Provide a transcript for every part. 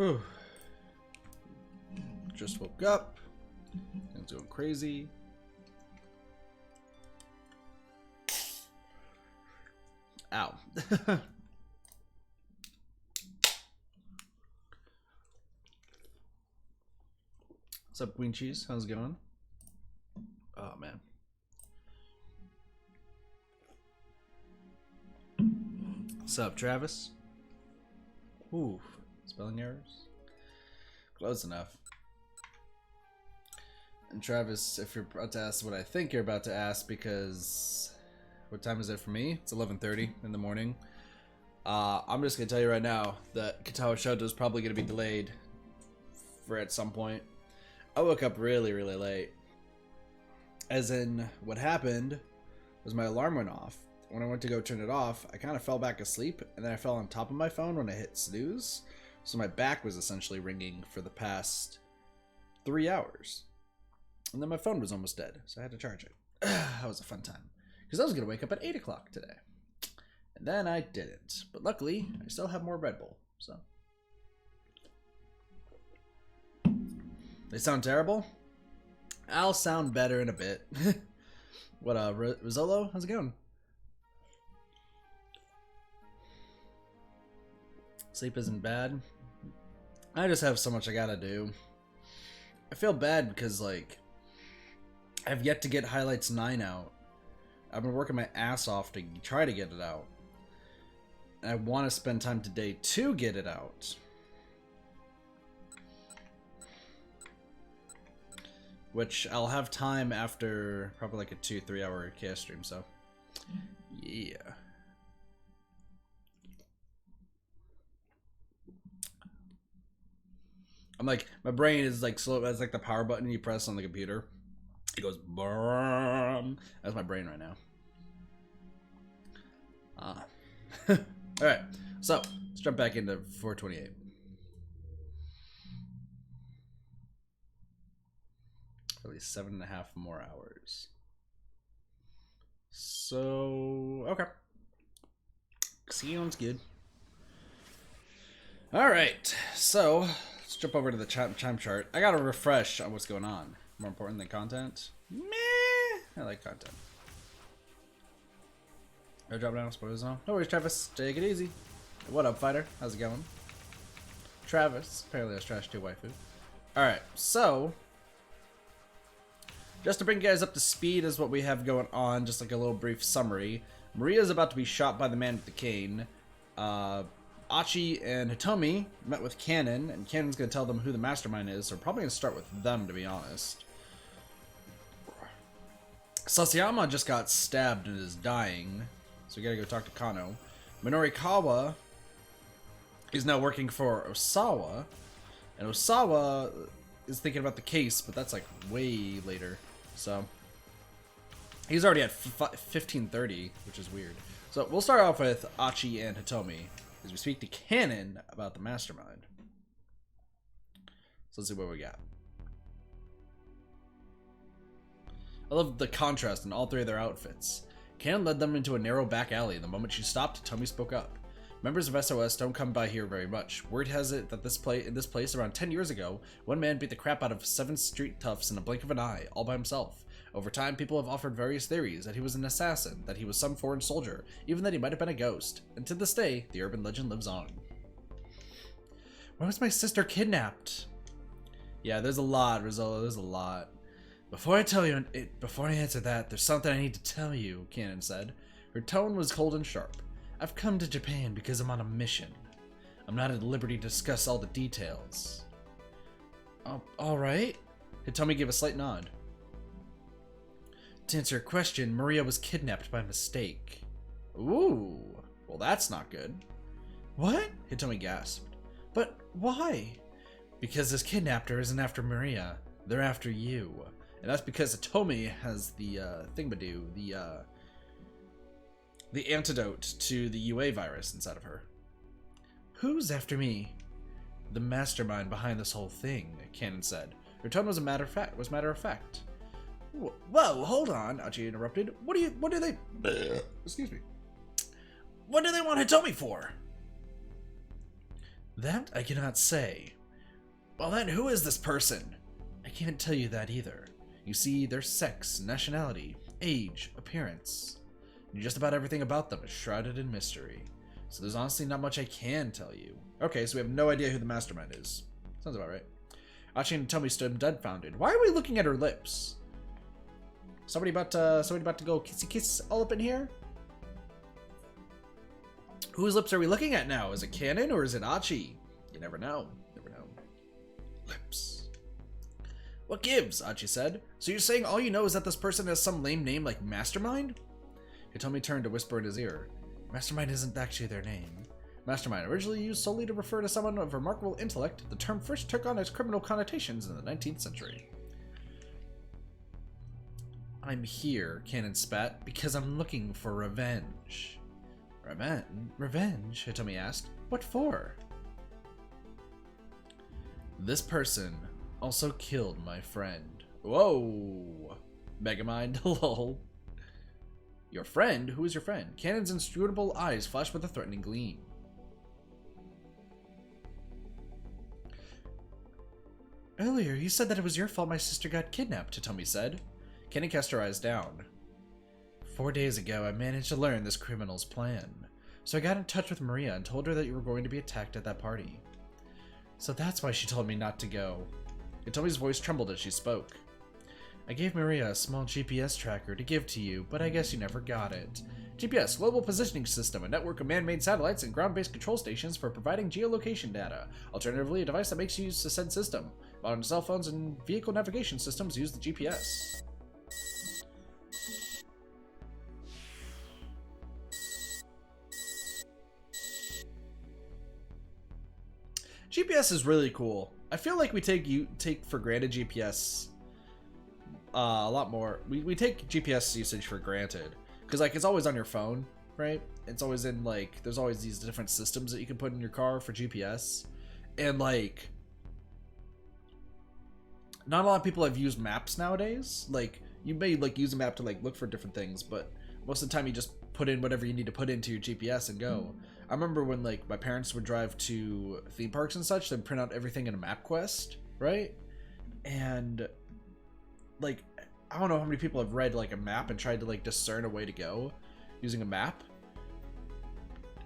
Whew. Just woke up. Things going crazy. Ow. What's up, Queen Cheese? How's it going? Oh, man. What's up, Travis? Ooh, spelling errors? Close enough. And Travis, if you're about to ask what I think you're about to ask, because what time is it for me? It's 11:30 in the morning. I'm just gonna tell you right now that Katawa Shoto is probably gonna be delayed for at some point. I woke up really, really late. As in, what happened was my alarm went off. When I went to go turn it off, I kind of fell back asleep, and then I fell on top of my phone when I hit snooze. So my back was essentially ringing for the past 3 hours. And then my phone was almost dead, so I had to charge it. That was a fun time. Because I was going to wake up at 8 o'clock today. And then I didn't. But luckily, I still have more Red Bull, so. They sound terrible? I'll sound better in a bit. What, Rizzolo? How's it going? Sleep isn't bad. I just have so much I gotta do. I feel bad because, like, I've yet to get Highlights 9 out. I've been working my ass off to try to get it out. And I want to spend time today to get it out. Which I'll have time after probably like a 2-3 hour cast stream, so yeah. I'm like, my brain is like slow. That's like the power button you press on the computer. It goes brrrm. That's my brain right now. Alright, so let's jump back into 428. At least 7.5 more hours. So, okay. Sounds good. Alright, so let's jump over to the chime chart. I gotta refresh on what's going on. More important than content? Meh. I like content. I drop down, spoilers on. No worries, Travis. Take it easy. What up, fighter? How's it going? Travis. Apparently that's trash too, waifu. Alright, so just to bring you guys up to speed is what we have going on, just like a little brief summary. Maria's about to be shot by the man with the cane. Achi and Hitomi met with Canon, and Canon's going to tell them who the mastermind is, so we're probably going to start with them, to be honest. Sasayama just got stabbed and is dying, so we gotta go talk to Kano. Minorikawa is now working for Osawa, and Osawa is thinking about the case, but that's like way later. So he's already at 15:30, which is weird. So we'll start off with Achi and Hitomi as we speak to Canon about the mastermind. So let's see what we got. I love the contrast in all three of their outfits. Canon led them into a narrow back alley. The moment she stopped, Hitomi spoke up. Members of SOS don't come by here very much. Word has it that in this place around 10 years ago, one man beat the crap out of 7 street toughs in a blink of an eye, all by himself. Over time, people have offered various theories, that he was an assassin, that he was some foreign soldier, even that he might have been a ghost. And to this day, the urban legend lives on. Why was my sister kidnapped? Yeah, there's a lot, Rizzola, there's a lot. Before I answer that, there's something I need to tell you, Canon said. Her tone was cold and sharp. I've come to Japan because I'm on a mission. I'm not at liberty to discuss all the details. Oh, alright. Hitomi gave a slight nod. To answer your question, Maria was kidnapped by mistake. Ooh, well that's not good. What? Hitomi gasped. But why? Because this kidnapper isn't after Maria. They're after you. And that's because Hitomi has the thingamadoo, the antidote to the UA virus inside of her. Who's after me? The mastermind behind this whole thing, Canon said. Her tone was matter of fact. Whoa, hold on, Achi interrupted. What do they excuse me. What do they want Hitomi for? That I cannot say. Well then, who is this person? I can't tell you that either. You see, their sex, nationality, age, appearance, and just about everything about them is shrouded in mystery. So there's honestly not much I can tell you. Okay, so we have no idea who the mastermind is. Sounds about right. Achi and Tomi stood dumbfounded. Why are we looking at her lips? Somebody about to go kissy kiss all up in here? Whose lips are we looking at now? Is it Canon or is it Achi? You never know. Never know. Lips. What gives? Achi said. So you're saying all you know is that this person has some lame name like Mastermind? Hitomi turned to whisper in his ear. Mastermind isn't actually their name. Mastermind, originally used solely to refer to someone of remarkable intellect, the term first took on its criminal connotations in the 19th century. I'm here, Canon spat, because I'm looking for revenge. Revenge? Hitomi asked. What for? This person also killed my friend. Whoa! Megamind, lol. Your friend? Who is your friend? Canon's inscrutable eyes flashed with a threatening gleam. Earlier, you said that it was your fault my sister got kidnapped, Hitomi said. Canon cast her eyes down. 4 days ago, I managed to learn this criminal's plan. So I got in touch with Maria and told her that you were going to be attacked at that party. So that's why she told me not to go. Hitomi's voice trembled as she spoke. I gave Maria a small GPS tracker to give to you, but I guess you never got it. GPS, Global Positioning System, a network of man-made satellites and ground-based control stations for providing geolocation data. Alternatively, a device that makes use of said system. Modern cell phones and vehicle navigation systems use the GPS. GPS is really cool. I feel like we take for granted GPS a lot more. We take GPS usage for granted because like it's always on your phone, right? It's always in like there's always these different systems that you can put in your car for GPS, and like not a lot of people have used maps nowadays. Like you may like use a map to like look for different things, but most of the time you just put in whatever you need to put into your GPS and go. I remember when like my parents would drive to theme parks and such, then print out everything in a MapQuest, right? And like I don't know how many people have read like a map and tried to like discern a way to go using a map.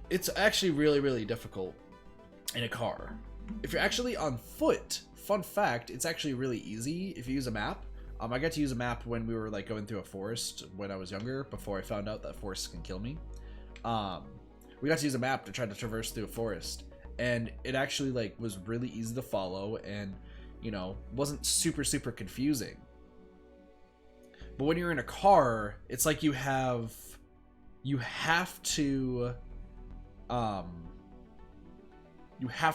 It's actually really, really difficult in a car. If you're actually on foot, fun fact, it's actually really easy if you use a map. I got to use a map when we were like going through a forest when I was younger, before I found out that forests can kill me. We got to use a map to try to traverse through a forest, and it actually like was really easy to follow, and you know wasn't super confusing. But when you're in a car, it's like you have to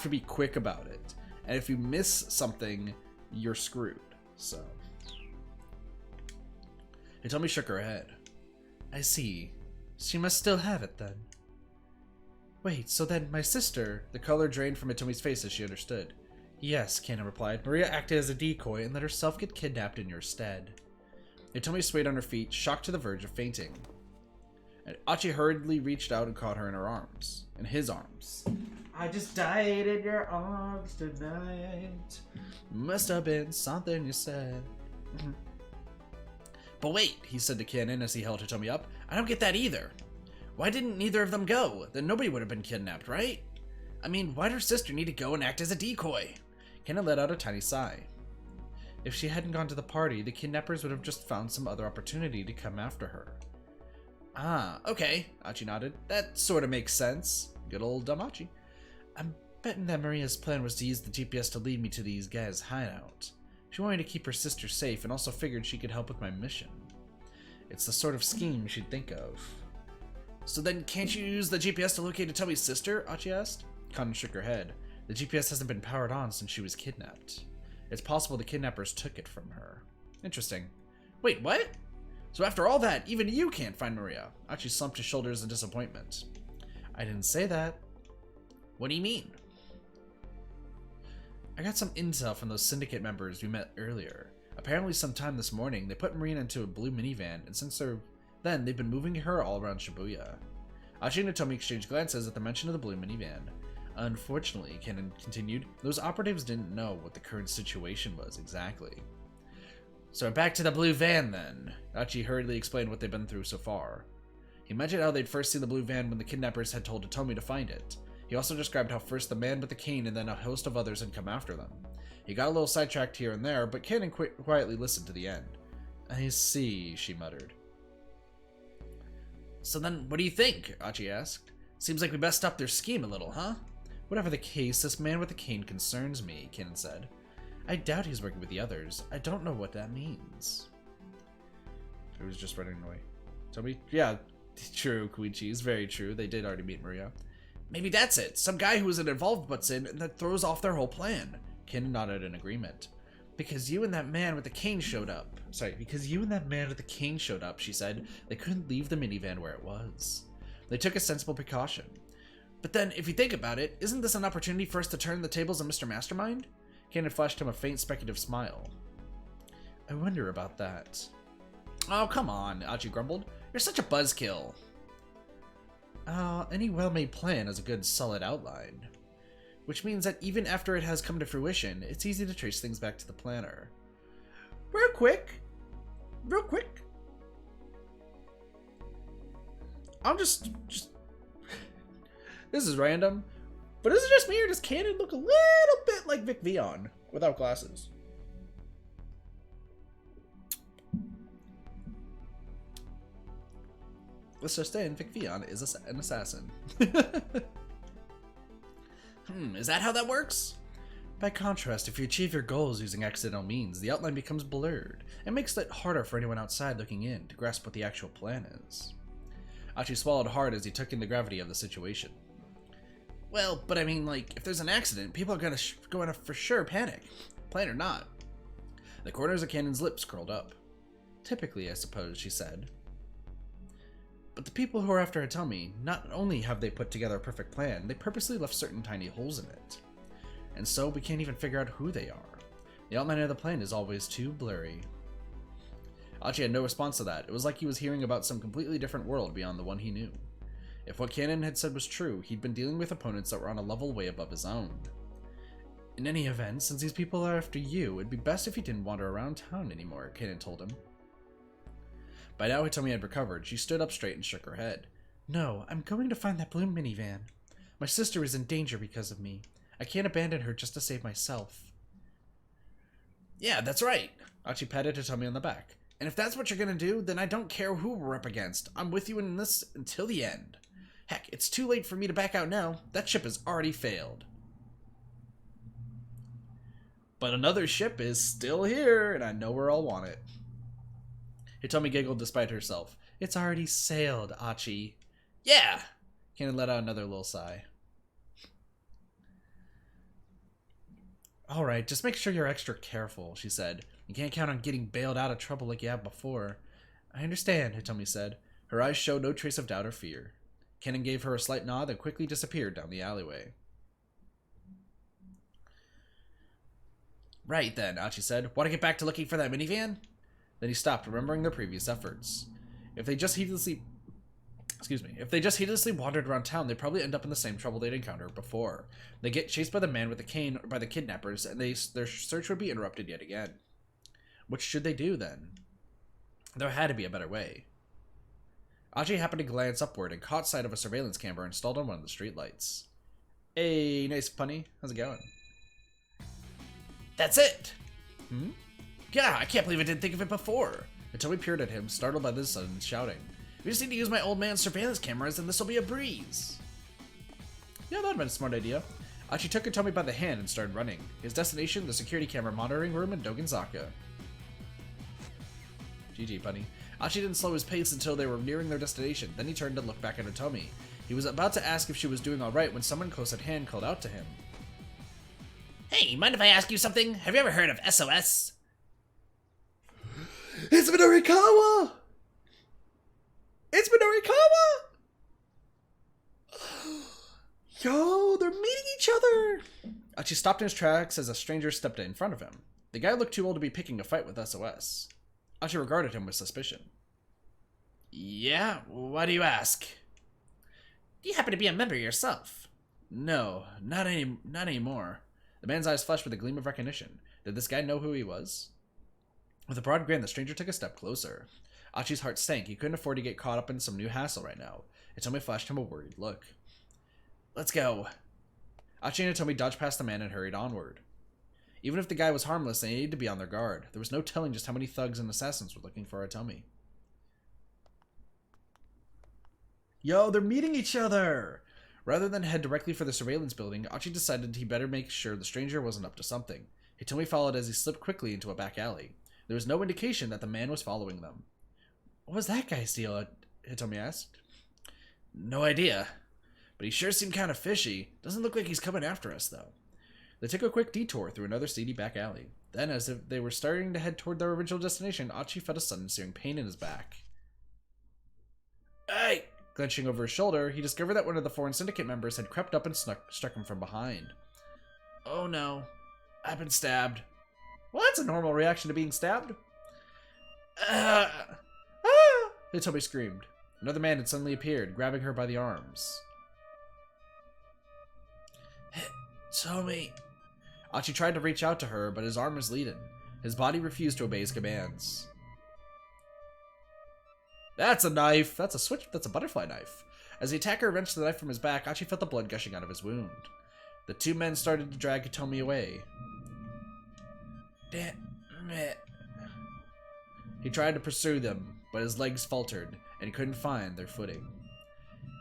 be quick about it, and if you miss something, you're screwed. So Hitomi shook her head. I see. She must still have it then. Wait, so then my sister... The color drained from Hitomi's face as she understood. Yes, Kano replied. Maria acted as a decoy and let herself get kidnapped in your stead. Hitomi swayed on her feet, shocked to the verge of fainting. And Achi hurriedly reached out and caught her in her arms. In his arms. I just died in your arms tonight. Must have been something you said. But wait, he said to Canon as he held Hitomi up. I don't get that either. Why didn't neither of them go? Then nobody would have been kidnapped, right? I mean, why'd her sister need to go and act as a decoy? Canon let out a tiny sigh. If she hadn't gone to the party, the kidnappers would have just found some other opportunity to come after her. Ah, okay, Achi nodded. That sort of makes sense. Good old dumb Achi. I'm betting that Maria's plan was to use the GPS to lead me to these guys' hideout. She wanted to keep her sister safe and also figured she could help with my mission. It's the sort of scheme she'd think of. So then can't you use the GPS to locate Hitomi's sister? Achi asked. Kano shook her head. The GPS hasn't been powered on since she was kidnapped. It's possible the kidnappers took it from her. Interesting. Wait, what? So after all that, even you can't find Maria? Achi slumped his shoulders in disappointment. I didn't say that. What do you mean? I got some intel from those syndicate members we met earlier. Apparently sometime this morning, they put Marina into a blue minivan, and since then, they've been moving her all around Shibuya. Achi and Hitomi exchanged glances at the mention of the blue minivan. Unfortunately, Cannon continued, those operatives didn't know what the current situation was exactly. So back to the blue van then. Achi hurriedly explained what they'd been through so far. He mentioned how they'd first seen the blue van when the kidnappers had told Hitomi to find it. He also described how first the man with the cane and then a host of others had come after them. He got a little sidetracked here and there, but Cannon quietly listened to the end. I see, she muttered. So then, what do you think? Achi asked. Seems like we messed up their scheme a little, huh? Whatever the case, this man with the cane concerns me, Cannon said. I doubt he's working with the others. I don't know what that means. He was just running away. Toby? Yeah, true, Koichi's. Very true. They did already meet Maria. Maybe that's it. Some guy who isn't involved butts in, and that throws off their whole plan. Cannon nodded in agreement. Because you and that man with the cane showed up. Because you and that man with the cane showed up, she said. They couldn't leave the minivan where it was. They took a sensible precaution. But then, if you think about it, isn't this an opportunity for us to turn the tables on Mr. Mastermind? Cannon flashed him a faint speculative smile. I wonder about that. Oh, come on, Achi grumbled. You're such a buzzkill. Any well-made plan has a good, solid outline. Which means that even after it has come to fruition, it's easy to trace things back to the planner. Real quick. I'm just... This is random, but is it just me or does Cannon look a little bit like Vic Vion without glasses? Let's just say Vic Vion is an assassin. Is that how that works? By contrast, if you achieve your goals using accidental means, the outline becomes blurred and makes it harder for anyone outside looking in to grasp what the actual plan is. Achi swallowed hard as he took in the gravity of the situation. Well, but I mean, like, if there's an accident, people are gonna for sure panic, plan or not. The corners of Cannon's lips curled up. Typically, I suppose, she said. But the people who are after Hitomi, not only have they put together a perfect plan, they purposely left certain tiny holes in it. And so we can't even figure out who they are. The outline of the plan is always too blurry. Achi had no response to that. It was like he was hearing about some completely different world beyond the one he knew. If what Cannon had said was true, he'd been dealing with opponents that were on a level way above his own. In any event, since these people are after you, it'd be best if you didn't wander around town anymore, Cannon told him. By now Hitomi had recovered. She stood up straight and shook her head. No, I'm going to find that blue minivan. My sister is in danger because of me. I can't abandon her just to save myself. Yeah, that's right. Achi patted Hitomi on the back. And if that's what you're gonna do, then I don't care who we're up against. I'm with you in this until the end. Heck, it's too late for me to back out now. That ship has already failed. But another ship is still here, and I know where I'll want it. Hitomi giggled despite herself. It's already sailed, Achi. Yeah! Cannon let out another little sigh. Alright, just make sure you're extra careful, she said. You can't count on getting bailed out of trouble like you have before. I understand, Hitomi said. Her eyes showed no trace of doubt or fear. Cannon gave her a slight nod and quickly disappeared down the alleyway. Right then, Achi said. Want to get back to looking for that minivan? Then he stopped, remembering their previous efforts. If they just heedlessly wandered around town, they'd probably end up in the same trouble they'd encountered before. They get chased by the man with the cane or by the kidnappers, and their search would be interrupted yet again. What should they do then? There had to be a better way. Achi happened to glance upward and caught sight of a surveillance camera installed on one of the streetlights. Hey, nice punny. How's it going? That's it! Yeah, I can't believe I didn't think of it before. Hitomi peered at him, startled by this sudden shouting. We just need to use my old man's surveillance cameras and this'll be a breeze. Yeah, that'd been a smart idea. Achi took Hitomi by the hand and started running. His destination, the security camera monitoring room in Dogenzaka. GG, bunny. Achi didn't slow his pace until they were nearing their destination. Then he turned to look back at Hitomi. He was about to ask if she was doing alright when someone close at hand called out to him. Hey, mind if I ask you something? Have you ever heard of SOS? It's Minorikawa! It's Minorikawa! Yo, they're meeting each other! Achi stopped in his tracks as a stranger stepped in front of him. The guy looked too old to be picking a fight with SOS. Achi regarded him with suspicion. Yeah, why do you ask? Do you happen to be a member yourself? No, not anymore. The man's eyes flashed with a gleam of recognition. Did this guy know who he was? With a broad grin, the stranger took a step closer. Achi's heart sank. He couldn't afford to get caught up in some new hassle right now. Hitomi flashed him a worried look. Let's go. Achi and Hitomi dodged past the man and hurried onward. Even if the guy was harmless, they needed to be on their guard. There was no telling just how many thugs and assassins were looking for Hitomi. Yo, they're meeting each other! Rather than head directly for the surveillance building, Achi decided he better make sure the stranger wasn't up to something. Hitomi followed as he slipped quickly into a back alley. There was no indication that the man was following them. What was that guy's deal? Hitomi asked. No idea. But he sure seemed kind of fishy. Doesn't look like he's coming after us, though. They took a quick detour through another seedy back alley. Then, as if they were starting to head toward their original destination, Achi felt a sudden searing pain in his back. Hey! Glancing over his shoulder, he discovered that one of the foreign syndicate members had crept up and struck him from behind. Oh no. I've been stabbed. Well, that's a normal reaction to being stabbed. Hitomi screamed. Another man had suddenly appeared, grabbing her by the arms. Hitomi. Achi tried to reach out to her, but his arm was leading. His body refused to obey his commands. That's a knife. That's a butterfly knife. As the attacker wrenched the knife from his back, Achi felt the blood gushing out of his wound. The two men started to drag Hitomi away. Damn it. He tried to pursue them, but his legs faltered, and he couldn't find their footing.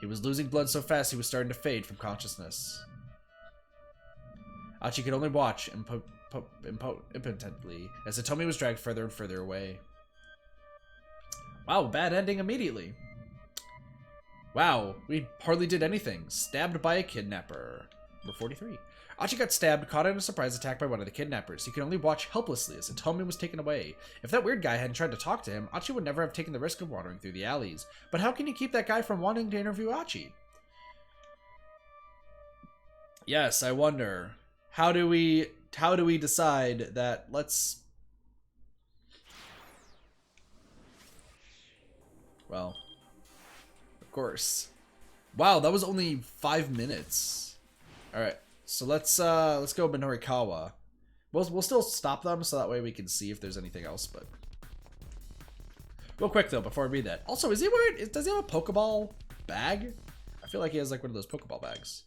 He was losing blood so fast he was starting to fade from consciousness. Achi could only watch impotently as Hitomi was dragged further and further away. Wow, bad ending immediately. Wow, we hardly did anything. Stabbed by a kidnapper. Number 43. Achi got stabbed, caught in a surprise attack by one of the kidnappers. He could only watch helplessly as Hitomi was taken away. If that weird guy hadn't tried to talk to him, Achi would never have taken the risk of wandering through the alleys. But how can you keep that guy from wanting to interview Achi? Yes, I wonder. How do we decide that let's... Well, of course. Wow, that was only 5 minutes. All right, so let's go Minorikawa. We'll still stop them so that way we can see if there's anything else. But real quick though, before I read that, also does he have a Pokeball bag? I feel like he has like one of those Pokeball bags.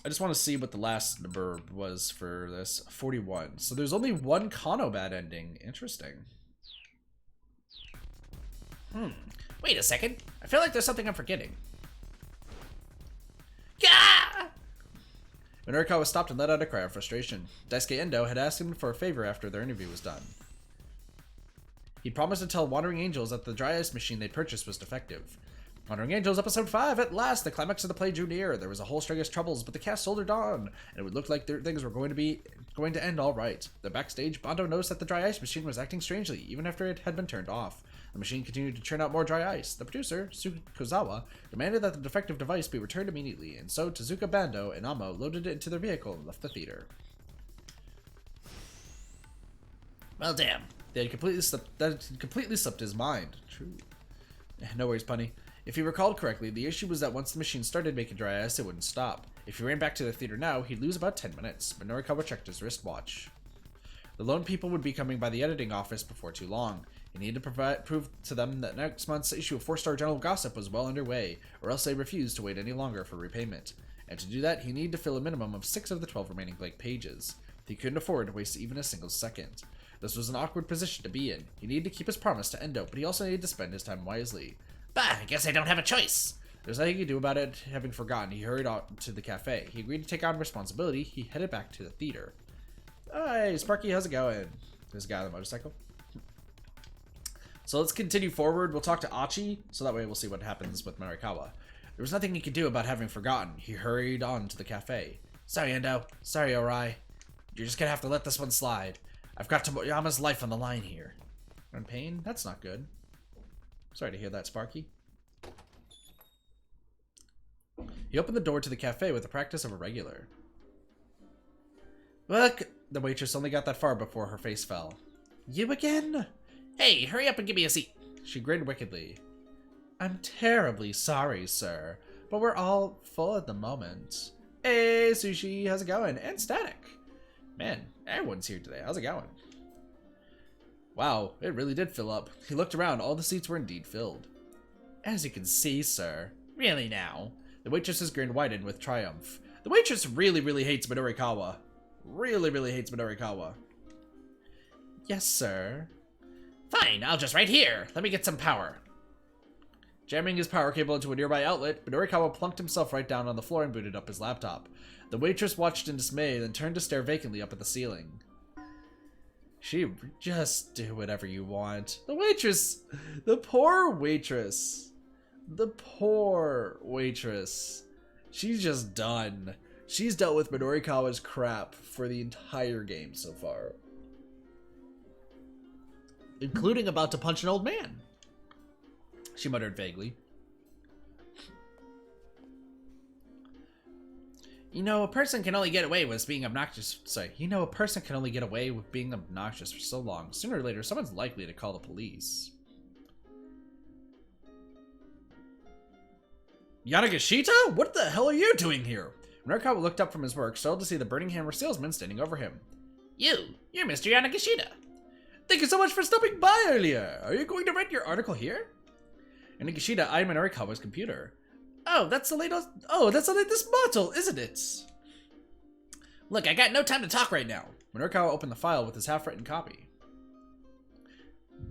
I just want to see what the last number was for this. 41. So there's only one Kano bad ending. Interesting. Wait a second. I feel like there's something I'm forgetting. Gah! Minorikawa stopped and let out a cry of frustration. Daisuke Endo had asked him for a favor after their interview was done. He promised to tell Wandering Angels that the dry ice machine they'd purchased was defective. Wandering Angels episode 5, at last, the climax of the play drew near. There was a whole string of troubles, but the cast soldiered on, and it would look like things were going to end all right. The backstage, Bando noticed that the dry ice machine was acting strangely, even after it had been turned off. The machine continued to churn out more dry ice. The producer, Tsukozawa, demanded that the defective device be returned immediately, and so Tezuka, Bando, and Amo loaded it into their vehicle and left the theater. Well, damn. That had completely slipped his mind. True. No worries, Punny. If he recalled correctly, the issue was that once the machine started making dry ice, it wouldn't stop. If he ran back to the theater now, he'd lose about 10 minutes. Minorikawa checked his wristwatch. The lone people would be coming by the editing office before too long. He needed to prove to them that next month's issue of 4-Star Journal Gossip was well underway, or else they refused to wait any longer for repayment. And to do that, he needed to fill a minimum of 6 of the 12 remaining blank pages. He couldn't afford to waste even a single second. This was an awkward position to be in. He needed to keep his promise to Endo, but he also needed to spend his time wisely. Bah, I guess I don't have a choice. There's nothing he could do about it. Having forgotten, he hurried out to the cafe. He agreed to take on responsibility. He headed back to the theater. Hey, Sparky, how's it going? There's a guy on the motorcycle. So let's continue forward. We'll talk to Achi, so that way we'll see what happens with Minorikawa. There was nothing he could do about having forgotten. He hurried on to the cafe. Sorry, Endo. Sorry, Orai. You're just gonna have to let this one slide. I've got Tomoyama's life on the line here. You're in pain? That's not good. Sorry to hear that, Sparky. He opened the door to the cafe with the practice of a regular. Look! The waitress only got that far before her face fell. You again? Hey, hurry up and give me a seat. She grinned wickedly. I'm terribly sorry, sir, but we're all full at the moment. Hey, Sushi, how's it going? And Static. Man, everyone's here today. How's it going? Wow, it really did fill up. He looked around. All the seats were indeed filled. As you can see, sir. Really now? The waitress's grin widened with triumph. The waitress really hates Minorikawa. Really hates Minorikawa. Yes, sir. Fine, I'll just right here. Let me get some power. Jamming his power cable into a nearby outlet, Minorikawa plunked himself right down on the floor and booted up his laptop. The waitress watched in dismay, then turned to stare vacantly up at the ceiling. She just do whatever you want. The waitress! The poor waitress. The poor waitress. She's just done. She's dealt with Minorikawa's crap for the entire game so far. Including about to punch an old man. She muttered vaguely. You know, a person can only get away with being obnoxious. A person can only get away with being obnoxious for so long. Sooner or later, someone's likely to call the police. Yanagishita? What the hell are you doing here? Minorikawa looked up from his work, startled to see the Burning Hammer salesman standing over him. You're Mr. Yanagishita. Thank you so much for stopping by earlier. Are you going to write your article here? Yanagishita eyed Minorikawa's computer. Oh, that's the latest model, isn't it? Look, I got no time to talk right now. Minorikawa opened the file with his half-written copy.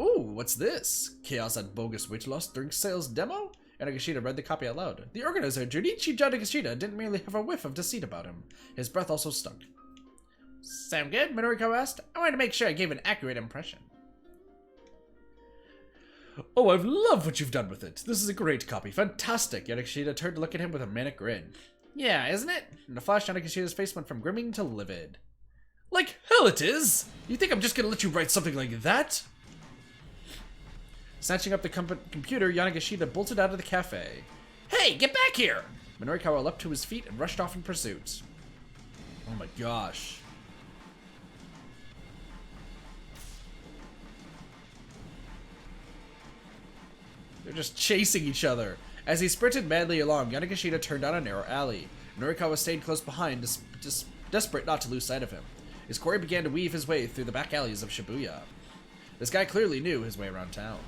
Ooh, what's this? Chaos at bogus weight loss drink sales demo? Yanagishita read the copy out loud. The organizer, Junichi Yanagishita, didn't merely have a whiff of deceit about him. His breath also stunk. Sound good? Minorikawa asked. I wanted to make sure I gave an accurate impression. Oh, I've loved what you've done with it. This is a great copy. Fantastic. Yanagishita turned to look at him with a manic grin. Yeah, isn't it? In a flash, Yanagishita's face went from grimming to livid. Like hell it is! You think I'm just gonna let you write something like that? Snatching up the computer, Yanagishita bolted out of the cafe. Hey, get back here! Minorikawa leapt to his feet and rushed off in pursuit. Oh my gosh. They're just chasing each other. As he sprinted madly along, Yanagishita turned down a narrow alley. Minorikawa stayed close behind, desperate not to lose sight of him. His quarry began to weave his way through the back alleys of Shibuya. This guy clearly knew his way around town.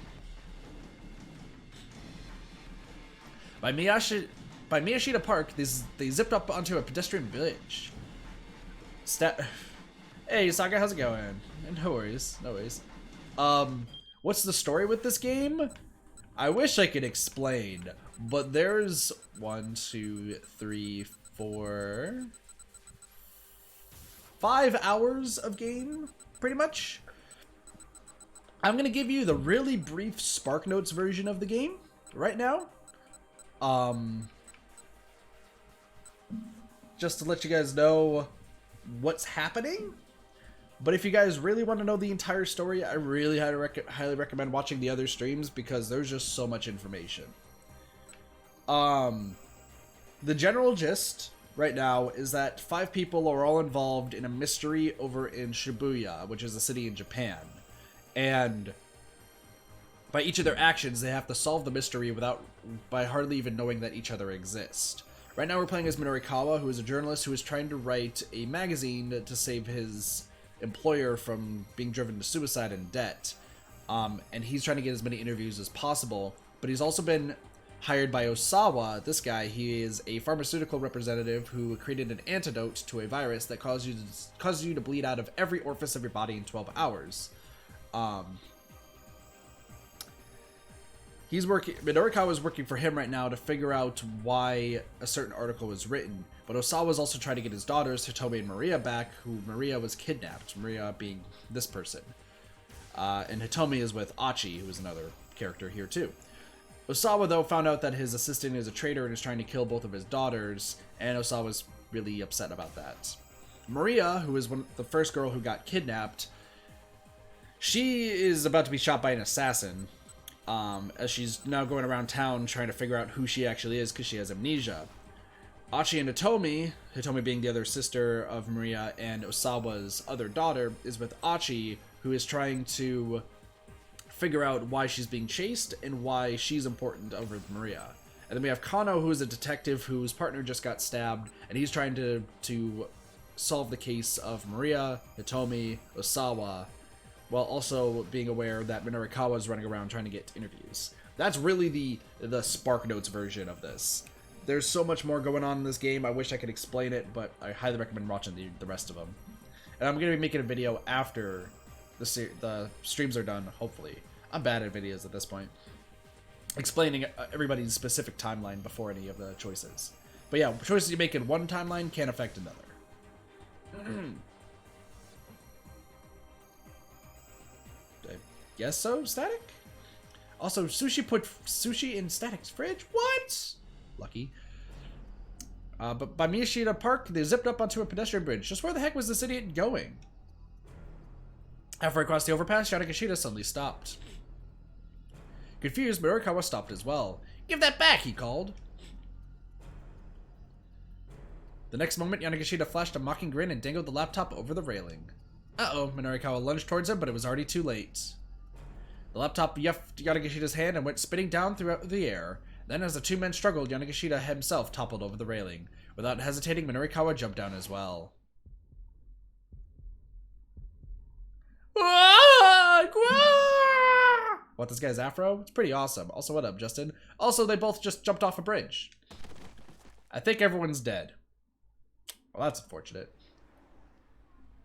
By Miyashita Park, they zipped up onto a pedestrian village. Hey, Saga, how's it going? No worries. What's the story with this game? I wish I could explain, but there's 1, 2, 3, 4, 5 hours of game, pretty much. I'm gonna give you the really brief Spark Notes version of the game right now. Just to let you guys know what's happening. But if you guys really want to know the entire story, I really highly recommend watching the other streams because there's just so much information. The general gist right now is that 5 people are all involved in a mystery over in Shibuya, which is a city in Japan. And by each of their actions, they have to solve the mystery by hardly even knowing that each other exist. Right now we're playing as Minorikawa, who is a journalist who is trying to write a magazine to save his employer from being driven to suicide and debt. And he's trying to get as many interviews as possible, but he's also been hired by Osawa. This guy, he is a pharmaceutical representative who created an antidote to a virus that causes you to bleed out of every orifice of your body in 12 hours. Minorikawa is working for him right now to figure out why a certain article was written, but Osawa is also trying to get his daughters, Hitomi and Maria, back, who Maria was kidnapped, Maria being this person. And Hitomi is with Achi, who is another character here too. Osawa, though, found out that his assistant is a traitor and is trying to kill both of his daughters, and Osawa's really upset about that. Maria, who is the first girl who got kidnapped, she is about to be shot by an assassin, as she's now going around town trying to figure out who she actually is because she has amnesia. Achi and Hitomi being the other sister of Maria and Osawa's other daughter, is with Achi, who is trying to figure out why she's being chased and why she's important over Maria. And then we have Kano, who is a detective whose partner just got stabbed, and he's trying to solve the case of Maria, Hitomi, Osawa, while also being aware that Minorikawa is running around trying to get interviews. That's really the Spark Notes version of this. There's so much more going on in this game. I wish I could explain it, but I highly recommend watching the rest of them. And I'm going to be making a video after the streams are done, hopefully. I'm bad at videos at this point. Explaining everybody's specific timeline before any of the choices. But yeah, choices you make in one timeline can affect another. I guess so, Static? Also, Sushi put sushi in Static's fridge? What? Lucky. But by Miyashita Park, they zipped up onto a pedestrian bridge. Just where the heck was this idiot going? Halfway across the overpass, Yanagashita suddenly stopped. Confused, Minorikawa stopped as well. "Give that back," he called. The next moment, Yanagashita flashed a mocking grin and dangled the laptop over the railing. Uh-oh, Minorikawa lunged towards him, but it was already too late. The laptop yuffed Yanagashita's hand and went spinning down throughout the air. Then, as the two men struggled, Yanagashita himself toppled over the railing. Without hesitating, Minorikawa jumped down as well. What, this guy's afro? It's pretty awesome. Also, what up, Justin? Also, they both just jumped off a bridge. I think everyone's dead. Well, that's unfortunate.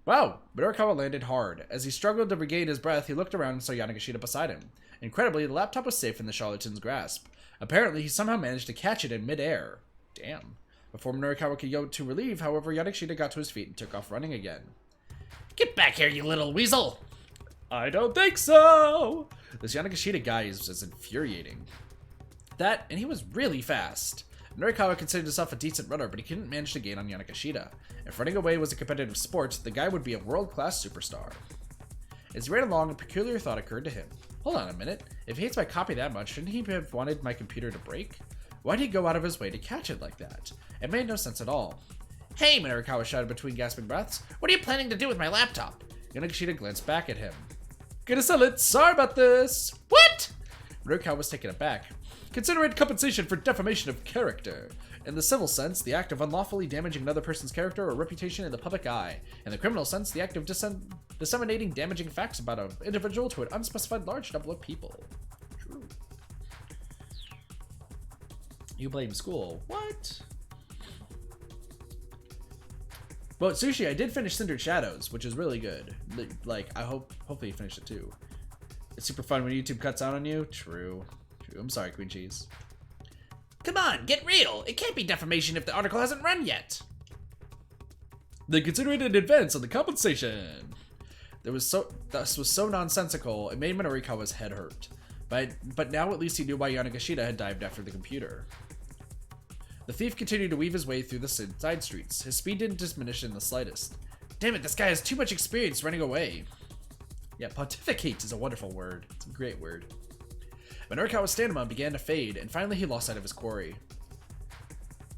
Wow, Minorikawa landed hard. As he struggled to regain his breath, he looked around and saw Yanagashita beside him. Incredibly, the laptop was safe in the charlatan's grasp. Apparently, he somehow managed to catch it in midair. Damn. Before Minorikawa could go to relieve, however, Yanagashita got to his feet and took off running again. "Get back here, you little weasel!" "I don't think so!" This Yanagashita guy is infuriating. That, and he was really fast. Minorikawa considered himself a decent runner, but he couldn't manage to gain on Yanagashita. If running away was a competitive sport, the guy would be a world-class superstar. As he ran along, a peculiar thought occurred to him. Hold on a minute. If he hates my copy that much, shouldn't he have wanted my computer to break? Why'd he go out of his way to catch it like that? It made no sense at all. "Hey," Minorikawa shouted between gasping breaths. "What are you planning to do with my laptop?" Yanagashita glanced back at him. "Gonna sell it. Sorry about this." "What?" Minorikawa was taken aback. "Consider it compensation for defamation of character. In the civil sense, the act of unlawfully damaging another person's character or reputation in the public eye. In the criminal sense, the act of disseminating damaging facts about an individual to an unspecified large number of people." True. You blame school. What? Well, Sushi, I did finish Cindered Shadows, which is really good. Like, hopefully you finished it too. It's super fun when YouTube cuts out on you. True. True. I'm sorry, Queen Cheese. "Come on, get real. It can't be defamation if the article hasn't run yet." "Then consider it an advance on the compensation." This was so nonsensical, it made Minorikawa's head hurt. But now at least he knew why Yanagashita had dived after the computer. The thief continued to weave his way through the side streets. His speed didn't diminish in the slightest. Damn it, this guy has too much experience running away. Yeah, pontificate is a wonderful word. It's a great word. Minorikawa's stamina began to fade, and finally he lost sight of his quarry.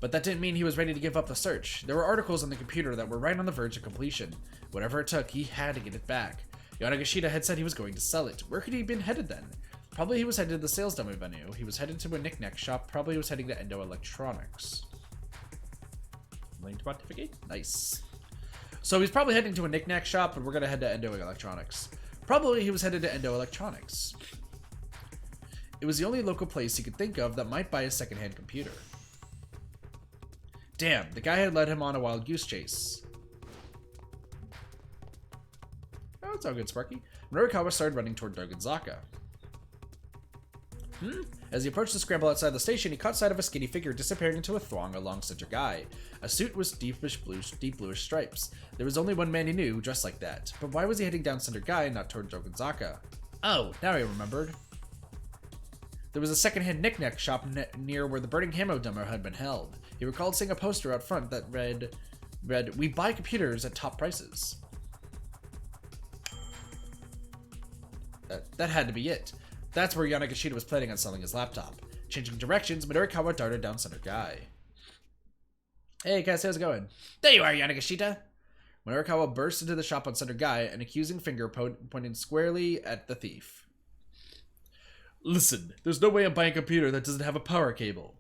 But that didn't mean he was ready to give up the search. There were articles on the computer that were right on the verge of completion. Whatever it took, he had to get it back. Yanagashita had said he was going to sell it. Where could he have been headed then? Probably he was headed to the sales demo venue. He was headed to a knick-knack shop. Probably he was heading to Endo Electronics. Willing to pontificate? Nice. So he's probably heading to a knick-knack shop, and we're going to head to Endo Electronics. Probably he was headed to Endo Electronics. It was the only local place he could think of that might buy a secondhand computer. Damn, the guy had led him on a wild goose chase. Oh, it's all good, Sparky. Minorikawa started running toward Dogonzaka. As he approached the scramble outside the station, he caught sight of a skinny figure disappearing into a throng along Center Guy. A suit with deep bluish stripes. There was only one man he knew dressed like that. But why was he heading down Center Guy and not toward Dogonzaka? Oh, now he remembered. There was a secondhand knick-knack shop near where the Burning Hammer demo had been held. He recalled seeing a poster out front that read, "We buy computers at top prices." That had to be it. That's where Yanagashita was planning on selling his laptop. Changing directions, Minorikawa darted down Center Guy. "Hey, Cass, how's it going?" "There you are, Yanagashita!" Minorikawa burst into the shop on Center Guy, an accusing finger pointing squarely at the thief. "Listen, there's no way I'm buying a computer that doesn't have a power cable."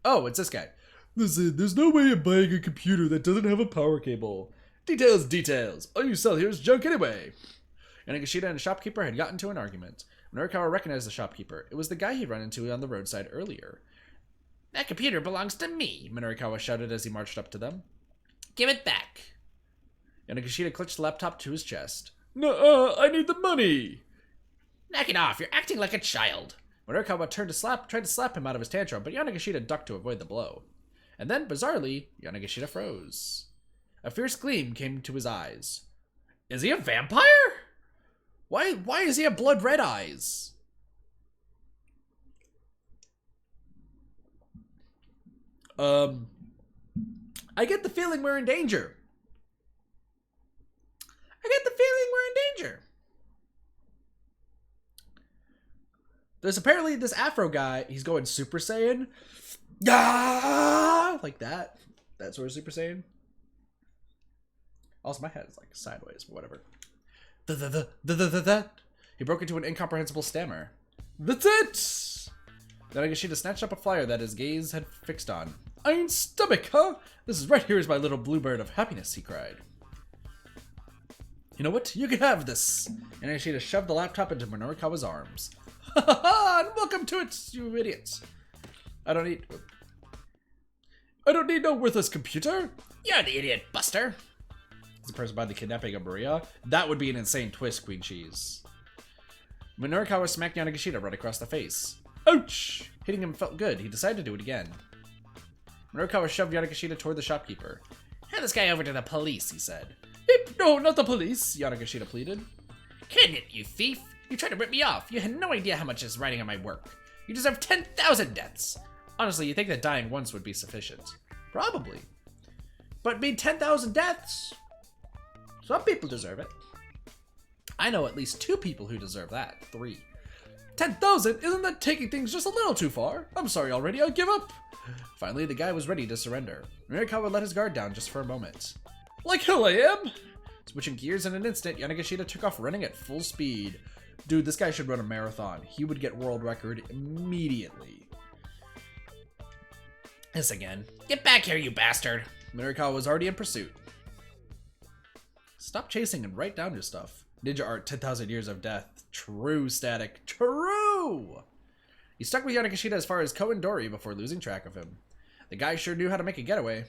Oh, it's this guy. Listen, there's no way of buying a computer that doesn't have a power cable. Details, details. All you sell here is junk anyway. Yanagashita and a shopkeeper had gotten into an argument. Minorikawa recognized the shopkeeper. It was the guy he'd run into on the roadside earlier. That computer belongs to me, Minorikawa shouted as he marched up to them. Give it back. Yanagashita clutched the laptop to his chest. No, I need the money. Knock it off, you're acting like a child. Minorikawa tried to slap him out of his tantrum, but Yanagashita ducked to avoid the blow. And then, bizarrely, Yanagashita froze. A fierce gleam came to his eyes. Is he a vampire? Why does he have blood red eyes? I get the feeling we're in danger. There's apparently this Afro guy, he's going Super Saiyan. Ah! Like that. That sort of Super Saiyan. Also, my head is like sideways, but whatever. That. He broke into an incomprehensible stammer. That's it! Then Yanagashita snatched up a flyer that his gaze had fixed on. Ein stomach, huh? This is right here is my little bluebird of happiness, he cried. You know what? You can have this! And Yanagashita shoved the laptop into Minorikawa's arms. Ha ha ha! And welcome to it, you idiots! I don't need no worthless computer! You're the idiot, Buster! Is the person by the kidnapping of Maria? That would be an insane twist, Queen Cheese. Minorikawa smacked Yanagashita right across the face. Ouch! Hitting him felt good. He decided to do it again. Minorikawa shoved Yanagashita toward the shopkeeper. Hand this guy over to the police, he said. No, not the police, Yanagashita pleaded. Kidding it, you thief! You tried to rip me off. You had no idea how much is riding on my work. You deserve 10,000 deaths. Honestly, you think that dying once would be sufficient? Probably. But mean 10,000 deaths? Some people deserve it. I know at least 2 people who deserve that. 3. 10,000? Isn't that taking things just a little too far? I'm sorry already, I'll give up. Finally, the guy was ready to surrender. Minorikawa let his guard down just for a moment. Like hell I am! Switching gears in an instant, Yanagashita took off running at full speed. Dude, this guy should run a marathon. He would get world record immediately. This again. Get back here, you bastard! Minorikawa was already in pursuit. Stop chasing and write down your stuff. Ninja art, 10,000 years of death. True, Static. True! He stuck with Yanagashita as far as Koendori before losing track of him. The guy sure knew how to make a getaway.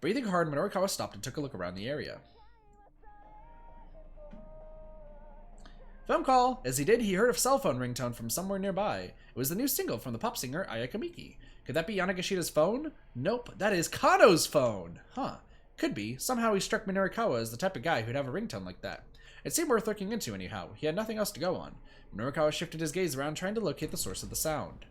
Breathing hard, Minorikawa stopped and took a look around the area. Phone call! As he did, he heard a cell phone ringtone from somewhere nearby. It was the new single from the pop singer Ayaka Miki. Could that be Yanagashita's phone? Nope, that is Kano's phone! Huh. Could be. Somehow he struck Minorikawa as the type of guy who'd have a ringtone like that. It seemed worth looking into anyhow. He had nothing else to go on. Minorikawa shifted his gaze around, trying to locate the source of the sound.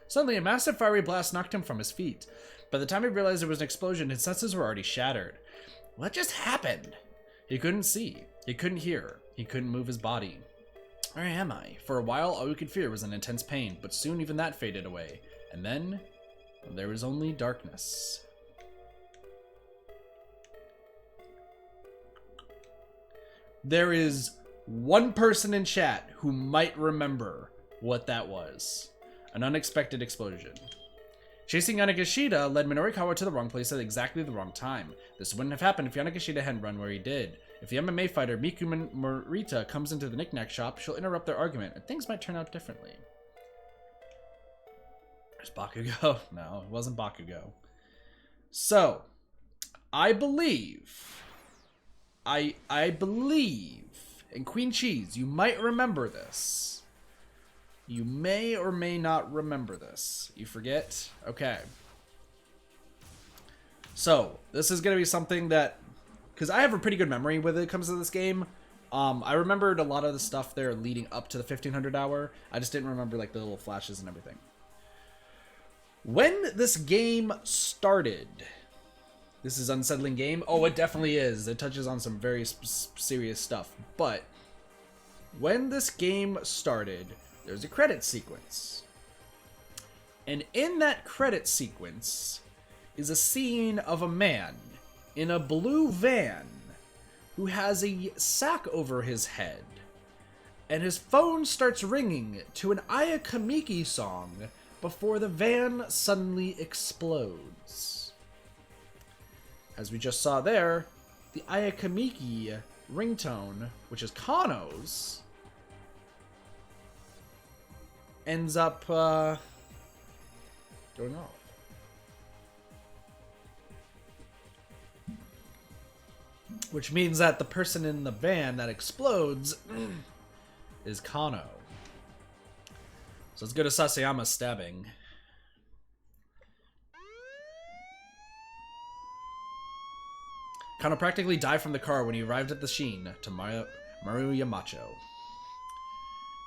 Suddenly, a massive fiery blast knocked him from his feet. By the time he realized it was an explosion, his senses were already shattered. What just happened? He couldn't see. He couldn't hear. He couldn't move his body. Where am I? For a while, all he could fear was an intense pain, but soon even that faded away. And then, there was only darkness. There is one person in chat who might remember what that was. An unexpected explosion. Chasing Yanagashita led Minorikawa to the wrong place at exactly the wrong time. This wouldn't have happened if Yanagashita hadn't run where he did. If the MMA fighter Miku Morita comes into the knickknack shop, she'll interrupt their argument, and things might turn out differently. There's Bakugo. No, it wasn't Bakugo. So, I believe, and Queen Cheese, you might remember this. You may or may not remember this. You forget? Okay. So, this is going to be something that, because I have a pretty good memory when it comes to this game. I remembered a lot of the stuff there leading up to the 1500 hour. I just didn't remember like the little flashes and everything. When this game started, this is unsettling game. Oh, it definitely is. It touches on some very serious stuff. But when this game started, there's a credit sequence. And in that credit sequence is a scene of a man in a blue van who has a sack over his head. And his phone starts ringing to an Ayakamiki song before the van suddenly explodes. As we just saw there, the Ayakamiki ringtone, which is Kano's, ends up going off. Which means that the person in the van that explodes is Kano. So let's go to Sasayama's stabbing. Kano practically died from the car when he arrived at the scene to Maru Yamacho.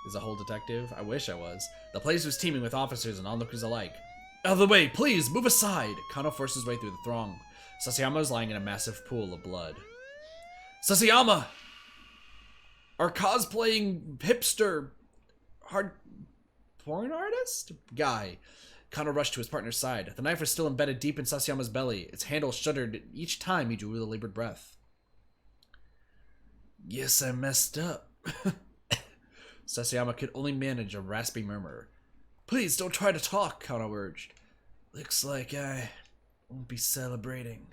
Is a whole detective? I wish I was. The place was teeming with officers and onlookers alike. Out of the way, please, move aside! Kano forced his way through the throng. Sasayama was lying in a massive pool of blood. Sasayama! Our cosplaying hipster hard porn artist guy. Kano rushed to his partner's side. The knife was still embedded deep in Sasayama's belly. Its handle shuddered each time he drew a labored breath. Yes, I messed up. Sasayama could only manage a raspy murmur. Please don't try to talk, Kano urged. Looks like I won't be celebrating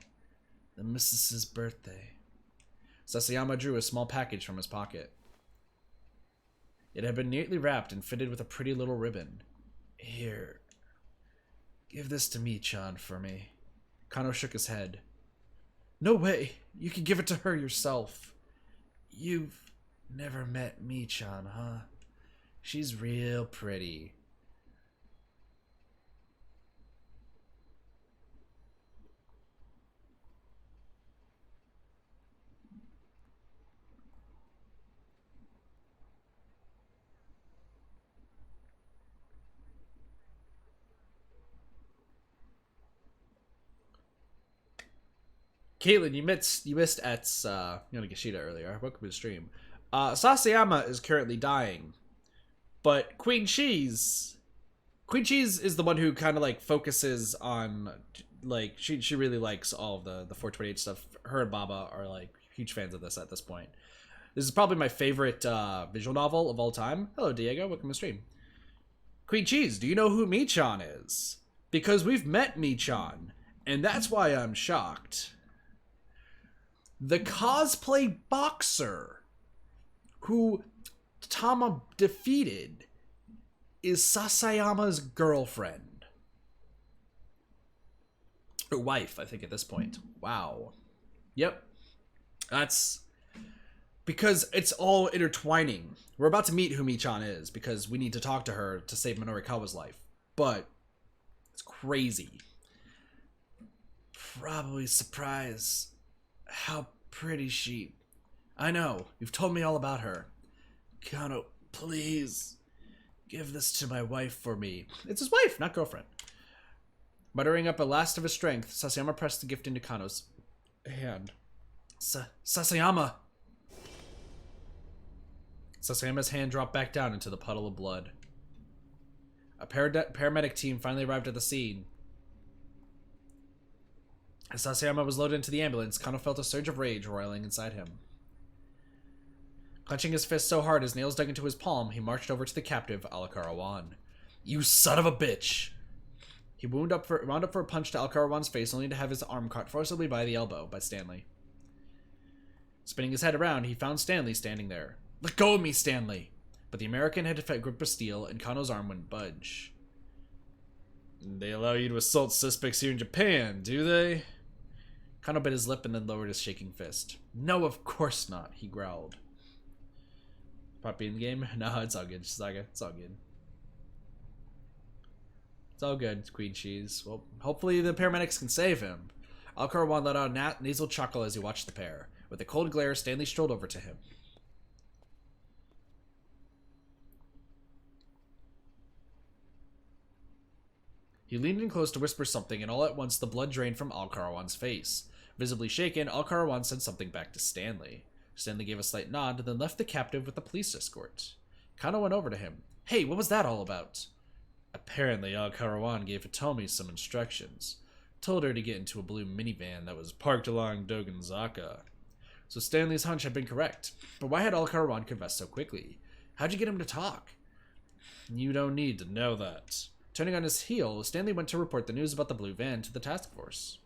the missus's birthday. Sasayama drew a small package from his pocket. It had been neatly wrapped and fitted with a pretty little ribbon. Here, give this to Mi-chan for me. Kano shook his head. No way! You can give it to her yourself. You've never met Mi-chan, huh? She's real pretty. Caitlin, you missed Et's Yonagashita earlier. Welcome to the stream. Sasayama is currently dying, but Queen Cheese is the one who kind of like focuses on, like, she really likes all of the 428 stuff. Her and Baba are like huge fans of this at this point. This is probably my favorite visual novel of all time. Hello, Diego. Welcome to the stream. Queen Cheese, do you know who Mi-chan is? Because we've met Mi-chan, and that's why I'm shocked. The cosplay boxer who Tama defeated is Sasayama's girlfriend. Or wife, I think, at this point. Wow. Yep. That's because it's all intertwining. We're about to meet who Mi-chan is because we need to talk to her to save Minorikawa's life. But it's crazy. Probably surprised how pretty she... I know, you've told me all about her. Kano, please, give this to my wife for me. It's his wife, not girlfriend. Muttering up a last of his strength, Sasayama pressed the gift into Kano's hand. Sasayama! Sasayama's hand dropped back down into the puddle of blood. A paramedic team finally arrived at the scene. As Sasayama was loaded into the ambulance, Kano felt a surge of rage roiling inside him. Clenching his fist so hard his nails dug into his palm, he marched over to the captive, Alakarawan. You son of a bitch! He wound up for a punch to Alakarawan's face, only to have his arm caught forcibly by the elbow by Stanley. Spinning his head around, he found Stanley standing there. Let go of me, Stanley! But the American had a grip of steel, and Kano's arm wouldn't budge. They allow you to assault suspects here in Japan, do they? Kano bit his lip and then lowered his shaking fist. No, of course not, he growled. Puppy in the game? No, it's all good, Saga. It's all good. It's all good, Queen Cheese. Well, hopefully the paramedics can save him. Alkarawan let out a nasal chuckle as he watched the pair. With a cold glare, Stanley strolled over to him. He leaned in close to whisper something, and all at once the blood drained from Alkarawan's face. Visibly shaken, Alkarawan said something back to Stanley. Stanley gave a slight nod, then left the captive with the police escort. Kano went over to him. Hey, what was that all about? Apparently, Alkarawan gave Hitomi some instructions. told her to get into a blue minivan that was parked along Dogonzaka. So Stanley's hunch had been correct. But why had Alcarawan confessed so quickly? How'd you get him to talk? You don't need to know that. Turning on his heel, Stanley went to report the news about the blue van to the task force.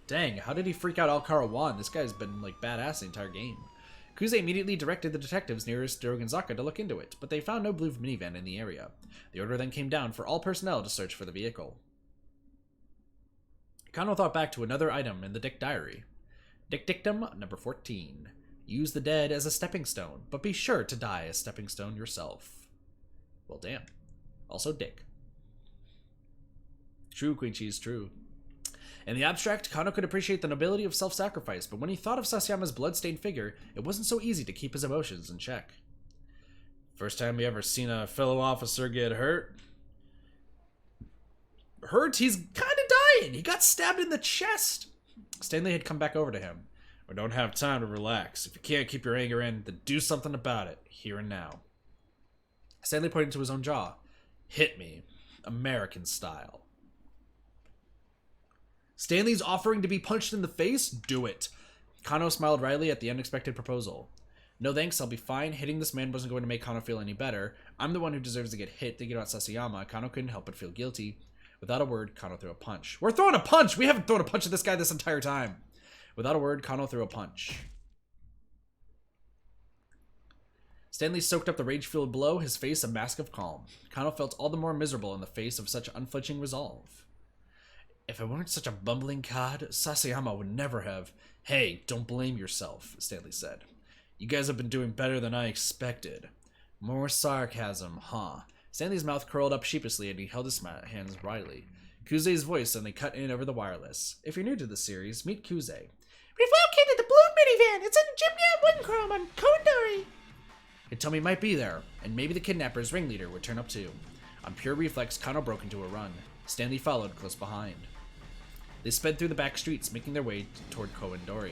Dang, how did he freak out Alcarawan? This guy's been, like, badass the entire game. Kuze immediately directed the detectives nearest Dogonzaka to look into it, but they found no blue minivan in the area. The order then came down for all personnel to search for the vehicle. Kano thought back to another item in the Dick Diary. Dick Dictum number 14. Use the dead as a stepping stone, but be sure to die a stepping stone yourself. Well, damn. Also Dick. True, Queen Cheese, true. In the abstract, Kano could appreciate the nobility of self-sacrifice, but when he thought of Sasayama's blood-stained figure, it wasn't so easy to keep his emotions in check. First time you ever seen a fellow officer get hurt? Hurt? He's kinda dying! He got stabbed in the chest! Stanley had come back over to him. We don't have time to relax. If you can't keep your anger in, then do something about it, here and now. Stanley pointed to his own jaw. Hit me. American style. Stanley's offering to be punched in the face? Do it. Kano smiled wryly at the unexpected proposal. No thanks, I'll be fine. Hitting this man wasn't going to make Kano feel any better. I'm the one who deserves to get hit. Thinking about Sasayama, Kano couldn't help but feel guilty. Without a word, Kano threw a punch. We're throwing a punch! We haven't thrown a punch at this guy this entire time. Without a word, Kano threw a punch. Stanley soaked up the rage-filled blow, his face a mask of calm. Kano felt all the more miserable in the face of such unflinching resolve. If I weren't such a bumbling cod, Sasayama would never have... Hey, don't blame yourself, Stanley said. You guys have been doing better than I expected. More sarcasm, huh? Stanley's mouth curled up sheepishly and he held his hands wryly. Kuze's voice suddenly cut in over the wireless. If you're new to the series, meet Kuze. We've located the blue minivan! It's in Shibuya Scramble on Kondori! Hitomi might be there, and maybe the kidnapper's ringleader would turn up too. On pure reflex, Kano broke into a run. Stanley followed close behind. They sped through the back streets, making their way toward Kondori.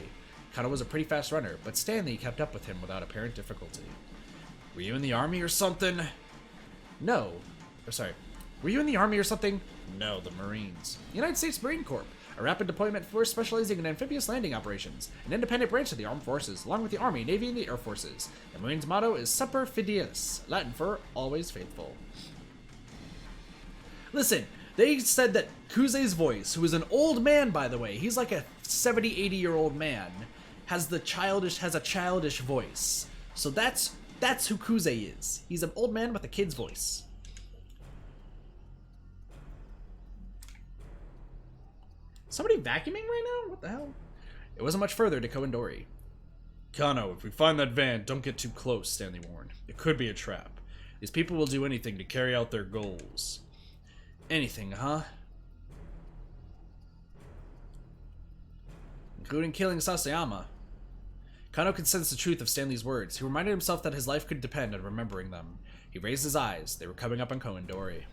Kano was a pretty fast runner, but Stanley kept up with him without apparent difficulty. Were you in the army or something? No. Were you in the army or something? No, the Marines. United States Marine Corps, a rapid deployment force specializing in amphibious landing operations, an independent branch of the armed forces, along with the Army, Navy, and the Air Forces. The Marines' motto is Semper Fidelis, Latin for always faithful. Listen, they said that Kuze's voice, who is an old man, by the way, he's like a 70, 80-year-old man, has a childish voice. So that's who Kuze is. He's an old man with a kid's voice. Somebody vacuuming right now? What the hell? It wasn't much further to Kondori. Kano, if we find that van, don't get too close, Stanley warned. It could be a trap. These people will do anything to carry out their goals. Anything, huh? Including killing Sasayama. Kano could sense the truth of Stanley's words. He reminded himself that his life could depend on remembering them. He raised his eyes. They were coming up on Kondori.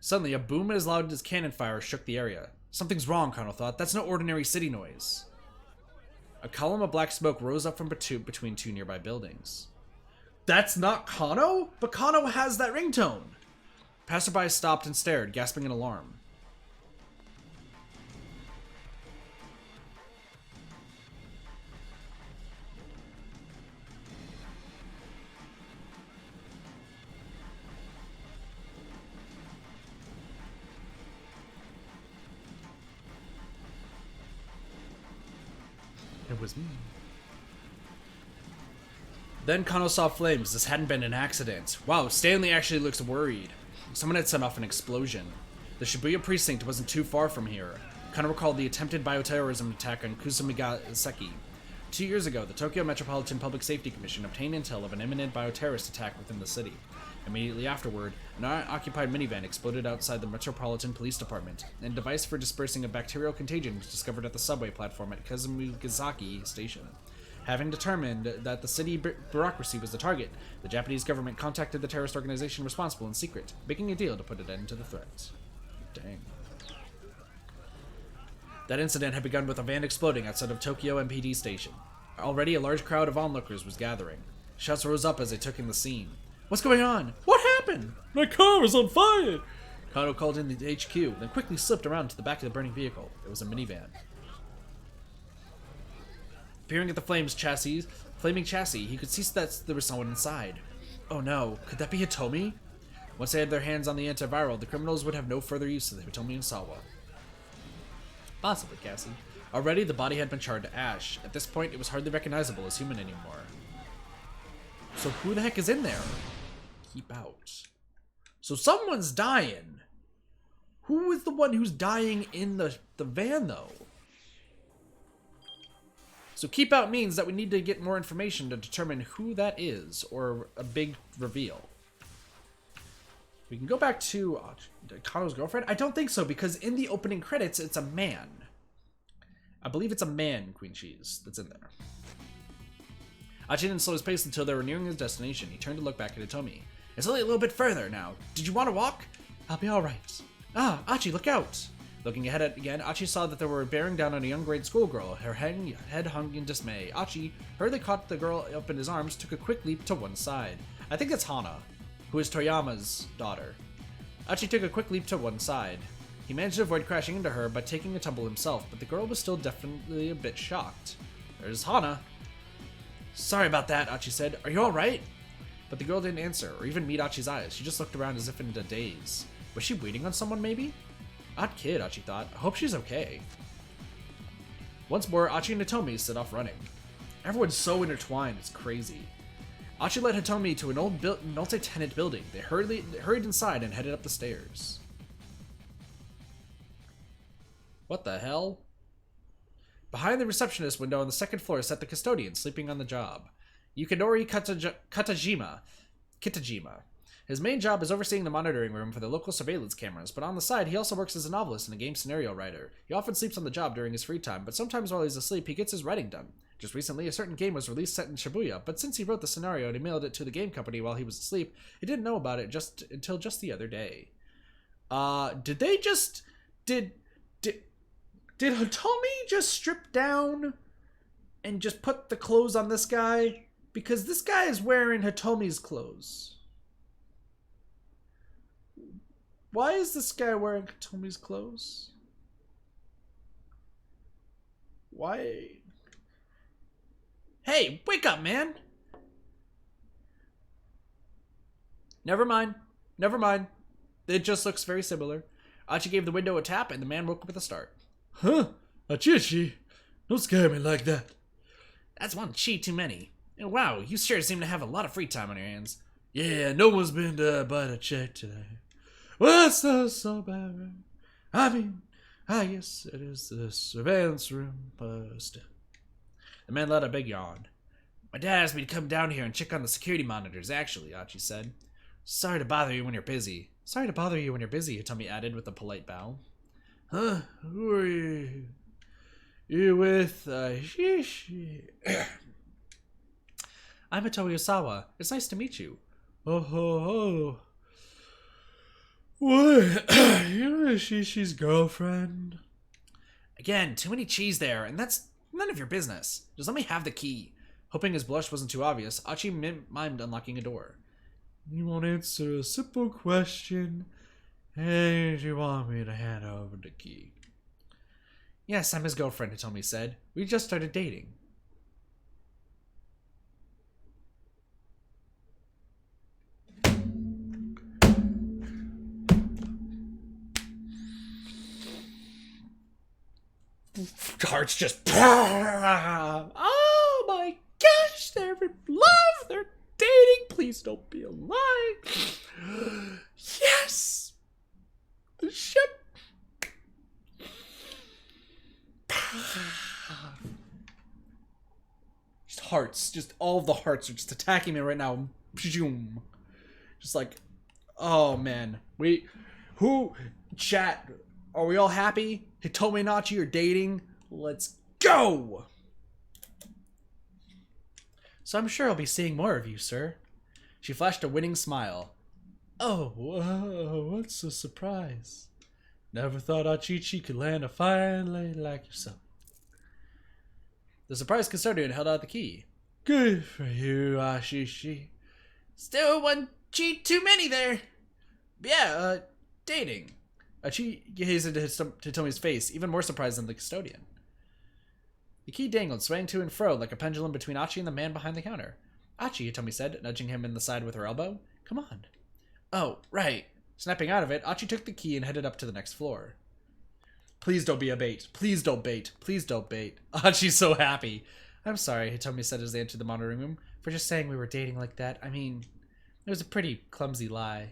Suddenly, a boom as loud as cannon fire shook the area. Something's wrong, Kano thought. That's no ordinary city noise. A column of black smoke rose up from between two nearby buildings. That's not Kano? But Kano has that ringtone. Passerby stopped and stared, gasping in alarm. It was me. Then Kano saw flames. This hadn't been an accident. Wow, Stanley actually looks worried. Someone had set off an explosion. The Shibuya precinct wasn't too far from here. Kano recalled the attempted bioterrorism attack on Kusumigaseki. 2 years ago, the Tokyo Metropolitan Public Safety Commission obtained intel of an imminent bioterrorist attack within the city. Immediately afterward, an unoccupied minivan exploded outside the Metropolitan Police Department, and a device for dispersing a bacterial contagion was discovered at the subway platform at Kazumigaseki Station. Having determined that the city bureaucracy was the target, the Japanese government contacted the terrorist organization responsible in secret, making a deal to put an end to the threat. Dang. That incident had begun with a van exploding outside of Tokyo MPD station. Already a large crowd of onlookers was gathering. Shouts rose up as they took in the scene. What's going on? What happened? My car was on fire! Kano called in the HQ, then quickly slipped around to the back of the burning vehicle. It was a minivan. Peering at the flaming chassis, he could see that there was someone inside. Oh no, could that be Hitomi? Once they had their hands on the antiviral, the criminals would have no further use of the Hitomi and Osawa. Possibly, Cassie. Already, the body had been charred to ash. At this point, it was hardly recognizable as human anymore. So who the heck is in there? Keep out. So someone's dying. Who is the one who's dying in the van, though? So keep out means that we need to get more information to determine who that is, or a big reveal. We can go back to Kano's girlfriend? I don't think so, because in the opening credits, it's a man. I believe it's a man, Queen Cheese, that's in there. Achi didn't slow his pace until they were nearing his destination. He turned to look back at Hitomi. It's only a little bit further now. Did you want to walk? I'll be alright. Ah, Achi, look out! Looking ahead again, Achi saw that they were bearing down on a young grade schoolgirl. Her head hung in dismay. Achi hurriedly caught the girl up in his arms, took a quick leap to one side. I think it's Hana, who is Toyama's daughter. Achi took a quick leap to one side. He managed to avoid crashing into her by taking a tumble himself, but the girl was still definitely a bit shocked. There's Hana. Sorry about that, Achi said. Are you alright? But the girl didn't answer, or even meet Achi's eyes. She just looked around as if in a daze. Was she waiting on someone, maybe? Odd kid, Achi thought. I hope she's okay. Once more, Achi and Hitomi set off running. Everyone's so intertwined, it's crazy. Achi led Hitomi to an old multi-tenant building. They hurried inside and headed up the stairs. What the hell? Behind the receptionist window on the second floor sat the custodian, sleeping on the job. Yukinori Kitajima. His main job is overseeing the monitoring room for the local surveillance cameras, but on the side, he also works as a novelist and a game scenario writer. He often sleeps on the job during his free time, but sometimes while he's asleep, he gets his writing done. Just recently, a certain game was released set in Shibuya, but since he wrote the scenario and he mailed it to the game company while he was asleep, he didn't know about it until just the other day. Did Hitomi just strip down and just put the clothes on this guy? Because this guy is wearing Hitomi's clothes. Why is this guy wearing Hitomi's clothes? Why? Hey, wake up, man! Never mind. It just looks very similar. Achi gave the window a tap and the man woke up with a start. Huh? Achichi? Don't scare me like that. That's one chi too many. And wow, you sure seem to have a lot of free time on your hands. Yeah, no one's been to buy a check today. Well, that's not so bad, right? I mean, I guess it is the surveillance room, but still. The man let a big yawn. My dad asked me to come down here and check on the security monitors, actually, Achi said. Sorry to bother you when you're busy. Sorry to bother you when you're busy, Hitomi added with a polite bow. Huh? Who are you? You with, Shishi? I'm Hitomi Osawa. It's nice to meet you. Oh ho ho. What? You're Shishi's girlfriend? Again, too many cheese there, and that's none of your business. Just let me have the key. Hoping his blush wasn't too obvious, Achi mimed unlocking a door. You won't answer a simple question, and you want me to hand over the key. Yes, I'm his girlfriend, Hitomi said. We just started dating. Hearts just... Oh my gosh, they're in love, they're dating, please don't be a lie. Yes! The ship... Just hearts, just all of the hearts are just attacking me right now. Just like, oh man. Chat, are we all happy? Hitomi and Achi are dating. Let's go! So I'm sure I'll be seeing more of you, sir. She flashed a winning smile. Oh, what's a surprise? Never thought Achichi could land a fine lady like yourself. The surprised custodian held out the key. Good for you, Ashishi. Still one cheat too many there. Yeah, dating. Achi gazed into Hitomi's face, even more surprised than the custodian. The key dangled, swaying to and fro like a pendulum between Achi and the man behind the counter. Achi, Hitomi said, nudging him in the side with her elbow. Come on. Oh, right. Snapping out of it, Achi took the key and headed up to the next floor. Please don't be a bait. Please don't bait. Please don't bait. Achi's so happy. I'm sorry, Hitomi said as they entered the monitoring room, for just saying we were dating like that. I mean, it was a pretty clumsy lie.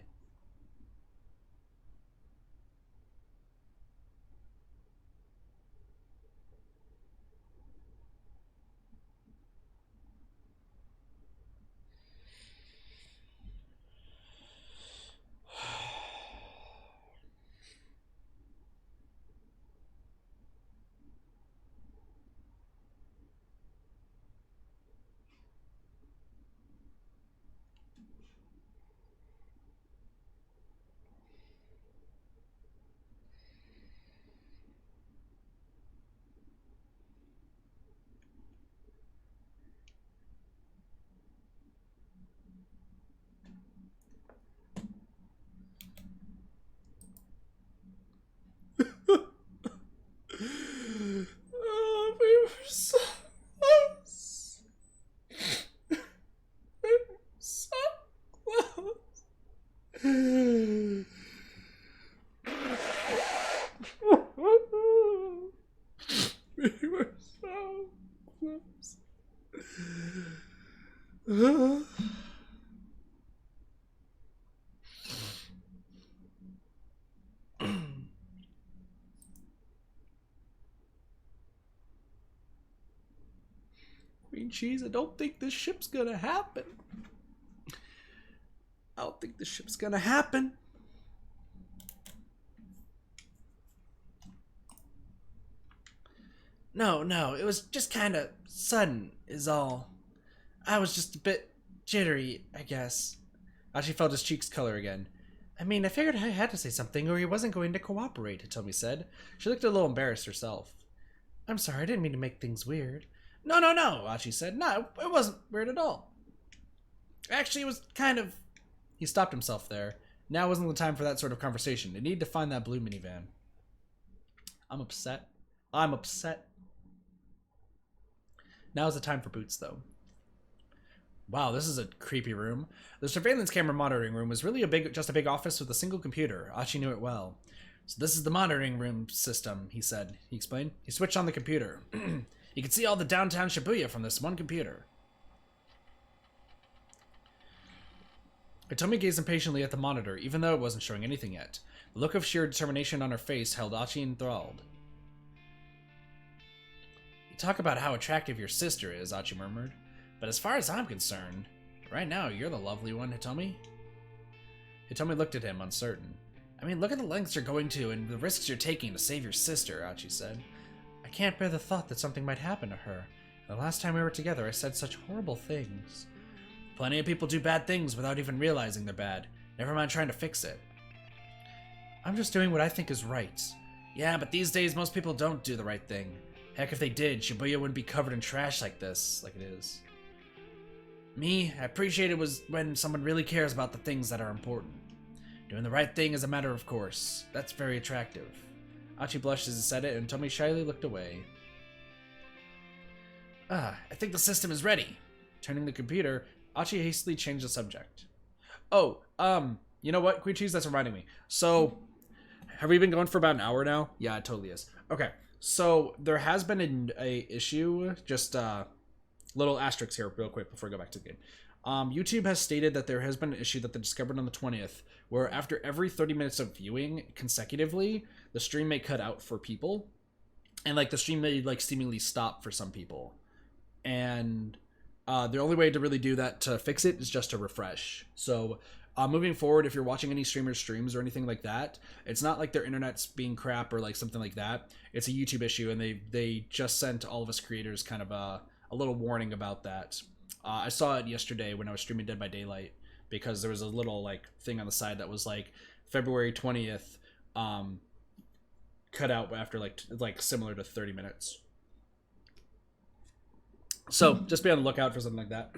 Oh, we were so close. We were so close. We were so close. Green cheese, I don't think this ship's gonna happen. I don't think this ship's gonna happen. No, it was just kind of sudden, is all. I was just a bit jittery, I guess. Achi felt his cheeks color again. I mean, I figured I had to say something or he wasn't going to cooperate, Hitomi said. She looked a little embarrassed herself. I'm sorry, I didn't mean to make things weird. No, Achi said. No, it wasn't weird at all. Actually, it was kind of... He stopped himself there. Now wasn't the time for that sort of conversation. They needed to find that blue minivan. I'm upset. Now's the time for Boots, though. Wow, this is a creepy room. The surveillance camera monitoring room was really just a big office with a single computer. Achi knew it well. So this is the monitoring room system, he said. He explained. He switched on the computer. You can see all the downtown Shibuya from this one computer. Hitomi gazed impatiently at the monitor, even though it wasn't showing anything yet. The look of sheer determination on her face held Achi enthralled. You talk about how attractive your sister is, Achi murmured. But as far as I'm concerned, right now you're the lovely one, Hitomi. Hitomi looked at him, uncertain. I mean, look at the lengths you're going to and the risks you're taking to save your sister, Achi said. I can't bear the thought that something might happen to her. The last time we were together, I said such horrible things. Plenty of people do bad things without even realizing they're bad. Never mind trying to fix it. I'm just doing what I think is right. Yeah, but these days most people don't do the right thing. Heck, if they did, Shibuya wouldn't be covered in trash like this, like it is. Me, I appreciate it was when someone really cares about the things that are important. Doing the right thing is a matter of course. That's very attractive. Achi blushed as he said it, and Hitomi shyly looked away. I think the system is ready. Turning the computer, Achi hastily changed the subject. Oh, you know what, Queen Cheese, that's reminding me. So, have we been going for about an hour now? Yeah, it totally is. Okay, so there has been a issue, just little asterisks here real quick before I go back to the game. YouTube has stated that there has been an issue that they discovered on the 20th, where after every 30 minutes of viewing consecutively, the stream may cut out for people, and like the stream may like seemingly stop for some people. And the only way to really do that to fix it is just to refresh. So moving forward, if you're watching any streamers' streams or anything like that, it's not like their internet's being crap or like something like that. It's a YouTube issue, and they just sent all of us creators kind of a little warning about that. I saw it yesterday when I was streaming Dead by Daylight, because there was a little like thing on the side that was like February 20th cut out after like similar to 30 minutes. So just be on the lookout for something like that.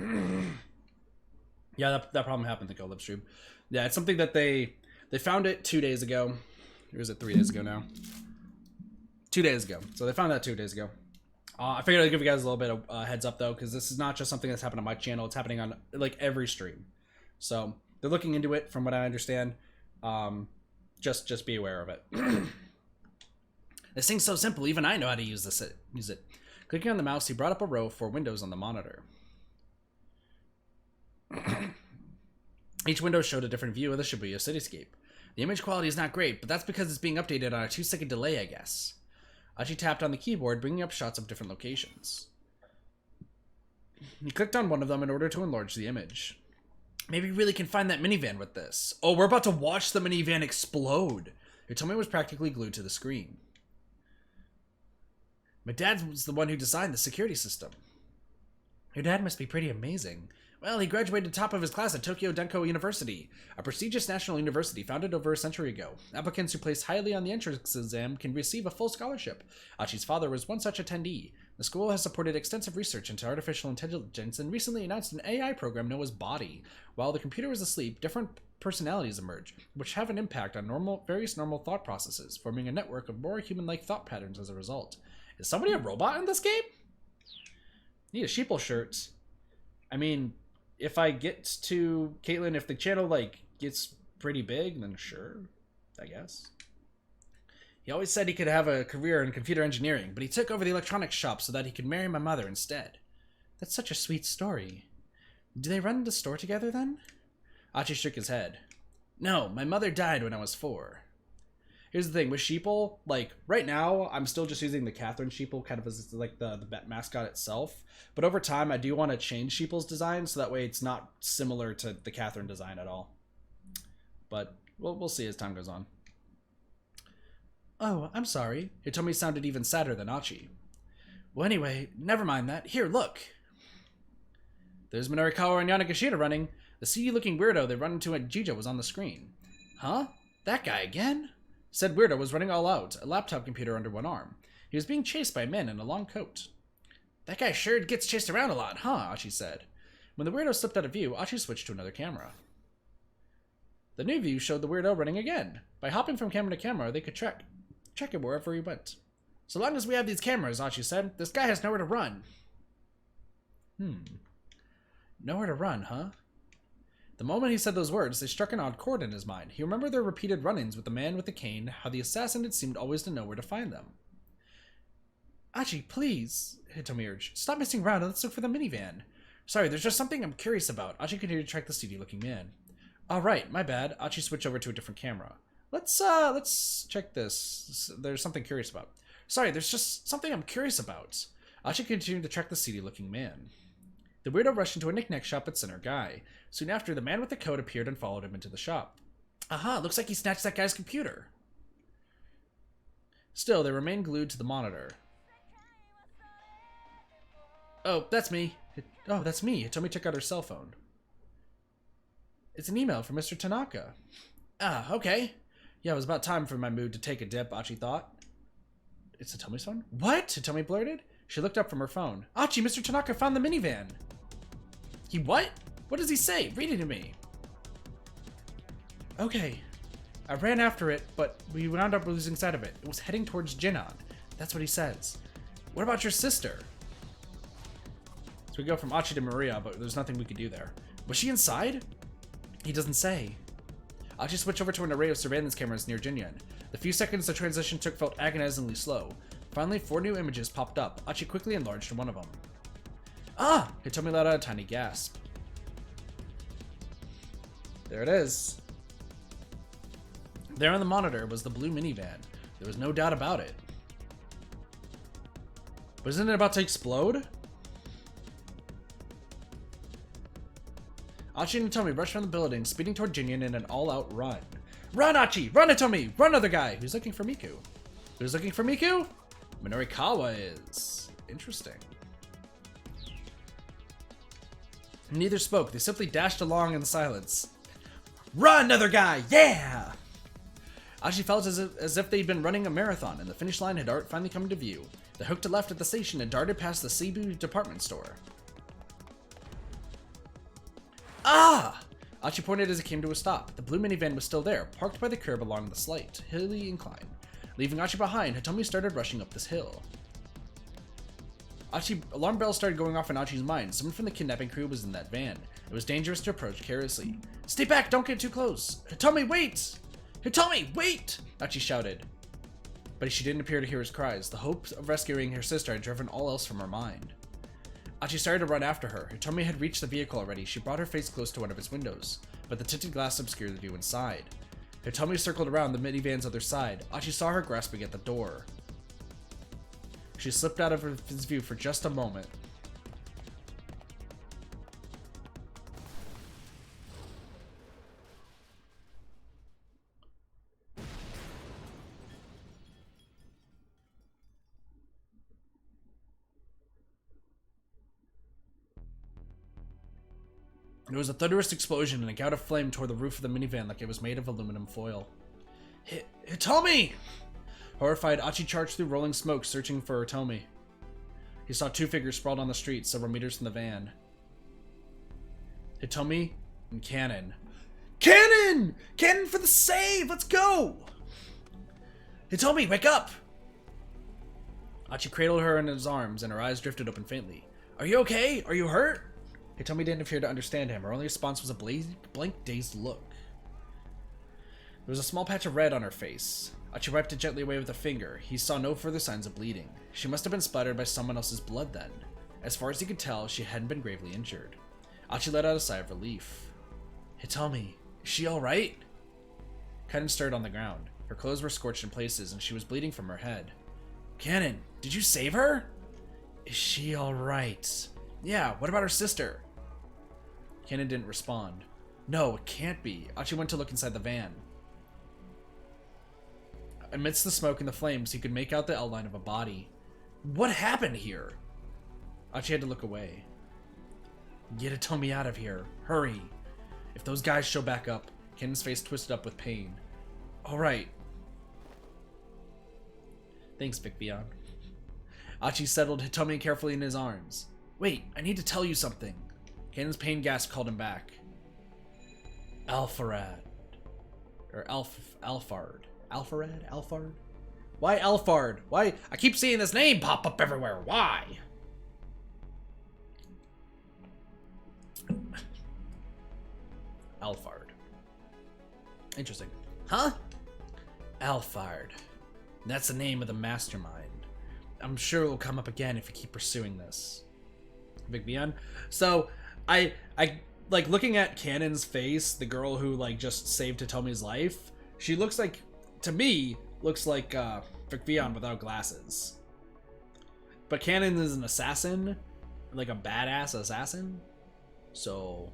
Yeah, that problem happened to Go Live Stream. Yeah, it's something that they They found it 2 days ago. Or is it 3 days ago now? 2 days ago. So they found that 2 days ago. I figured I'd give you guys a little bit of heads up though, because this is not just something that's happened on my channel. It's happening on like every stream. So they're looking into it, from what I understand. Just be aware of it. This thing's so simple, even I know how to use it. Clicking on the mouse, he brought up a row of 4 windows on the monitor. Each window showed a different view of the Shibuya cityscape. The image quality is not great, but that's because it's being updated on a 2-second delay, I guess. Achi tapped on the keyboard, bringing up shots of different locations. He clicked on one of them in order to enlarge the image. Maybe we really can find that minivan with this. Oh, we're about to watch the minivan explode. Hitomi was practically glued to the screen. My dad was the one who designed the security system. Your dad must be pretty amazing. Well, he graduated top of his class at Tokyo Denko University, a prestigious national university founded over a century ago. Applicants who place highly on the entrance exam can receive a full scholarship. Achi's father was one such attendee. The school has supported extensive research into artificial intelligence and recently announced an AI program known as Body. While the computer is asleep, different personalities emerge, which have an impact on various normal thought processes, forming a network of more human-like thought patterns as a result. Is somebody a robot in this game? Need a sheeple shirt. I mean, if I get to Caitlin, if the channel like gets pretty big, then sure, I guess. He always said he could have a career in computer engineering, but he took over the electronics shop so that he could marry my mother instead. That's such a sweet story. Do they run the store together then? Achi shook his head. No, my mother died when I was 4. Here's the thing, with sheeple, like, right now, I'm still just using the Catherine sheeple kind of as, like, the mascot itself. But over time, I do want to change sheeple's design, so that way it's not similar to the Catherine design at all. But we'll see as time goes on. Oh, I'm sorry. Hitomi sounded even sadder than Achi. Well, anyway, never mind that. Here, look. There's Minorikawa and Yanagashita running. The seedy-looking weirdo they run into at Jijo was on the screen. Huh? That guy again? Said weirdo was running all out, a laptop computer under one arm. He was being chased by men in a long coat. That guy sure gets chased around a lot, huh? Achi said. When the weirdo slipped out of view, Achi switched to another camera. The new view showed the weirdo running again. By hopping from camera to camera, they could check him wherever he went. So long as we have these cameras, Achi said, this guy has nowhere to run. Nowhere to run, huh? The moment he said those words, they struck an odd chord in his mind. He remembered their repeated run-ins with the man with the cane, how the assassin had seemed always to know where to find them. Achi, please, Hitomi urged. Stop messing around and let's look for the minivan. Sorry, there's just something I'm curious about. Achi continued to track the seedy-looking man. Alright, my bad. Achi switched over to a different camera. Let's check this. There's something curious about. Sorry, there's just something I'm curious about. Achi continued to track the seedy-looking man. The weirdo rushed into a knick-knack shop at Center Guy. Soon after, the man with the coat appeared and followed him into the shop. Aha, looks like he snatched that guy's computer. Still, they remained glued to the monitor. Oh, that's me. That's me. Hitomi took out her cell phone. It's an email from Mr. Tanaka. Ah, okay. Yeah, it was about time for my mood to take a dip, Achi thought. It's Hitomi's phone? What? Hitomi blurted. She looked up from her phone. Achi, Mr. Tanaka found the minivan. He what? What does he say? Read it to me. Okay. I ran after it, but we wound up losing sight of it. It was heading towards Jinan. That's what he says. What about your sister? So we go from Achi to Maria, but there's nothing we could do there. Was she inside? He doesn't say. Achi switched over to an array of surveillance cameras near Jinyan. The few seconds the transition took felt agonizingly slow. Finally, 4 new images popped up. Achi quickly enlarged one of them. Ah! Hitomi let out a tiny gasp. There it is. There on the monitor was the blue minivan. There was no doubt about it. But isn't it about to explode? Achi and Hitomi rushed from the building, speeding toward Jinyan in an all-out run. Run, Achi! Run, Hitomi! Run, other guy! Who's looking for Miku? Who's looking for Miku? Minorikawa is. Interesting. Neither spoke. They simply dashed along in the silence. Run, other guy! Yeah! Achi felt as if they'd been running a marathon, and the finish line had finally come into view. They hooked a left at the station and darted past the Cebu department store. Ah! Achi pointed as it came to a stop. The blue minivan was still there, parked by the curb along the slight, hilly incline. Leaving Achi behind, Hitomi started rushing up this hill. Alarm bells started going off in Achi's mind. Someone from the kidnapping crew was in that van. It was dangerous to approach carelessly. Stay back, don't get too close. Hitomi, wait! Hitomi, wait! Achi shouted. But she didn't appear to hear his cries. The hope of rescuing her sister had driven all else from her mind. Achi started to run after her. Hitomi had reached the vehicle already. She brought her face close to one of its windows, but the tinted glass obscured the view inside. Hitomi circled around the minivan's other side. Achi saw her grasping at the door. She slipped out of his view for just a moment. There was a thunderous explosion and a gout of flame tore the roof of the minivan like it was made of aluminum foil. Hitomi! Horrified, Achi charged through rolling smoke, searching for Hitomi. He saw two figures sprawled on the street, several meters from the van. Hitomi and Cannon. Cannon! Cannon for the save! Let's go! Hitomi, wake up! Achi cradled her in his arms, and her eyes drifted open faintly. Are you okay? Are you hurt? Hitomi didn't appear to understand him. Her only response was a blank, dazed look. There was a small patch of red on her face. Achi wiped it gently away with a finger. He saw no further signs of bleeding. She must have been splattered by someone else's blood then. As far as he could tell, she hadn't been gravely injured. Achi let out a sigh of relief. Hitomi, is she alright? Cannon stirred on the ground. Her clothes were scorched in places, and she was bleeding from her head. Cannon, did you save her? Is she alright? Yeah, what about her sister? Cannon didn't respond. No, it can't be. Achi went to look inside the van. Amidst the smoke and the flames, he could make out the outline of a body. What happened here? Achi had to look away. Get Hitomi out of here. Hurry. If those guys show back up, Cannon's face twisted up with pain. Alright. Thanks, Vic Beyond. Achi settled Hitomi carefully in his arms. Wait, I need to tell you something. Cannon's pain gasp called him back. Alfarad. Or Alfard. Alfard? Why Alfard? Why? I keep seeing this name pop up everywhere. Why? Alfard. Interesting. Huh? Alfard. That's the name of the mastermind. I'm sure it will come up again if you keep pursuing this. Big Beyond. So, I like looking at Cannon's face, the girl who like just saved Hitomi's life. She looks like, to me, looks like Vic Beyond without glasses. But Cannon is an assassin, like a badass assassin. So,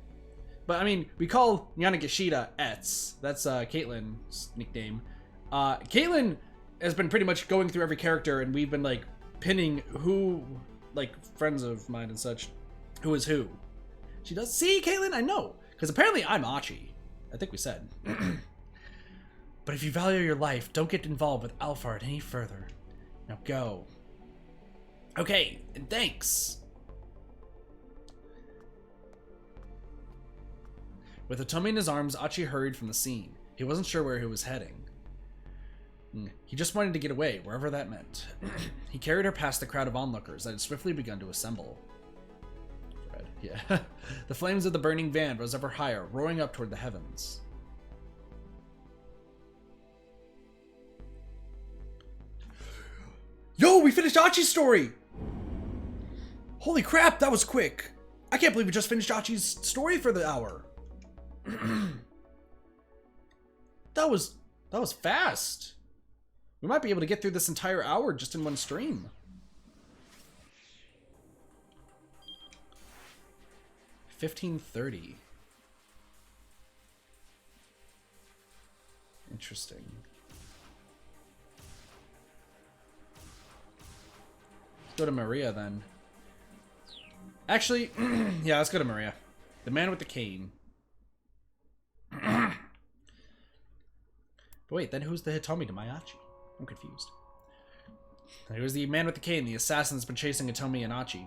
but I mean, we call Yanagishita Etz. That's Caitlin's nickname. Caitlin has been pretty much going through every character, and we've been like pinning who, like friends of mine and such, who is who. She does. See, Caitlin, I know, because apparently I'm Achi. I think we said. But if you value your life, don't get involved with Alfard any further. Now go. Okay, and thanks. With Hitomi in his arms, Achi hurried from the scene. He wasn't sure where he was heading. He just wanted to get away, wherever that meant. He carried her past the crowd of onlookers that had swiftly begun to assemble. Red, yeah. The flames of the burning van rose ever higher, roaring up toward the heavens. Yo, we finished Achi's story! Holy crap, that was quick! I can't believe we just finished Achi's story for the hour. That was fast. We might be able to get through this entire hour just in one stream. 15:30. Interesting. Let's go to Maria then. Actually, yeah, let's go to Maria. The man with the cane. But wait, then who's the Hitomi to my Achi? I'm confused. Who's the man with the cane, the assassin that's been chasing Hitomi and Achi?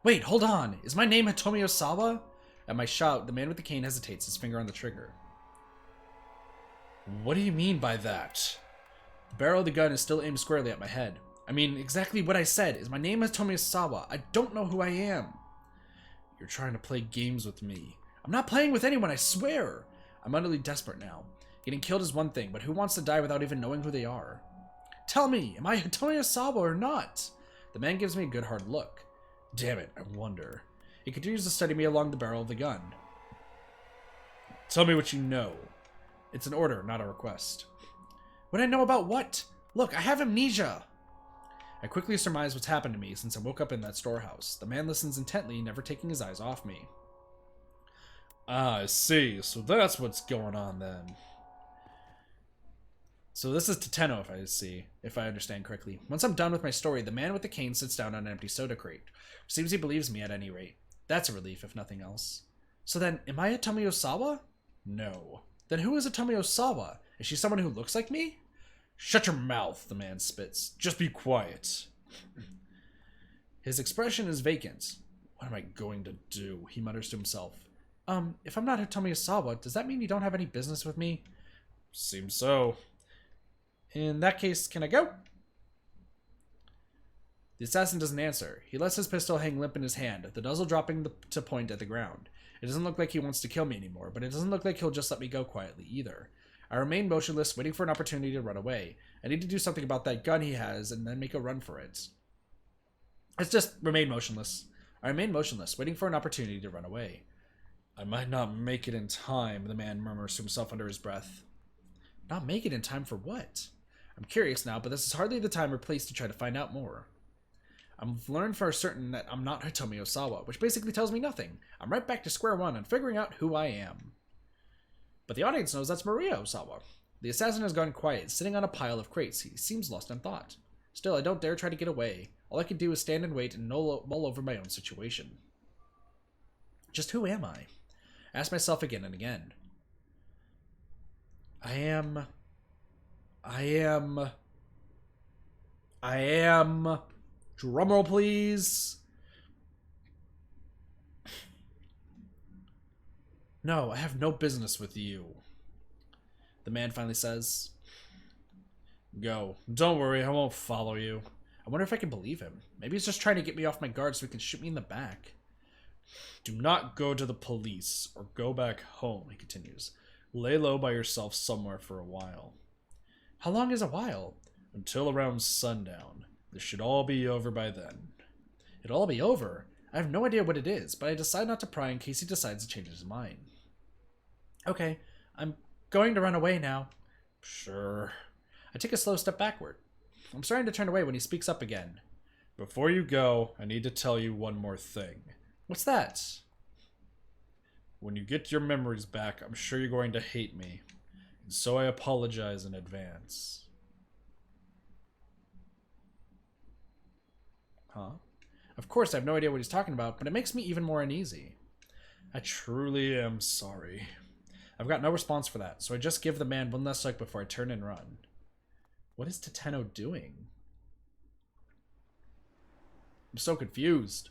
Wait, hold on. Is my name Hitomi Osawa? At my shout, the man with the cane hesitates, his finger on the trigger. What do you mean by that? The barrel of the gun is still aimed squarely at my head. I mean, exactly what I said. Is my name is Hitomi and Osawa. I don't know who I am. You're trying to play games with me. I'm not playing with anyone, I swear. I'm utterly desperate now. Getting killed is one thing, but who wants to die without even knowing who they are? Tell me, am I Hitomi Osawa or not? The man gives me a good hard look. Damn it, I wonder. He continues to study me along the barrel of the gun. Tell me what you know. It's an order, not a request. What I know about what? Look, I have amnesia. I quickly surmise what's happened to me since I woke up in that storehouse. The man listens intently, never taking his eyes off me. Ah, I see. So that's what's going on then. So this is Tateno, if I understand correctly. Once I'm done with my story, the man with the cane sits down on an empty soda crate. Seems he believes me at any rate. That's a relief, if nothing else. So then, am I Hitomi Osawa? No. Then who is Hitomi Osawa? Is she someone who looks like me? Shut your mouth, the man spits. Just be quiet. His expression is vacant. What am I going to do? He mutters to himself. If I'm not Hitomi Osawa, does that mean you don't have any business with me? Seems so. In that case, can I go? The assassin doesn't answer. He lets his pistol hang limp in his hand, the muzzle dropping to point at the ground. It doesn't look like he wants to kill me anymore, but it doesn't look like he'll just let me go quietly either. I remain motionless, waiting for an opportunity to run away. I need to do something about that gun he has, and then make a run for it. It's just remain motionless. I remain motionless, waiting for an opportunity to run away. I might not make it in time, the man murmurs to himself under his breath. Not make it in time for what? I'm curious now, but this is hardly the time or place to try to find out more. I've learned for certain that I'm not Hitomi Osawa, which basically tells me nothing. I'm right back to square one on figuring out who I am. But the audience knows that's Maria Osawa. The assassin has gone quiet, sitting on a pile of crates. He seems lost in thought. Still, I don't dare try to get away. All I can do is stand and wait and mull over my own situation. Just who am I? I ask myself again and again. I am... Drumroll, please. No, I have no business with you. The man finally says. Go. Don't worry, I won't follow you. I wonder if I can believe him. Maybe he's just trying to get me off my guard so he can shoot me in the back. Do not go to the police or go back home, he continues. Lay low by yourself somewhere for a while. How long is a while? Until around sundown. This should all be over by then. It'll all be over? I have no idea what it is, but I decide not to pry in case he decides to change his mind. Okay, I'm going to run away now. Sure. I take a slow step backward. I'm starting to turn away when he speaks up again. Before you go, I need to tell you one more thing. What's that? When you get your memories back, I'm sure you're going to hate me. And so I apologize in advance. Huh? Of course, I have no idea what he's talking about, but it makes me even more uneasy. I truly am sorry. I've got no response for that, so I just give the man one last look before I turn and run. What is Tateno doing? I'm so confused.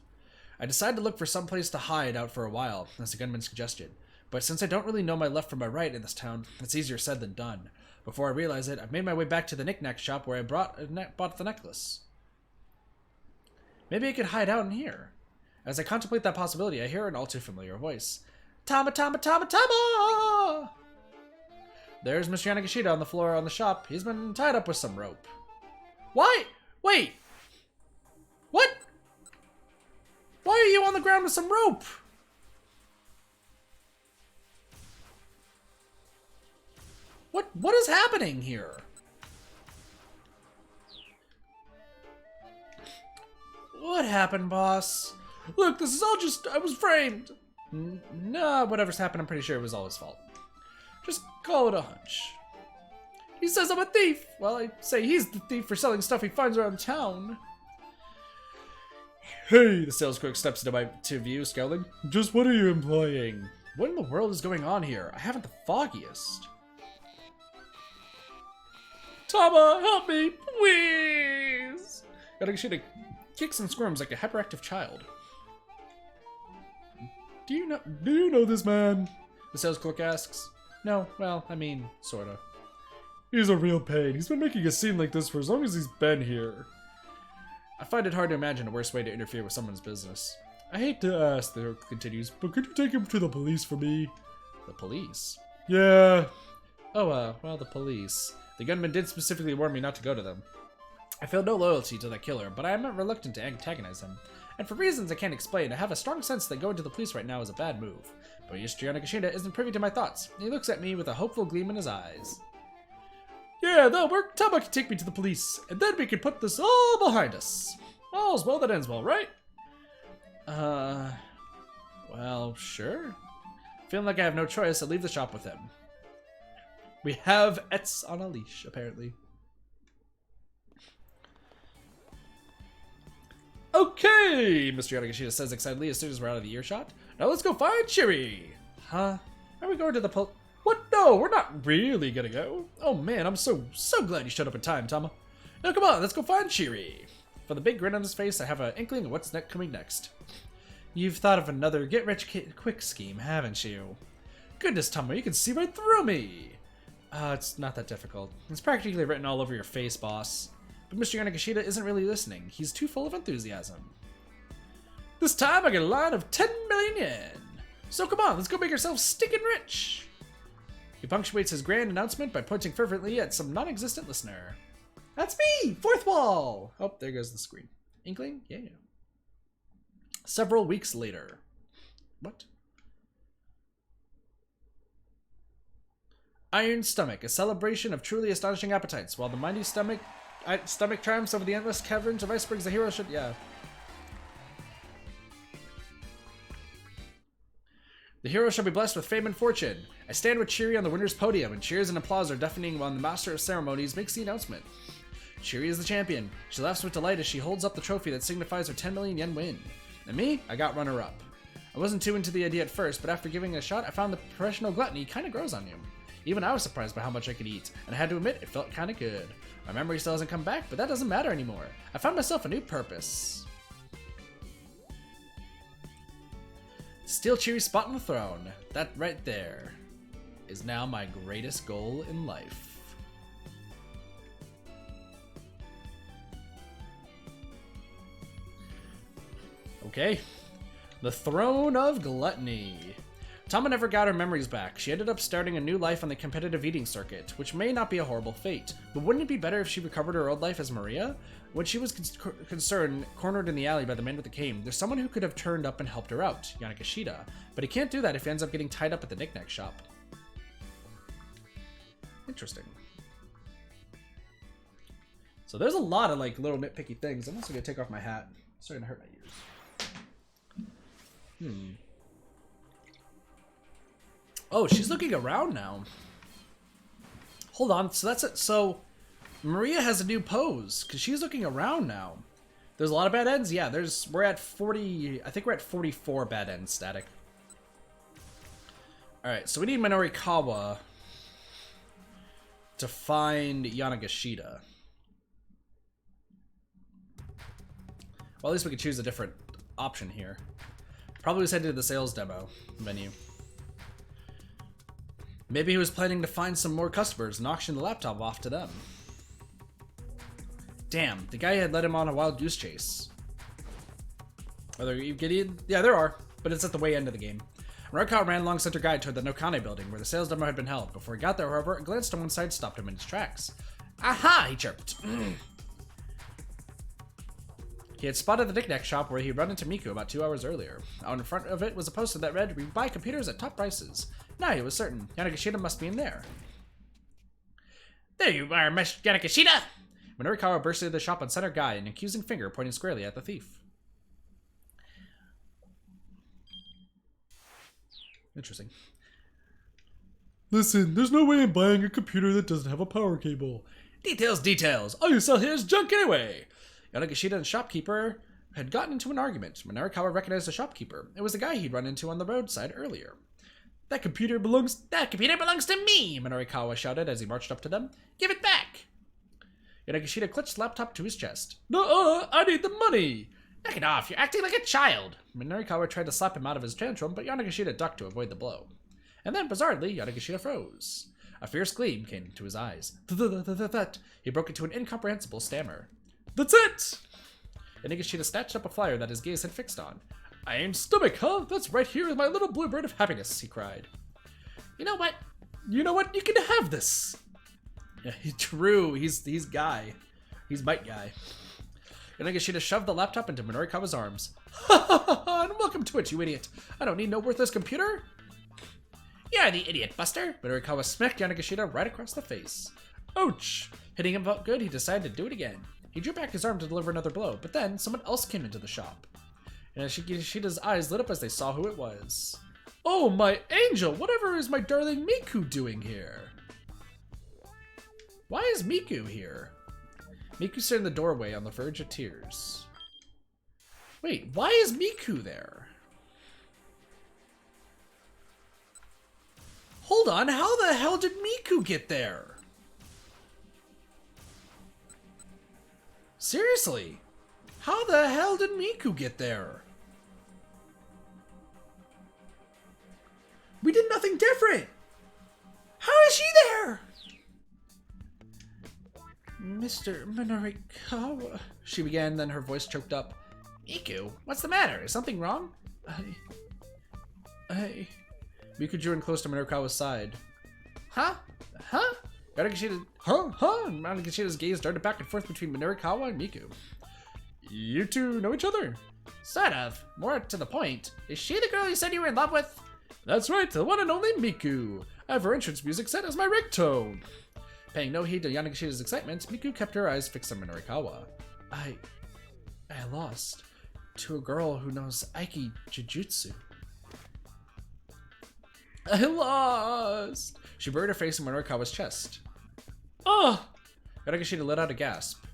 I decide to look for some place to hide out for a while, as the gunman suggested. But since I don't really know my left from my right in this town, it's easier said than done. Before I realize it, I've made my way back to the knick-knack shop where I bought the necklace. Maybe I could hide out in here. As I contemplate that possibility, I hear an all too familiar voice. Tama, Tama, Tama, Tama! There's Mr. Yanagishita on the floor on the shop. He's been tied up with some rope. Why? Wait! What? Why are you on the ground with some rope? What is happening here? What happened, boss? Look, this is all just... I was framed. Nah, whatever's happened, I'm pretty sure it was all his fault. Just call it a hunch. He says I'm a thief. Well, I say he's the thief for selling stuff he finds around town. Hey, the sales clerk steps into view, scowling. Just what are you implying? What in the world is going on here? I haven't the foggiest. Tama, help me, please! Yanagishita kicks and squirms like a hyperactive child. Do you know this man? The sales clerk asks. No, well, I mean, sorta. He's a real pain. He's been making a scene like this for as long as he's been here. I find it hard to imagine a worse way to interfere with someone's business. I hate to ask, the continues, but could you take him to the police for me? The police? Yeah. Oh, well, the police. The gunman did specifically warn me not to go to them. I feel no loyalty to that killer, but I am not reluctant to antagonize him. And for reasons I can't explain, I have a strong sense that going to the police right now is a bad move. But Mr. Yanagashita isn't privy to my thoughts. He looks at me with a hopeful gleam in his eyes. Yeah, that'll work. Tama can take me to the police, and then we can put this all behind us. All's well that ends well, right? Well, sure. Feeling like I have no choice, I leave the shop with him. We have Etz on a leash, apparently. Okay, Mr. Yanagashita says excitedly as soon as we're out of the earshot. Now let's go find Shiri. Huh? Are we going to the What? No, we're not really gonna go. Oh man, I'm so glad you showed up in time, Tama. Now come on, let's go find Shiri. For the big grin on his face, I have an inkling of what's coming next. You've thought of another get-rich-quick scheme, haven't you? Goodness, Tama, you can see right through me. It's not that difficult. It's practically written all over your face, boss. But Mr. Yanagashita isn't really listening. He's too full of enthusiasm. This time I get a line of 10 million yen. So come on, let's go make ourselves stinking rich. He punctuates his grand announcement by pointing fervently at some non-existent listener. That's me! Fourth wall! Oh, there goes the screen. Inkling? Yeah. Several weeks later. What? Iron Stomach, a celebration of truly astonishing appetites. While the mighty stomach triumphs over the endless caverns of icebergs, the hero should... Yeah. The hero shall be blessed with fame and fortune. I stand with Chiri on the winner's podium, and cheers and applause are deafening while the master of ceremonies makes the announcement. Chiri is the champion. She laughs with delight as she holds up the trophy that signifies her 10 million yen win. And me, I got runner-up. I wasn't too into the idea at first, but after giving it a shot, I found the professional gluttony kind of grows on you. Even I was surprised by how much I could eat, and I had to admit, it felt kind of good. My memory still hasn't come back, but that doesn't matter anymore. I found myself a new purpose. Steal Chiri's spot on the throne. That right there is now my greatest goal in life. Okay. The Throne of Gluttony. Tama never got her memories back. She ended up starting a new life on the competitive eating circuit, which may not be a horrible fate. But wouldn't it be better if she recovered her old life as Maria? When she was concerned, cornered in the alley by the man with the cane, there's someone who could have turned up and helped her out, Yanagashita. But he can't do that if he ends up getting tied up at the knick-knack shop. Interesting. So there's a lot of like little nitpicky things. I'm also gonna take off my hat. It's starting to hurt my ears. Oh, she's looking around now. Hold on, so that's it. So Maria has a new pose because she's looking around now. There's a lot of bad ends. Yeah, we're at 40. I think we're at 44 bad ends static. All right, so we need Minorikawa to find Yanagashita. Well, at least we could choose a different option here. Probably was headed to the sales demo menu. Maybe he was planning to find some more customers and auction the laptop off to them. Damn, the guy had led him on a wild goose chase. Are there Gideon? Yeah, there are, but it's at the way end of the game. Minorikawa ran along Center Guide toward the Nokane building where the sales demo had been held. Before he got there, however, a glance to one side stopped him in his tracks. Aha! He chirped. He had spotted the knick-knack shop where he had run into Miku about 2 hours earlier. Out in front of it was a poster that read, "We buy computers at top prices." Now he was certain. Yanagashita must be in there. There you are, Yanagashita! Minorikawa burst into the shop on Center Guy, an accusing finger pointing squarely at the thief. Interesting. Listen, there's no way I'm buying a computer that doesn't have a power cable. Details, details! All you sell here is junk anyway! Yanagashita and the shopkeeper had gotten into an argument. Minorikawa recognized the shopkeeper. It was the guy he'd run into on the roadside earlier. That computer belongs to me! Minorikawa shouted as he marched up to them. Give it back! Yanagashita clutched the laptop to his chest. No, I need the money! Knock it off, you're acting like a child! Minorikawa tried to slap him out of his tantrum, but Yanagashita ducked to avoid the blow. And then, bizarrely, Yanagashita froze. A fierce gleam came into his eyes. That. He broke into an incomprehensible stammer. That's it! Yanagashita snatched up a flyer that his gaze had fixed on. Iron stomach, huh? That's right here with my little bluebird of happiness, he cried. You know what? You can have this! Yeah, true, he's guy. He's Mike guy. Yanagashita shoved the laptop into Minorikawa's arms. Ha ha ha! And welcome to it, you idiot! I don't need no worthless computer! You're the idiot, Buster! Minorikawa smacked Yanagashita right across the face. Ouch! Hitting him felt good, he decided to do it again. He drew back his arm to deliver another blow, but then someone else came into the shop. Yanagashita's eyes lit up as they saw who it was. Oh, my angel! Whatever is my darling Miku doing here? Why is Miku here? Miku stood in the doorway on the verge of tears. Wait, why is Miku there? Hold on, how the hell did Miku get there? Seriously, how the hell did Miku get there? We did nothing different. How is she there? Mr. Minorikawa, she began, then her voice choked up. Miku, what's the matter? Is something wrong? Miku drew in close to Minorikawa's side. Huh? Yanagashita's gaze darted back and forth between Minorikawa and Miku. You two know each other? Sort of. More to the point. Is she the girl you said you were in love with? That's right, the one and only Miku. I have her entrance music set as my ringtone. Paying no heed to Yanagashita's excitement, Miku kept her eyes fixed on Minorikawa. I lost to a girl who knows Aiki Jujutsu. I lost! She buried her face in Minorikawa's chest. Ah! Yanagashita let out a gasp.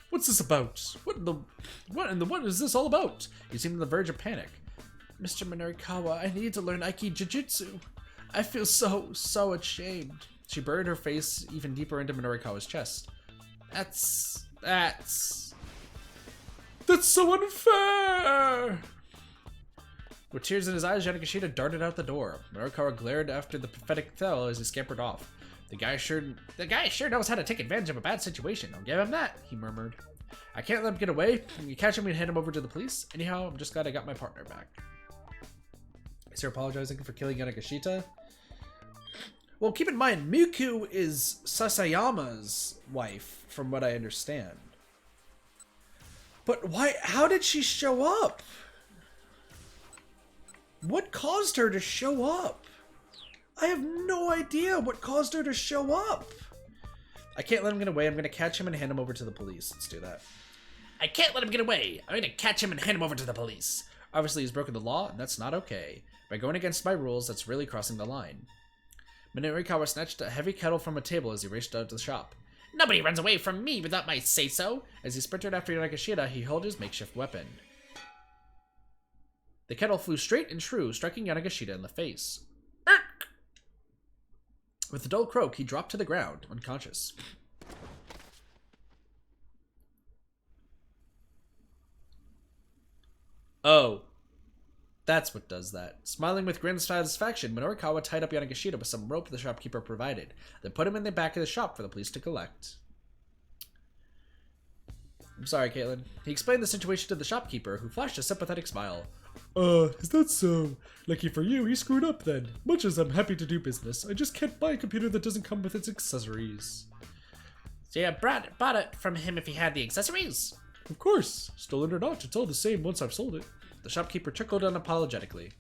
What's this about? What is this all about? He seemed on the verge of panic. Mr. Minorikawa, I need to learn Aiki Jujutsu. I feel so ashamed. She buried her face even deeper into Minorikawa's chest. That's so unfair! With tears in his eyes, Yanagashita darted out the door. Minorikawa glared after the pathetic fellow as he scampered off. The guy sure knows how to take advantage of a bad situation. I'll give him that, he murmured. I can't let him get away. When you catch him, we hand him over to the police. Anyhow, I'm just glad I got my partner back. Is he apologizing for killing Yanagashita? Well, keep in mind, Miku is Sasayama's wife, from what I understand. But why? How did she show up? What caused her to show up? I have no idea what caused her to show up. I can't let him get away. I'm going to catch him and hand him over to the police. Let's do that. I can't let him get away. I'm going to catch him and hand him over to the police. Obviously, he's broken the law, and that's not okay. By going against my rules, that's really crossing the line. Minorikawa snatched a heavy kettle from a table as he raced out of the shop. Nobody runs away from me without my say-so. As he sprinted after Yanagashita, he held his makeshift weapon. The kettle flew straight and true, striking Yanagashita in the face. Erk! With a dull croak, he dropped to the ground, unconscious. Oh. That's what does that. Smiling with grim satisfaction, Minorikawa tied up Yanagashita with some rope the shopkeeper provided, then put him in the back of the shop for the police to collect. I'm sorry, Caitlin. He explained the situation to the shopkeeper, who flashed a sympathetic smile. Is that so? Lucky for you, he screwed up then. Much as I'm happy to do business, I just can't buy a computer that doesn't come with its accessories. So you bought it from him if he had the accessories? Of course. Stolen or not, it's all the same once I've sold it. The shopkeeper chuckled unapologetically.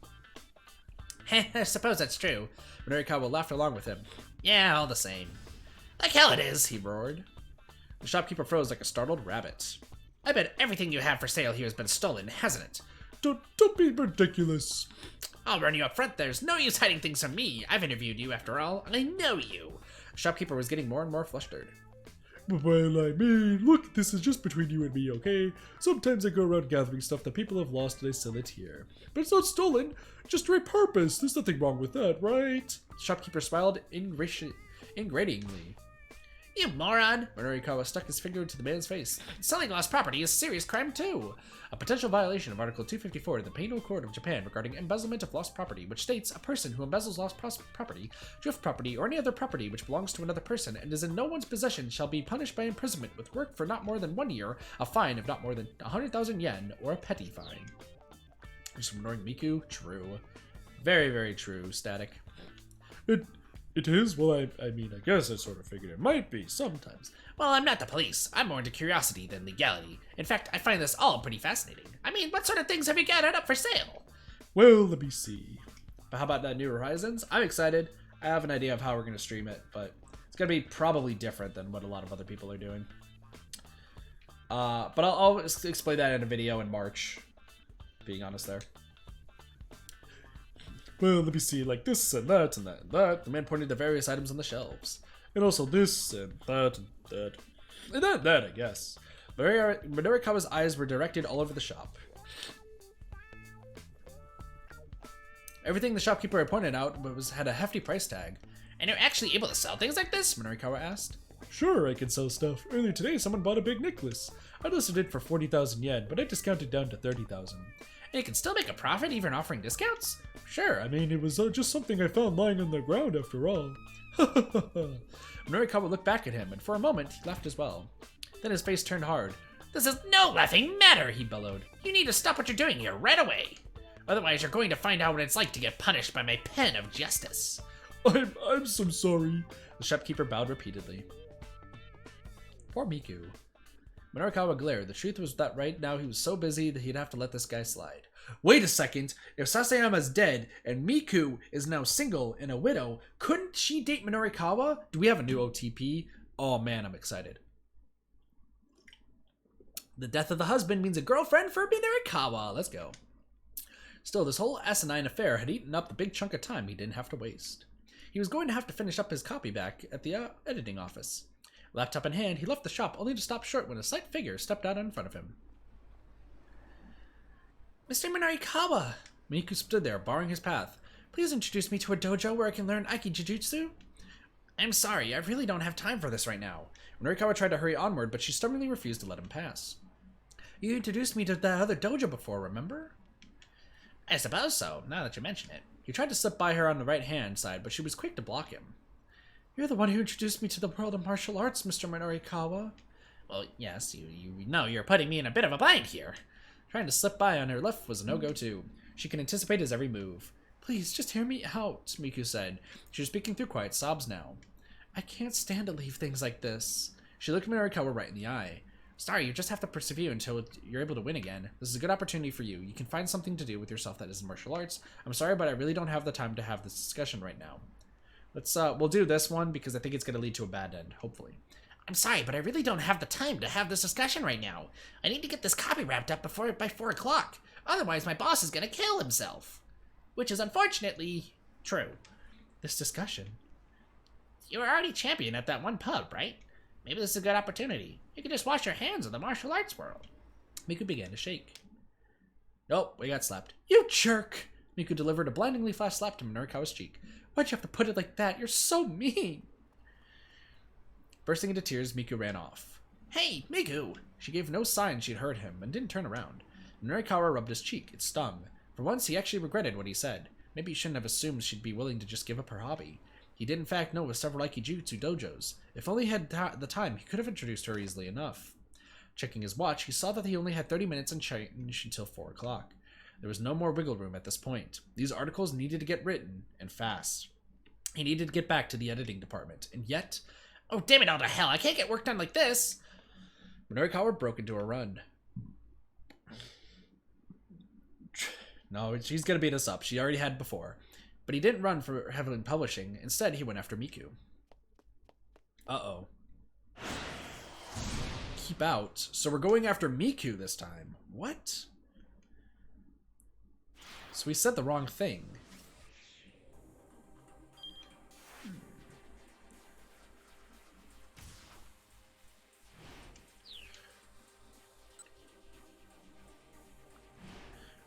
I suppose that's true. Minorikawa laughed along with him. Yeah, all the same. Like hell it is, he roared. The shopkeeper froze like a startled rabbit. I bet everything you have for sale here has been stolen, hasn't it? Don't be ridiculous. I'll run you up front. There's no use hiding things from me. I've interviewed you, after all, and I know you. The shopkeeper was getting more and more flustered. Well, I mean, look, this is just between you and me, okay? Sometimes I go around gathering stuff that people have lost and I sell it here. But it's not stolen, just repurposed. There's nothing wrong with that, right? The shopkeeper smiled ingratiatingly. You moron! Minorikawa stuck his finger into the man's face. Selling lost property is a serious crime too. A potential violation of Article 254 of the Penal Code of Japan regarding embezzlement of lost property, which states a person who embezzles lost property, drift property, or any other property which belongs to another person and is in no one's possession shall be punished by imprisonment with work for not more than 1 year, a fine of not more than 100,000 yen, or a petty fine. Just ignoring Miku? True. Very, very true, Static. It is? Well, I mean, I guess I sort of figured it might be sometimes. Well, I'm not the police. I'm more into curiosity than legality. In fact, I find this all pretty fascinating. I mean, what sort of things have you got up for sale? Well, let me see. But how about that New Horizons? I'm excited. I have an idea of how we're going to stream it, but it's going to be probably different than what a lot of other people are doing. But I'll explain that in a video in March, being honest there. Well, let me see, like this and that and that and that. The man pointed to various items on the shelves. And also this and that and that. And that, I guess. Minorikawa's eyes were directed all over the shop. Everything the shopkeeper had pointed out had a hefty price tag. And you're actually able to sell things like this? Minorikawa asked. Sure, I can sell stuff. Earlier today, someone bought a big necklace. I listed it for 40,000 yen, but I discounted down to 30,000. And you can still make a profit even offering discounts? Sure, I mean, it was just something I found lying on the ground after all. Minorikawa looked back at him, and for a moment, he laughed as well. Then his face turned hard. This is no laughing matter, he bellowed. You need to stop what you're doing here right away. Otherwise, you're going to find out what it's like to get punished by my pen of justice. I'm so sorry. The shopkeeper bowed repeatedly. Poor Miku. Minorikawa glared. The truth was that right now he was so busy that he'd have to let this guy slide. Wait a second! If Sasayama's dead, and Miku is now single and a widow, couldn't she date Minorikawa? Do we have a new OTP? Oh man, I'm excited. The death of the husband means a girlfriend for Minorikawa. Let's go. Still, this whole asinine affair had eaten up the big chunk of time he didn't have to waste. He was going to have to finish up his copy back at the editing office. Laptop in hand, he left the shop only to stop short when a slight figure stepped out in front of him. Mr. Minorikawa! Miku stood there, barring his path. Please introduce me to a dojo where I can learn Aikijujutsu? I'm sorry, I really don't have time for this right now. Minorikawa tried to hurry onward, but she stubbornly refused to let him pass. You introduced me to that other dojo before, remember? I suppose so, now that you mention it. He tried to slip by her on the right-hand side, but she was quick to block him. You're the one who introduced me to the world of martial arts, Mr. Minorikawa. Well, yes, you know you're putting me in a bit of a bind here. Trying to slip by on her left was a no-go too. She can anticipate his every move. Please, just hear me out, Miku said. She was speaking through quiet sobs now. I can't stand to leave things like this. She looked Minorikawa right in the eye. Sorry, you just have to persevere until you're able to win again. This is a good opportunity for you. You can find something to do with yourself that isn't martial arts. I'm sorry, but I really don't have the time to have this discussion right now. We'll do this one because I think it's going to lead to a bad end, hopefully. I'm sorry, but I really don't have the time to have this discussion right now. I need to get this copy wrapped up by 4 o'clock. Otherwise, my boss is going to kill himself. Which is unfortunately true. This discussion? You were already champion at that one pub, right? Maybe this is a good opportunity. You can just wash your hands in the martial arts world. Miku began to shake. Nope, we got slapped. You jerk! Miku delivered a blindingly flash slap to Minorikawa's cheek. Why'd you have to put it like that? You're so mean! Bursting into tears, Miku ran off. Hey, Miku! She gave no sign she'd heard him and didn't turn around. Minorikawa rubbed his cheek. It stung. For once, he actually regretted what he said. Maybe he shouldn't have assumed she'd be willing to just give up her hobby. He did in fact know of several Aikijutsu dojos. If only he had the time, he could have introduced her easily enough. Checking his watch, he saw that he only had 30 minutes and change until 4 o'clock. There was no more wiggle room at this point. These articles needed to get written, and fast. He needed to get back to the editing department, and yet... Oh, damn it all to hell, I can't get work done like this! Minorikawa broke into a run. No, she's gonna beat us up. She already had before. But he didn't run for Heavenly Publishing. Instead, he went after Miku. Uh-oh. Keep out. So we're going after Miku this time. What? So we said the wrong thing.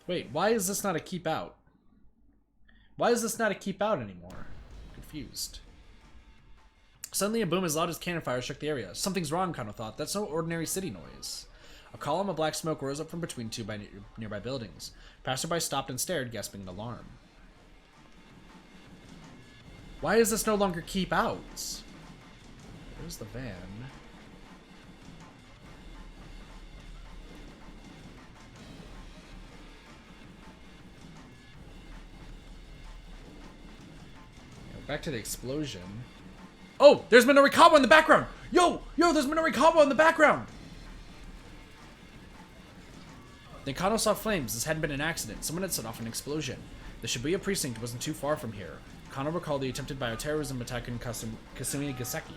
Wait, why is this not a keep out? Why is this not a keep out anymore? I'm confused. Suddenly, a boom as loud as cannon fire shook the area. Something's wrong, Kano thought. That's no ordinary city noise. A column of black smoke rose up from between two nearby buildings. Passerby stopped and stared, gasping in alarm. Why is this no longer keep out? There's the van. Back to the explosion. Oh, there's Minorikawa in the background! Yo, there's Minorikawa in the background! Then Kano saw flames. This hadn't been an accident. Someone had set off an explosion. The Shibuya precinct wasn't too far from here. Kano recalled the attempted bioterrorism attack in Kasumigaseki.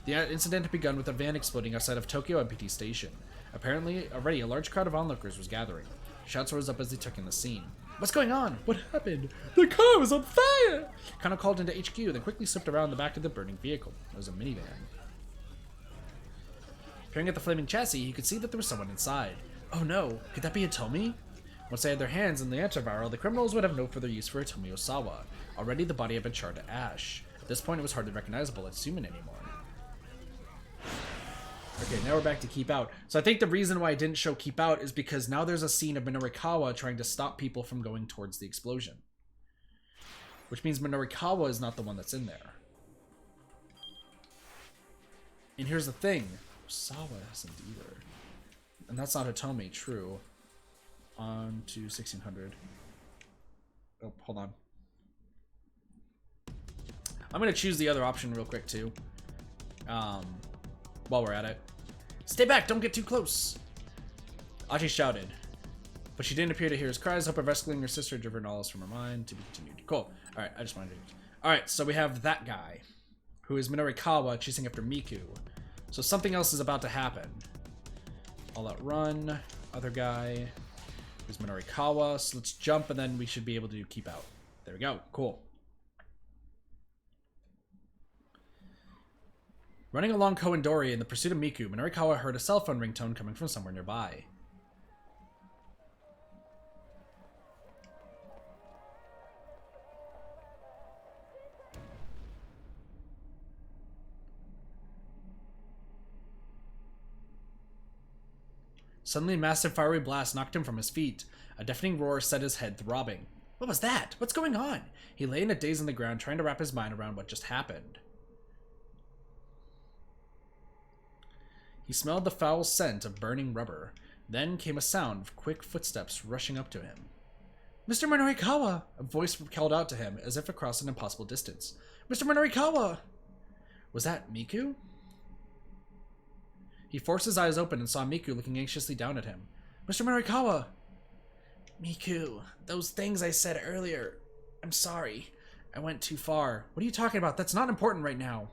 The incident had begun with a van exploding outside of Tokyo MPT station. Apparently, already a large crowd of onlookers was gathering. Shouts rose up as they took in the scene. What's going on? What happened? The car was on fire! Kano called into HQ, then quickly slipped around the back of the burning vehicle. It was a minivan. Peering at the flaming chassis, he could see that there was someone inside. Oh no, could that be Hitomi? Once they had their hands in the antiviral, the criminals would have no further use for Hitomi Osawa. Already the body had been charred to ash. At this point, it was hardly recognizable as human anymore. Okay, now we're back to Keep Out. So I think the reason why I didn't show Keep Out is because now there's a scene of Minorikawa trying to stop people from going towards the explosion. Which means Minorikawa is not the one that's in there. And here's the thing. Osawa isn't either. And that's not Hitomi, true. On to 1600. Oh, hold on. I'm going to choose the other option real quick, too. While we're at it. Stay back, don't get too close. Achi shouted. But she didn't appear to hear his cries. Hope of rescuing her sister driven all else from her mind. To be continued. Cool. Alright, I just wanted to... Alright, so we have that guy. Who is Minorikawa chasing after Miku. So something else is about to happen. All out run. Other guy. Who's Minorikawa. So let's jump and then we should be able to Keep Out. There we go. Cool. Running along Koendori in the pursuit of Miku, Minorikawa heard a cell phone ringtone coming from somewhere nearby. Suddenly, a massive fiery blast knocked him from his feet. A deafening roar set his head throbbing. What was that? What's going on? He lay in a daze on the ground, trying to wrap his mind around what just happened. He smelled the foul scent of burning rubber. Then came a sound of quick footsteps rushing up to him. Mr. Minorikawa! A voice called out to him, as if across an impossible distance. Mr. Minorikawa! Was that Miku? He forced his eyes open and saw Miku looking anxiously down at him. Mr. Minorikawa! Miku, those things I said earlier. I'm sorry. I went too far. What are you talking about? That's not important right now.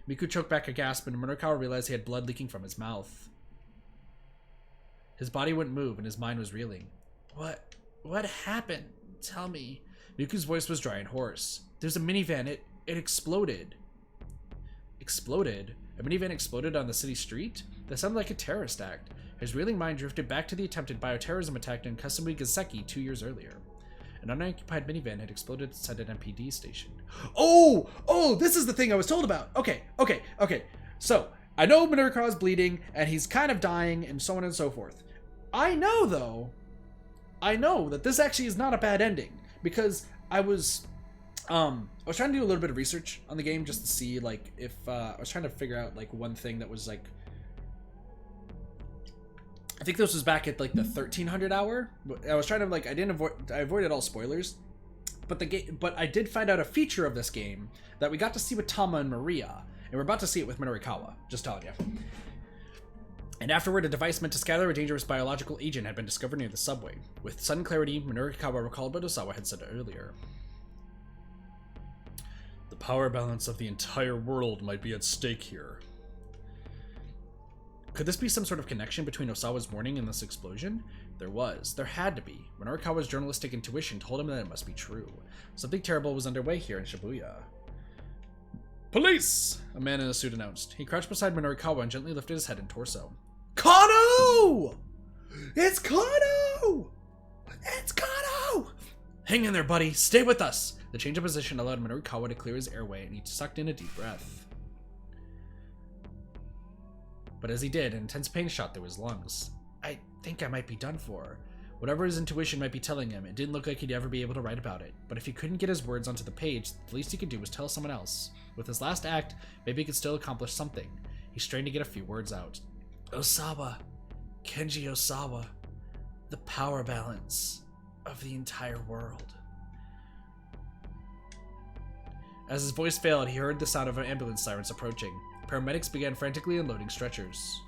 Miku choked back a gasp, and Minorikawa realized he had blood leaking from his mouth. His body wouldn't move, and his mind was reeling. What happened? Tell me. Miku's voice was dry and hoarse. There's a minivan. It exploded. Exploded? A minivan exploded on the city street? That sounded like a terrorist act. His reeling mind drifted back to the attempted bioterrorism attack in Kasumigaseki 2 years earlier. An unoccupied minivan had exploded outside an MPD station. Oh, this is the thing I was told about. Okay. So, I know Minorikawa's bleeding, and he's kind of dying, and so on and so forth. I know that this actually is not a bad ending, because I was trying to do a little bit of research on the game just to see, like, if, I was trying to figure out, like, one thing that was, like, I think this was back at, like, the 1300 hour. I was trying to, like, I avoided all spoilers, but I did find out a feature of this game that we got to see with Tama and Maria, and we're about to see it with Minorikawa, just telling you. And afterward, a device meant to scatter a dangerous biological agent had been discovered near the subway. With sudden clarity, Minorikawa recalled what Osawa had said earlier. The power balance of the entire world might be at stake here. Could this be some sort of connection between Osawa's warning and this explosion? There was. There had to be. Minorikawa's journalistic intuition told him that it must be true. Something terrible was underway here in Shibuya. Police! A man in a suit announced. He crouched beside Minorikawa and gently lifted his head and torso. Kano! It's Kano! It's Kano! Hang in there, buddy. Stay with us. The change of position allowed Minorikawa to clear his airway, and he sucked in a deep breath. But as he did, an intense pain shot through his lungs. I think I might be done for. Whatever his intuition might be telling him, it didn't look like he'd ever be able to write about it. But if he couldn't get his words onto the page, the least he could do was tell someone else. With his last act, maybe he could still accomplish something. He strained to get a few words out. Osawa. Kenji Osawa. The power balance of the entire world. As his voice failed, he heard the sound of ambulance sirens approaching. Paramedics began frantically unloading stretchers.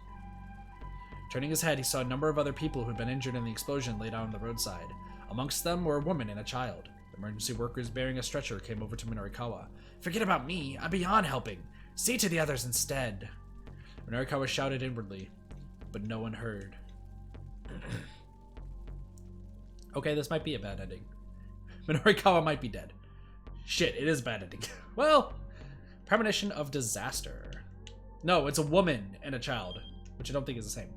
Turning his head, he saw a number of other people who had been injured in the explosion laid out on the roadside. Amongst them were a woman and a child. Emergency workers bearing a stretcher came over to Minorikawa. Forget about me. I'm beyond helping. See to the others instead. Minorikawa shouted inwardly, but no one heard. Okay, this might be a bad ending. Minorikawa might be dead. Shit, it is a bad ending. Well, premonition of disaster. No, it's a woman and a child, which I don't think is the same.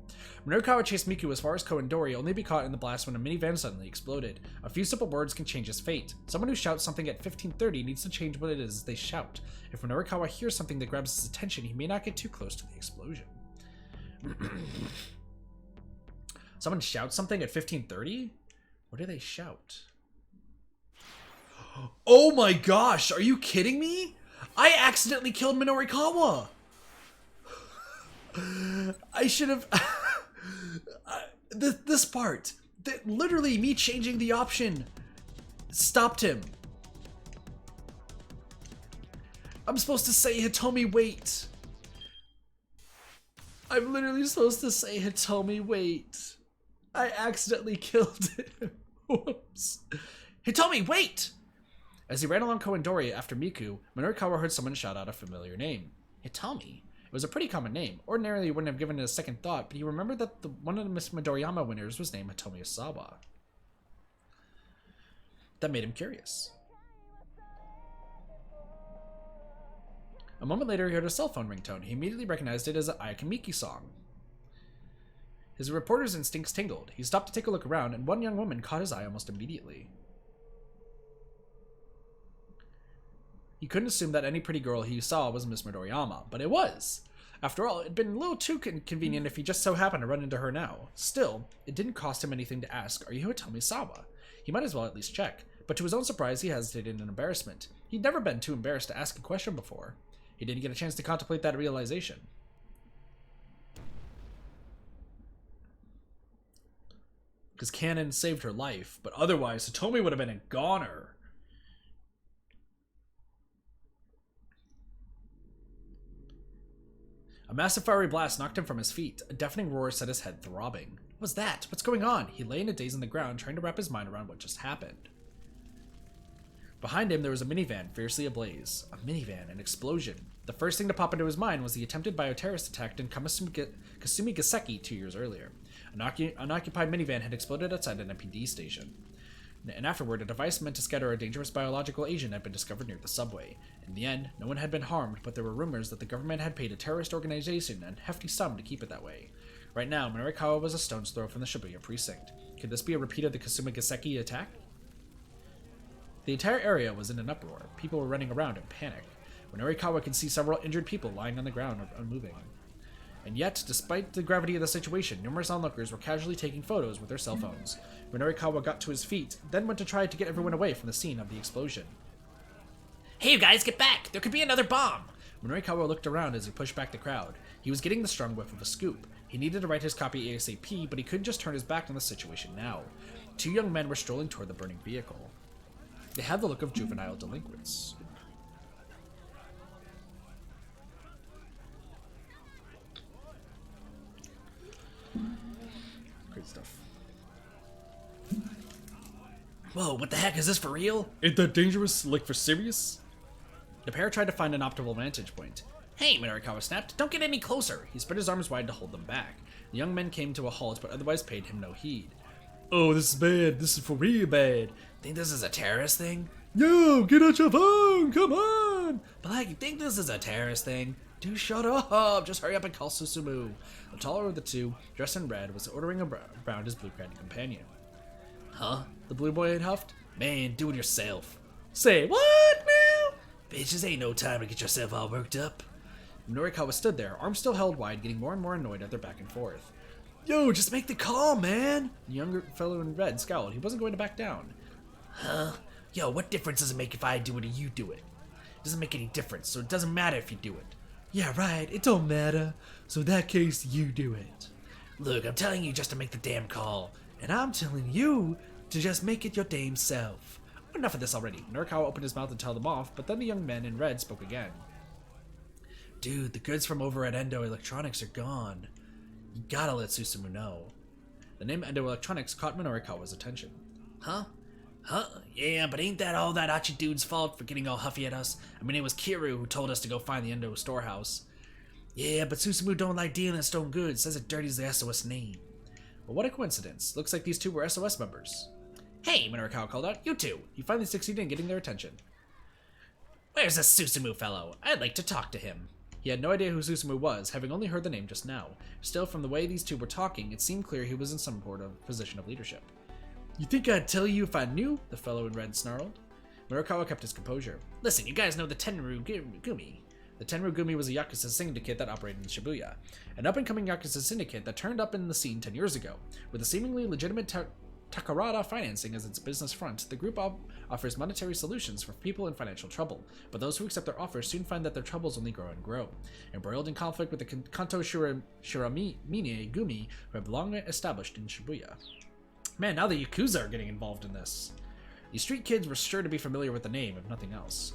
Minorikawa chased Miku as far as Koendori, only to be caught in the blast when a minivan suddenly exploded. A few simple words can change his fate. Someone who shouts something at 1530 needs to change what it is they shout. If Minorikawa hears something that grabs his attention, he may not get too close to the explosion. Someone shouts something at 1530? What do they shout? Oh my gosh, are you kidding me? I accidentally killed Minorikawa! I should have... this part. Literally, me changing the option stopped him. I'm supposed to say, Hitomi, wait. I'm literally supposed to say, Hitomi, wait. I accidentally killed him. Whoops. Hitomi, wait! As he ran along Koendori after Miku, Minorikawa heard someone shout out a familiar name. Hitomi. It was a pretty common name. Ordinarily, he wouldn't have given it a second thought, but he remembered that one of the Miss Midoriyama winners was named Hitomi Osawa. That made him curious. A moment later, he heard a cell phone ringtone. He immediately recognized it as an Ayakamiki song. His reporter's instincts tingled. He stopped to take a look around, and one young woman caught his eye almost immediately. He couldn't assume that any pretty girl he saw was Miss Midoriyama, but it was. After all, it'd been a little too convenient if he just so happened to run into her now. Still, it didn't cost him anything to ask, "Are you Hitomi Osawa?" He might as well at least check, but to his own surprise, he hesitated in embarrassment. He'd never been too embarrassed to ask a question before. He didn't get a chance to contemplate that realization. Because Cannon saved her life, but otherwise, Hitomi would have been a goner. A massive fiery blast knocked him from his feet. A deafening roar set his head throbbing. What was that? What's going on? He lay in a daze on the ground, trying to wrap his mind around what just happened. Behind him, there was a minivan, fiercely ablaze. A minivan, an explosion. The first thing to pop into his mind was the attempted bioterrorist attack in Kasumi Gaseki 2 years earlier. An unoccupied minivan had exploded outside an MPD station. And afterward, a device meant to scatter a dangerous biological agent had been discovered near the subway. In the end, no one had been harmed, but there were rumors that the government had paid a terrorist organization a hefty sum to keep it that way. Right now, Minorikawa was a stone's throw from the Shibuya precinct. Could this be a repeat of the Kasumi Gaseki attack? The entire area was in an uproar. People were running around in panic. Minorikawa could see several injured people lying on the ground unmoving. And yet, despite the gravity of the situation, numerous onlookers were casually taking photos with their cell phones. Minorikawa got to his feet, then went to try to get everyone away from the scene of the explosion. Hey, you guys, get back! There could be another bomb! Minorikawa looked around as he pushed back the crowd. He was getting the strong whiff of a scoop. He needed to write his copy ASAP, but he couldn't just turn his back on the situation now. Two young men were strolling toward the burning vehicle. They had the look of juvenile delinquents. Great stuff. Whoa, what the heck? Is this for real? Ain't that dangerous? Like for serious? The pair tried to find an optimal vantage point. Hey, Minorikawa snapped. Don't get any closer. He spread his arms wide to hold them back. The young men came to a halt, but otherwise paid him no heed. Oh, this is bad. This is for real bad. Think this is a terrorist thing? Yo, get out your phone. Come on. Black, you think this is a terrorist thing? Dude, shut up! Just hurry up and call Susumu. The taller of the two, dressed in red, was ordering around his blue-clad companion. Huh? The blue boy had huffed. Man, do it yourself. Say, what now? Bitch, this ain't no time to get yourself all worked up. Minorikawa stood there, arms still held wide, getting more and more annoyed at their back and forth. Yo, just make the call, man! The younger fellow in red scowled. He wasn't going to back down. Huh? Yo, what difference does it make if I do it or you do it? It doesn't make any difference, so it doesn't matter if you do it. Yeah, right, it don't matter. So in that case, you do it. Look, I'm telling you just to make the damn call. And I'm telling you to just make it your damn self. Enough of this already. Minorikawa opened his mouth to tell them off, but then the young man in red spoke again. Dude, the goods from over at Endo Electronics are gone. You gotta let Susumu know. The name Endo Electronics caught Minorikawa's attention. Huh? Huh? Yeah, but ain't that all that Achi dude's fault for getting all huffy at us? I mean, it was Kiru who told us to go find the Endo storehouse. Yeah, but Susumu don't like dealing in stone goods, says it dirties the SOS name. Well, what a coincidence. Looks like these two were SOS members. Hey, Minorikawa called out, you two. He finally succeeded in getting their attention. Where's this Susumu fellow? I'd like to talk to him. He had no idea who Susumu was, having only heard the name just now. Still, from the way these two were talking, it seemed clear he was in some sort of position of leadership. You think I'd tell you if I knew? The fellow in red snarled. Minorikawa kept his composure. Listen, you guys know the Tenru Gumi. The Tenru Gumi was a Yakuza syndicate that operated in Shibuya, an up-and-coming Yakuza syndicate that turned up in the scene 10 years ago. With a seemingly legitimate Takarada financing as its business front, the group offers monetary solutions for people in financial trouble, but those who accept their offers soon find that their troubles only grow and grow. Embroiled in conflict with the Kanto Shiramine Gumi, who have long established in Shibuya. Man, now the Yakuza are getting involved in this. These street kids were sure to be familiar with the name, if nothing else.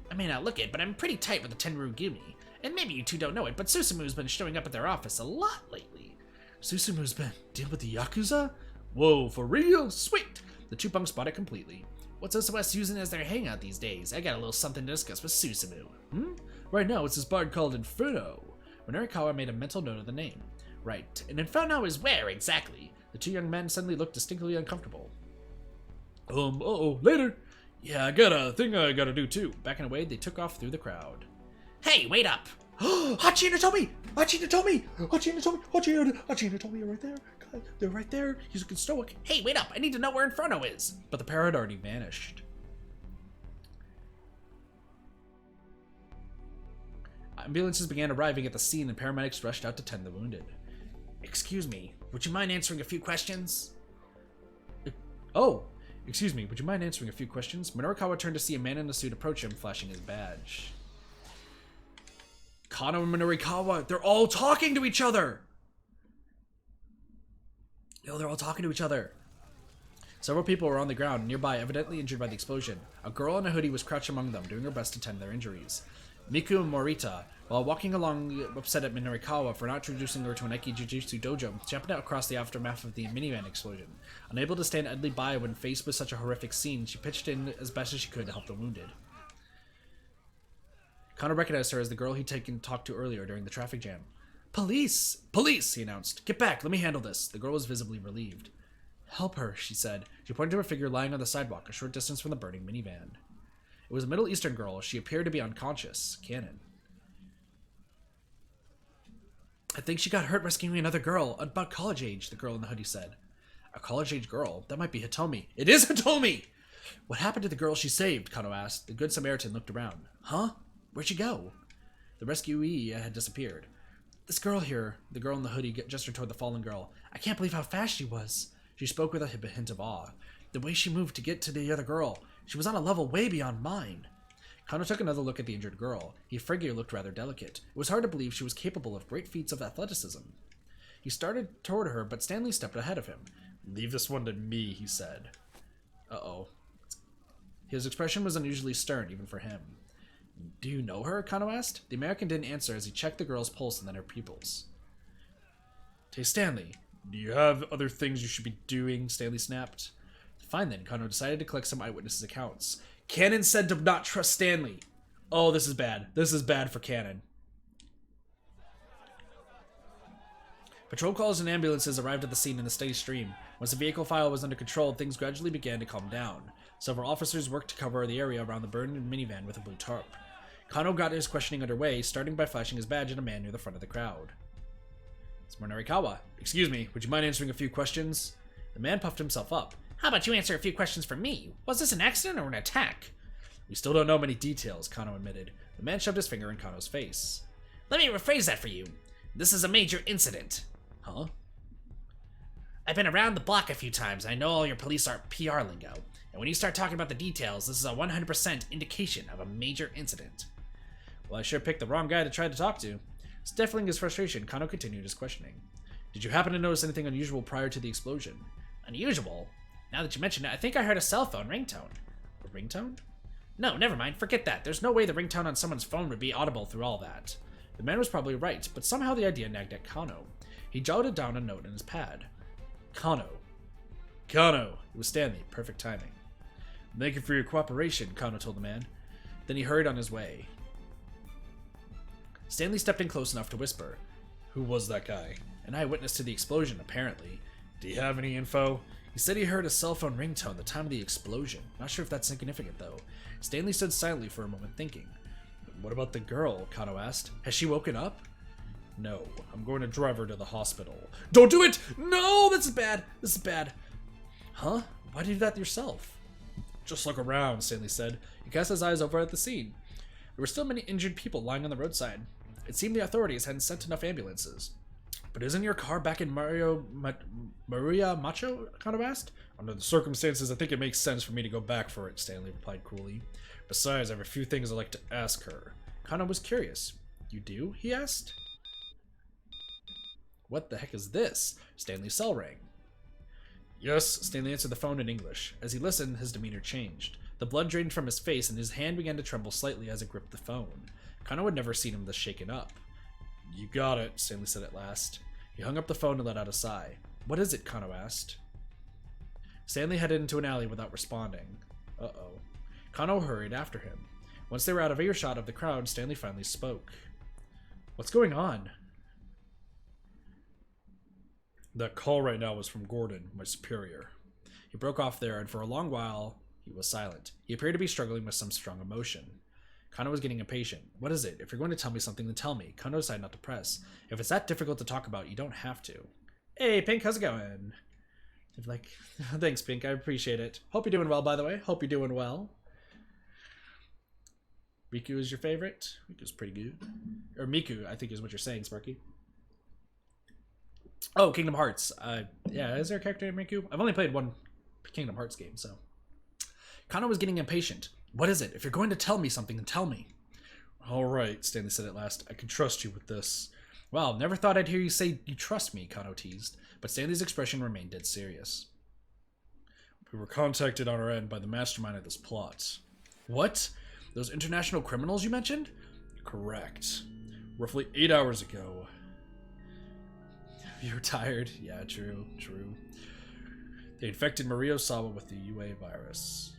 I may not look it, but I'm pretty tight with the Tenru Gumi. And maybe you two don't know it, but Susumu's been showing up at their office a lot lately. Susumu's been dealing with the Yakuza? Whoa, for real? Sweet! The two punks bought it completely. What's SOS using as their hangout these days? I got a little something to discuss with Susumu. Right now, it's this bard called Inferno. Minorikawa made a mental note of the name. Right, and Inferno is where, exactly? The two young men suddenly looked distinctly uncomfortable. Later. Yeah, I got a thing I gotta do too. Backing away, they took off through the crowd. Hey, wait up! Hachi and Hitomi! Hachi and Hitomi! Hachi and Hitomi! Hachi and Hitomi are right there. God, they're right there. He's looking stoic. Hey, wait up! I need to know where Inferno is! But the pair had already vanished. Ambulances began arriving at the scene and paramedics rushed out to tend the wounded. Excuse me, would you mind answering a few questions? Excuse me, would you mind answering a few questions? Minorikawa turned to see a man in a suit approach him, flashing his badge. Kano and Minorikawa, they're all talking to each other! Yo, they're all talking to each other. Several people were on the ground, nearby, evidently injured by the explosion. A girl in a hoodie was crouched among them, doing her best to tend their injuries. Miku and Morita, while walking along, upset at Minorikawa for not introducing her to an Eki Jujutsu dojo, jumped out across the aftermath of the minivan explosion. Unable to stand idly by when faced with such a horrific scene, she pitched in as best as she could to help the wounded. Kano recognized her as the girl he'd talked to earlier during the traffic jam. Police! Police! He announced. Get back, let me handle this. The girl was visibly relieved. Help her, she said. She pointed to a figure lying on the sidewalk, a short distance from the burning minivan. It was a Middle Eastern girl. She appeared to be unconscious. Canon. I think she got hurt rescuing another girl, about college age, the girl in the hoodie said. A college age girl? That might be Hitomi. It is Hitomi! What happened to the girl she saved? Kano asked. The Good Samaritan looked around. Huh? Where'd she go? The rescuee had disappeared. This girl here, the girl in the hoodie gestured toward the fallen girl. I can't believe how fast she was. She spoke with a hint of awe. The way she moved to get to the other girl. She was on a level way beyond mine. Kano took another look at the injured girl. Her figure looked rather delicate. It was hard to believe she was capable of great feats of athleticism. He started toward her, but Stanley stepped ahead of him. Leave this one to me, he said. Uh-oh. His expression was unusually stern, even for him. Do you know her? Kano asked. The American didn't answer as he checked the girl's pulse and then her pupils. Hey, Stanley. Do you have other things you should be doing? Stanley snapped. Fine then, Kano decided to collect some eyewitnesses' accounts. Cannon said to not trust Stanley. Oh, this is bad. This is bad for Cannon. Patrol cars and ambulances arrived at the scene in a steady stream. Once the vehicle file was under control, things gradually began to calm down. Several officers worked to cover the area around the burned minivan with a blue tarp. Kano got his questioning underway, starting by flashing his badge at a man near the front of the crowd. It's Minorikawa. Excuse me, would you mind answering a few questions? The man puffed himself up. How about you answer a few questions for me? Was this an accident or an attack? We still don't know many details, Kano admitted. The man shoved his finger in Kano's face. Let me rephrase that for you. This is a major incident. Huh? I've been around the block a few times. I know all your police are PR lingo. And when you start talking about the details, this is a 100% indication of a major incident. Well, I sure picked the wrong guy to try to talk to. Stifling his frustration, Kano continued his questioning. Did you happen to notice anything unusual prior to the explosion? Unusual? Now that you mention it, I think I heard a cell phone ringtone. A ringtone? No, never mind. Forget that. There's no way the ringtone on someone's phone would be audible through all that. The man was probably right, but somehow the idea nagged at Kano. He jotted down a note in his pad. Kano. Kano! It was Stanley. Perfect timing. Thank you for your cooperation, Kano told the man. Then he hurried on his way. Stanley stepped in close enough to whisper. Who was that guy? An eyewitness to the explosion, apparently. Do you have any info? He said he heard a cell phone ringtone the time of the explosion. Not sure if that's significant, though. Stanley stood silently for a moment, thinking. What about the girl? Kano asked. Has she woken up? No. I'm going to drive her to the hospital. Don't do it! No! This is bad! This is bad. Huh? Why did you do that yourself? Just look around, Stanley said. He cast his eyes over at the scene. There were still many injured people lying on the roadside. It seemed the authorities hadn't sent enough ambulances. But isn't your car back in Maria Macho? Kano asked. Under the circumstances, I think it makes sense for me to go back for it, Stanley replied coolly. Besides, I have a few things I'd like to ask her. Kano was curious. You do? He asked. What the heck is this? Stanley's cell rang. Yes, Stanley answered the phone in English. As he listened, his demeanor changed. The blood drained from his face and his hand began to tremble slightly as it gripped the phone. Kano had never seen him this shaken up. You got it, Stanley said at last. He hung up the phone and let out a sigh. What is it? Kano asked. Stanley headed into an alley without responding. Uh-oh. Kano hurried after him. Once they were out of earshot of the crowd, Stanley finally spoke. What's going on? That call right now was from Gordon, my superior. He broke off there, and for a long while, he was silent. He appeared to be struggling with some strong emotion. Kano was getting impatient. What is it? If you're going to tell me something, then tell me. Kano decided not to press. If it's that difficult to talk about, you don't have to. Hey, Pink, how's it going? Like, thanks, Pink, I appreciate it. Hope you're doing well, by the way. Hope you're doing well. Riku is your favorite? Riku's pretty good. Or Miku, I think is what you're saying, Sparky. Oh, Kingdom Hearts. Yeah, is there a character named Riku? I've only played one Kingdom Hearts game, so. Kano was getting impatient. What is it? If you're going to tell me something, then tell me. All right, Stanley said at last. I can trust you with this. Well, never thought I'd hear you say you trust me, Kano teased. But Stanley's expression remained dead serious. We were contacted on our end by the mastermind of this plot. What? Those international criminals you mentioned? Correct. Roughly 8 hours ago. You're tired? Yeah, true. They infected Maria Osawa with the UA virus.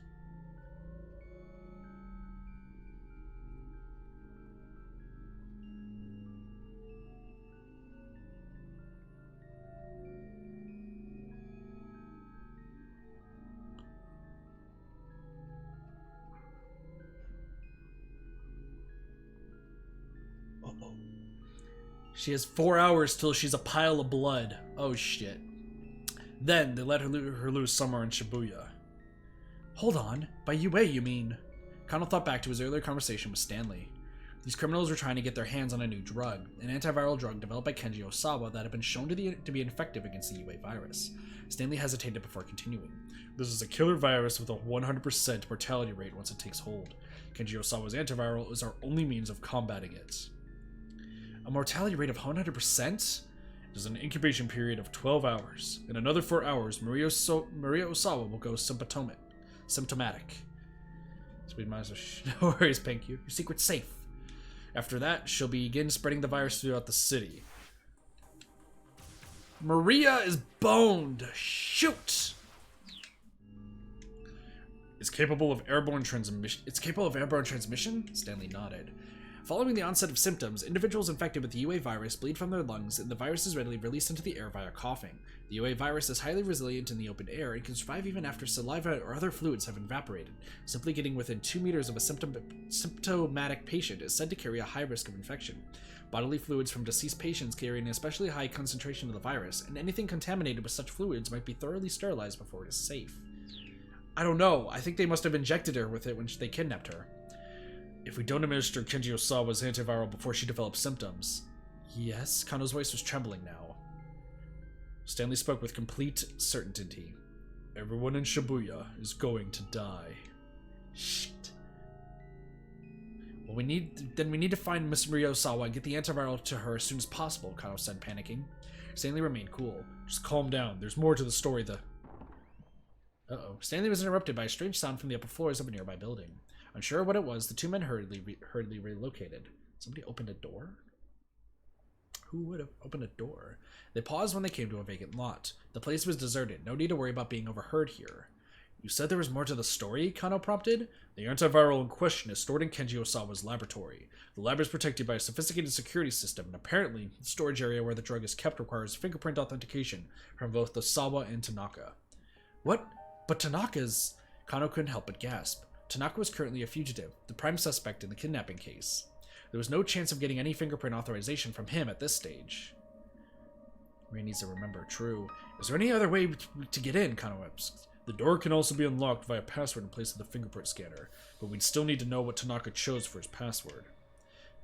She has 4 hours till she's a pile of blood. Oh shit. Then they let her loose somewhere in Shibuya. Hold on. By UA, you mean? Kano thought back to his earlier conversation with Stanley. These criminals were trying to get their hands on a new drug, an antiviral drug developed by Kenji Osawa that had been shown to be effective against the UA virus. Stanley hesitated before continuing. This is a killer virus with a 100% mortality rate once it takes hold. Kenji Osawa's antiviral is our only means of combating it. A mortality rate of 100%? There's an incubation period of 12 hours. In another 4 hours, Maria Osawa will go symptomatic. Sweet miser. No worries, Pink. Your secret's safe. After that, she'll begin spreading the virus throughout the city. Maria is boned! Shoot! It's capable of airborne transmission? Stanley nodded. Following the onset of symptoms, individuals infected with the UA virus bleed from their lungs, and the virus is readily released into the air via coughing. The UA virus is highly resilient in the open air and can survive even after saliva or other fluids have evaporated. Simply getting within 2 meters of a symptomatic patient is said to carry a high risk of infection. Bodily fluids from deceased patients carry an especially high concentration of the virus, and anything contaminated with such fluids might be thoroughly sterilized before it is safe. I don't know. I think they must have injected her with it when they kidnapped her. If we don't administer Kenji Osawa's antiviral before she develops symptoms... Yes? Kano's voice was trembling now. Stanley spoke with complete certainty. Everyone in Shibuya is going to die. Shit. Well, we need to find Miss Maria Osawa and get the antiviral to her as soon as possible, Kano said, panicking. Stanley remained cool. Just calm down. There's more to the story. Uh-oh. Stanley was interrupted by a strange sound from the upper floors of a nearby building. Unsure what it was, the two men hurriedly relocated. Somebody opened a door? Who would have opened a door? They paused when they came to a vacant lot. The place was deserted. No need to worry about being overheard here. You said there was more to the story? Kano prompted. The antiviral in question is stored in Kenji Osawa's laboratory. The lab is protected by a sophisticated security system, and apparently the storage area where the drug is kept requires fingerprint authentication from both Osawa and Tanaka. What? But Tanaka's... Kano couldn't help but gasp. Tanaka was currently a fugitive, the prime suspect in the kidnapping case. There was no chance of getting any fingerprint authorization from him at this stage. Ray needs to remember, true. Is there any other way to get in? Kano asked. The door can also be unlocked via password in place of the fingerprint scanner, but we'd still need to know what Tanaka chose for his password.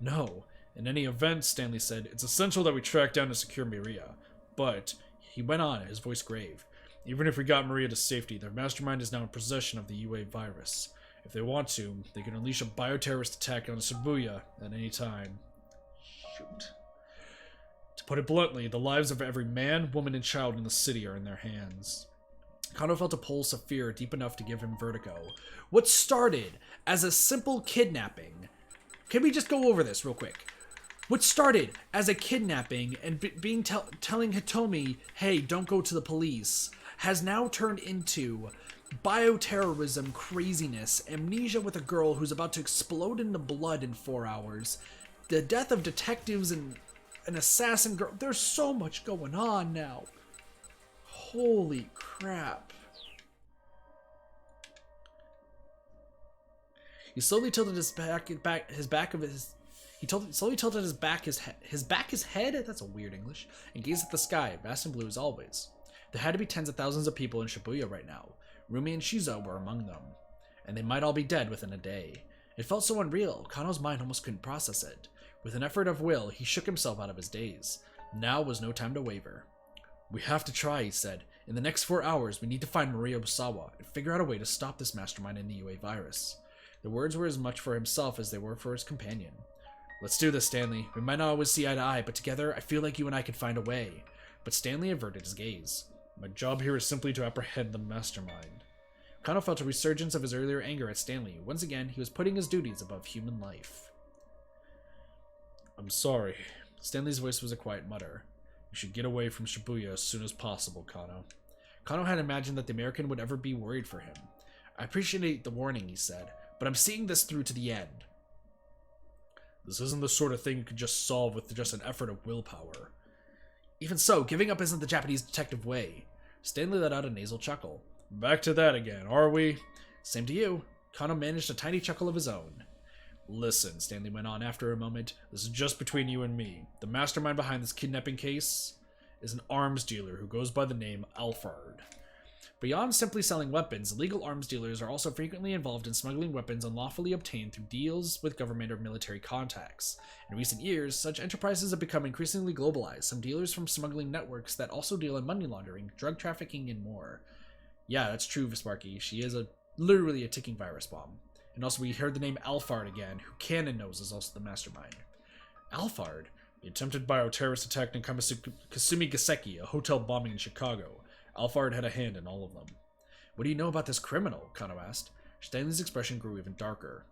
No. In any event, Stanley said, it's essential that we track down and secure Maria. But, he went on, his voice grave, even if we got Maria to safety, their mastermind is now in possession of the UA virus. If they want to, they can unleash a bioterrorist attack on Shibuya at any time. Shoot. To put it bluntly, the lives of every man, woman, and child in the city are in their hands. Kano felt a pulse of fear deep enough to give him vertigo. What started as a simple kidnapping... Can we just go over this real quick? What started as a kidnapping and telling Hitomi, hey, don't go to the police, has now turned into bioterrorism craziness, amnesia with a girl who's about to explode into blood in 4 hours, the death of detectives and an assassin girl. There's so much going on now. Holy crap. He slowly tilted his head, that's a weird English, and gazed at the sky, vast and blue as always. There had to be tens of thousands of people in Shibuya right now. Rumi and Shizo were among them, and they might all be dead within a day. It felt so unreal, Kano's mind almost couldn't process it. With an effort of will, he shook himself out of his daze. Now was no time to waver. We have to try, he said. In the next 4 hours, we need to find Maria Osawa and figure out a way to stop this mastermind in the UA virus. The words were as much for himself as they were for his companion. Let's do this, Stanley. We might not always see eye to eye, but together, I feel like you and I can find a way. But Stanley averted his gaze. My job here is simply to apprehend the mastermind. Kano felt a resurgence of his earlier anger at Stanley. Once again, he was putting his duties above human life. I'm sorry. Stanley's voice was a quiet mutter. You should get away from Shibuya as soon as possible, Kano. Kano had imagined that the American would ever be worried for him. I appreciate the warning, he said, but I'm seeing this through to the end. This isn't the sort of thing you could just solve with just an effort of willpower. Even so, giving up isn't the Japanese detective way. Stanley let out a nasal chuckle. Back to that again, are we? Same to you. Kano managed a tiny chuckle of his own. Listen, Stanley went on after a moment, this is just between you and me. The mastermind behind this kidnapping case is an arms dealer who goes by the name Alphard. Beyond simply selling weapons, illegal arms dealers are also frequently involved in smuggling weapons unlawfully obtained through deals with government or military contacts. In recent years, such enterprises have become increasingly globalized, some dealers from smuggling networks that also deal in money laundering, drug trafficking, and more. Yeah, that's true, Sparky. She is literally a ticking virus bomb. And also we heard the name Alphard again, who Canon knows is also the mastermind. Alphard? The attempted bioterrorist attack in Kasumi Gaseki, a hotel bombing in Chicago. Alphard had a hand in all of them. What do you know about this criminal? Kano asked. Stanley's expression grew even darker.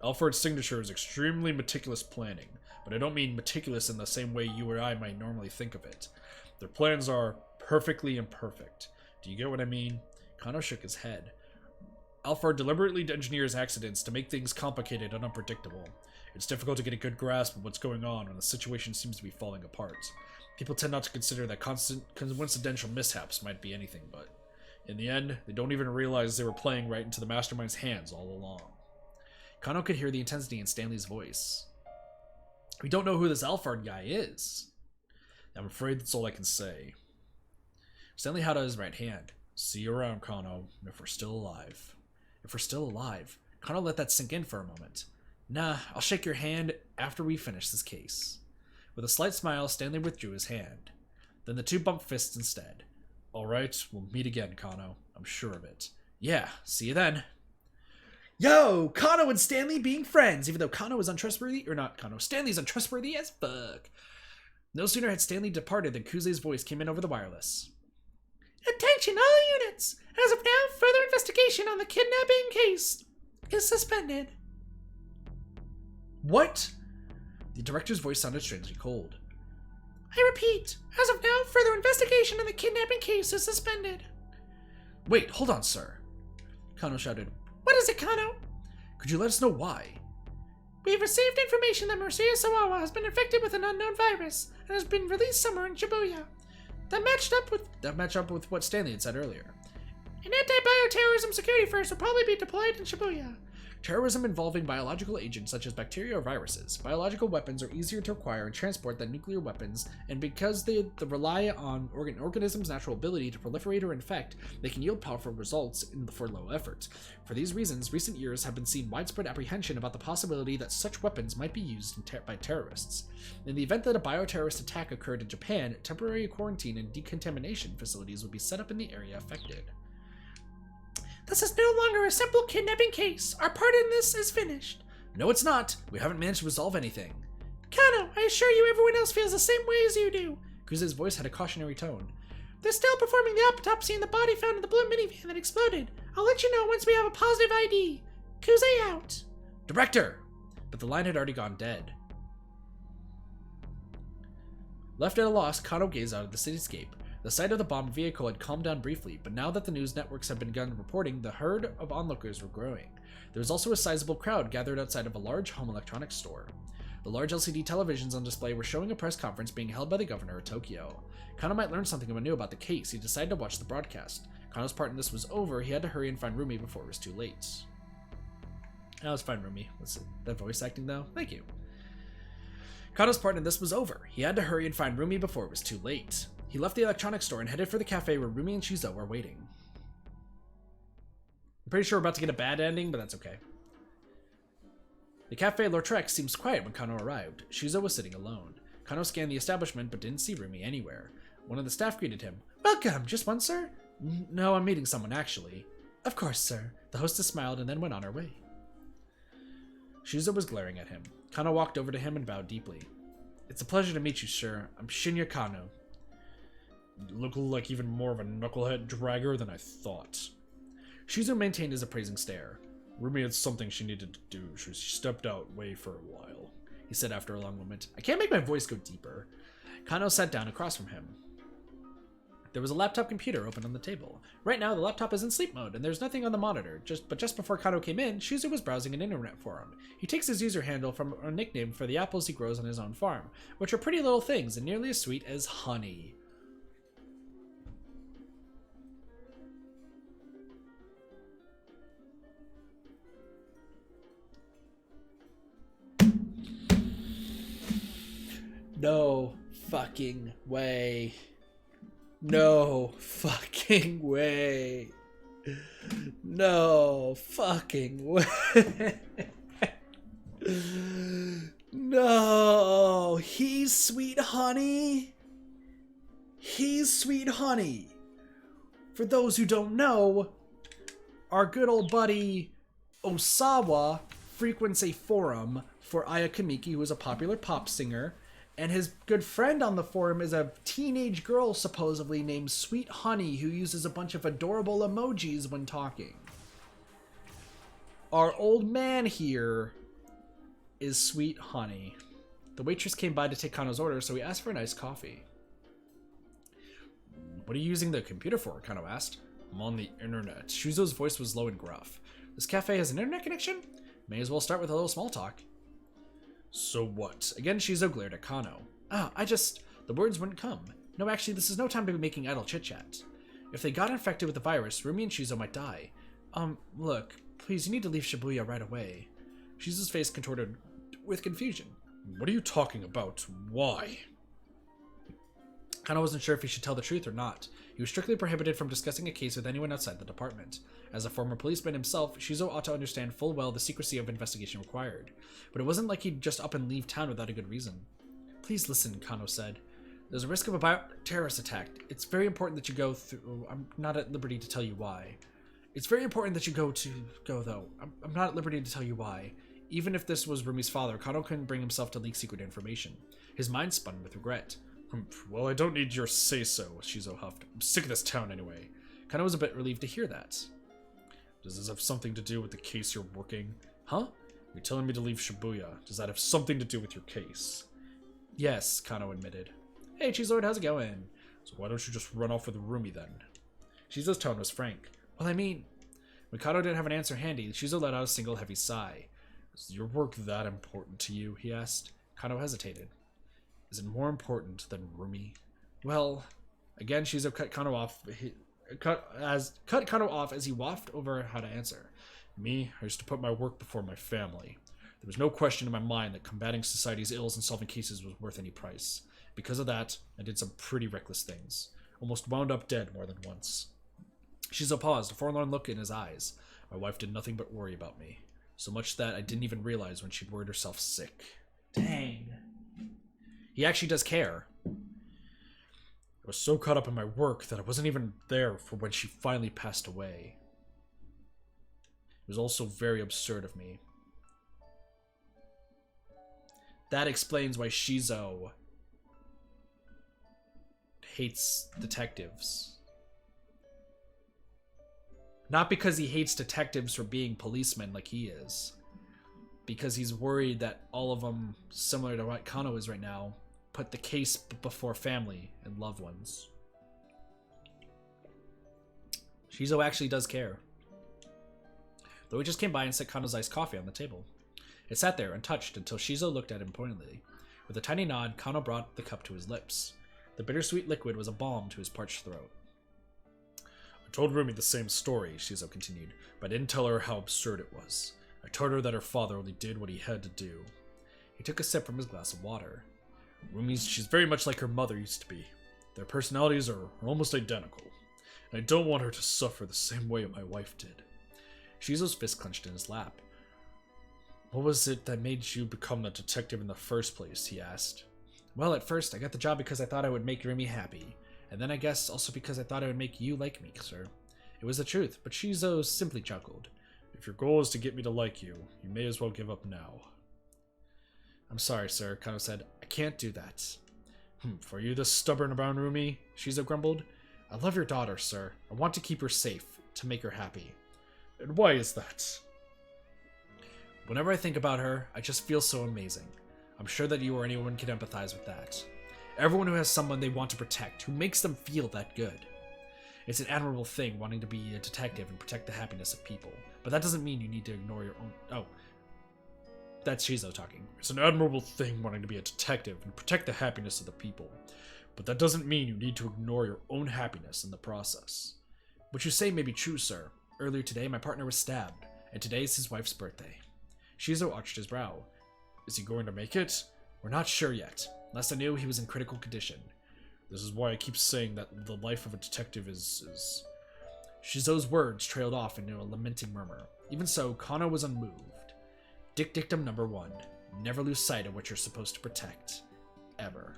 Alphard's signature is extremely meticulous planning, but I don't mean meticulous in the same way you or I might normally think of it. Their plans are perfectly imperfect. Do you get what I mean? Kano shook his head. Alphard deliberately engineers accidents to make things complicated and unpredictable. It's difficult to get a good grasp of what's going on when the situation seems to be falling apart. People tend not to consider that coincidental mishaps might be anything but. In the end, they don't even realize they were playing right into the mastermind's hands all along. Kano could hear the intensity in Stanley's voice. We don't know who this Alphard guy is. I'm afraid that's all I can say. Stanley held out his right hand. See you around, Kano, if we're still alive. If we're still alive? Kano let that sink in for a moment. Nah, I'll shake your hand after we finish this case. With a slight smile, Stanley withdrew his hand. Then the two bumped fists instead. Alright, we'll meet again, Kano. I'm sure of it. Yeah, see you then. Yo, Kano and Stanley being friends, even though Kano is untrustworthy, or not Kano, Stanley's untrustworthy as fuck. No sooner had Stanley departed than Kuze's voice came in over the wireless. Attention all units! As of now, further investigation on the kidnapping case is suspended. What? The director's voice sounded strangely cold. I repeat, as of now, further investigation on the kidnapping case is suspended. Wait, hold on, sir. Kano shouted. What is it, Kano? Could you let us know why? We've received information that Maria Sawawa has been infected with an unknown virus and has been released somewhere in Shibuya. That matched up with what Stanley had said earlier. An anti-bioterrorism security force will probably be deployed in Shibuya. Terrorism involving biological agents such as bacteria or viruses. Biological weapons are easier to acquire and transport than nuclear weapons, and because they rely on organisms' natural ability to proliferate or infect, they can yield powerful results for low effort. For these reasons, recent years have been seen widespread apprehension about the possibility that such weapons might be used by terrorists. In the event that a bioterrorist attack occurred in Japan, temporary quarantine and decontamination facilities would be set up in the area affected. This is no longer a simple kidnapping case. Our part in this is finished. No, it's not. We haven't managed to resolve anything. Kano, I assure you everyone else feels the same way as you do. Kuze's voice had a cautionary tone. They're still performing the autopsy on the body found in the blue minivan that exploded. I'll let you know once we have a positive ID. Kuze out. Director! But the line had already gone dead. Left at a loss, Kano gazed out at the cityscape. The sight of the bombed vehicle had calmed down briefly, but now that the news networks had begun reporting, the herd of onlookers were growing. There was also a sizable crowd gathered outside of a large home electronics store. The large LCD televisions on display were showing a press conference being held by the governor of Tokyo. Kano might learn something new about the case. He decided to watch the broadcast. Kano's part in this was over. He had to hurry and find Rumi before it was too late. That was fine, Rumi. What's it? That voice acting, though? Thank you. Kano's part in this was over. He had to hurry and find Rumi before it was too late. He left the electronics store and headed for the cafe where Rumi and Shizuo were waiting. I'm pretty sure we're about to get a bad ending, but that's okay. The Cafe Lautrec seems quiet when Kano arrived. Shizuo was sitting alone. Kano scanned the establishment but didn't see Rumi anywhere. One of the staff greeted him. Welcome, just one, sir? No, I'm meeting someone, actually. Of course, sir. The hostess smiled and then went on her way. Shizuo was glaring at him. Kano walked over to him and bowed deeply. It's a pleasure to meet you, sir. I'm Shinya Kano. You look like even more of a knucklehead dragger than I thought. Shizuo maintained his appraising stare. Rumi had something she needed to do. She stepped out way for a while, he said after a long moment. I can't make my voice go deeper. Kano sat down across from him. There was a laptop computer open on the table. Right now, the laptop is in sleep mode, and there's nothing on the monitor. But just before Kano came in, Shizuo was browsing an internet forum. He takes his user handle from a nickname for the apples he grows on his own farm, which are pretty little things and nearly as sweet as honey. No fucking way. No fucking way. No fucking way. No. He's sweet honey. He's sweet honey. For those who don't know, our good old buddy Osawa frequents a forum for Aya Kamiki, who is a popular pop singer. And his good friend on the forum is a teenage girl, supposedly, named Sweet Honey, who uses a bunch of adorable emojis when talking. Our old man here is Sweet Honey. The waitress came by to take Kano's order, so he asked for an iced coffee. What are you using the computer for? Kano asked. I'm on the internet. Shuzo's voice was low and gruff. This cafe has an internet connection? May as well start with a little small talk. So what? Again, Shizuo glared at Kano. The words wouldn't come. No, actually, this is no time to be making idle chit-chat. If they got infected with the virus, Rumi and Shizuo might die. Look, please, you need to leave Shibuya right away. Shizuo's face contorted with confusion. What are you talking about? Why? Kano wasn't sure if he should tell the truth or not. He was strictly prohibited from discussing a case with anyone outside the department. As a former policeman himself, Shizo ought to understand full well the secrecy of investigation required. But it wasn't like he'd just up and leave town without a good reason. Please listen, Kano said. There's a risk of a terrorist attack. It's very important that you go through... I'm not at liberty to tell you why. It's very important that you go, though. I'm not at liberty to tell you why. Even if this was Rumi's father, Kano couldn't bring himself to leak secret information. His mind spun with regret. Well, I don't need your say-so, Shizo huffed. I'm sick of this town anyway. Kano was a bit relieved to hear that. Does this have something to do with the case you're working? Huh? You're telling me to leave Shibuya. Does that have something to do with your case? Yes, Kano admitted. Hey, Chizord, how's it going? So why don't you just run off with Rumi then? Shizo's tone was frank. Well, I mean... When Kano didn't have an answer handy, Shizo let out a single heavy sigh. Is your work that important to you? He asked. Kano hesitated. Is it more important than Rumi? Well, again, Shizo cut Kano off. Cut Kano off as he waffed over how to answer. Me, I used to put my work before my family. There was no question in my mind that combating society's ills and solving cases was worth any price. Because of that, I did some pretty reckless things. Almost wound up dead more than once. Shizo paused, a forlorn look in his eyes. My wife did nothing but worry about me. So much that I didn't even realize when she'd worried herself sick. Dang. He actually does care. I was so caught up in my work that I wasn't even there for when she finally passed away. It was also very absurd of me. That explains why Shizo hates detectives. Not because he hates detectives for being policemen like he is. Because he's worried that all of them, similar to what Kano is right now, put the case before family and loved ones. Shizo actually does care. Though he just came by and set Kano's iced coffee on the table. It sat there untouched until Shizo looked at him pointedly. With a tiny nod, Kano brought the cup to his lips. The bittersweet liquid was a balm to his parched throat. I told Rumi the same story, Shizo continued, but I didn't tell her how absurd it was. I told her that her father only did what he had to do. He took a sip from his glass of water. She's very much like her mother used to be. Their personalities are almost identical. And I don't want her to suffer the same way my wife did. Shizo's fist clenched in his lap. What was it that made you become a detective in the first place, he asked. Well, at first, I got the job because I thought I would make Rumi happy. And then I guess also because I thought I would make you like me, sir. It was the truth, but Shizo simply chuckled. If your goal is to get me to like you, you may as well give up now. I'm sorry, sir, Kano said. I can't do that. Are you this stubborn about Rumi? Shizo grumbled. I love your daughter, sir. I want to keep her safe, to make her happy. And why is that? Whenever I think about her, I just feel so amazing. I'm sure that you or anyone can empathize with that. Everyone who has someone they want to protect, who makes them feel that good. It's an admirable thing wanting to be a detective and protect the happiness of people. But that doesn't mean you need to ignore your own... Oh. That's Shizo talking. It's an admirable thing wanting to be a detective and protect the happiness of the people. But that doesn't mean you need to ignore your own happiness in the process. What you say may be true, sir. Earlier today, my partner was stabbed, and today is his wife's birthday. Shizo arched his brow. Is he going to make it? We're not sure yet. Last I knew, he was in critical condition. This is why I keep saying that the life of a detective is... Shizo's words trailed off into a lamenting murmur. Even so, Kano was unmoved. Dictum number 1. Never lose sight of what you're supposed to protect. Ever.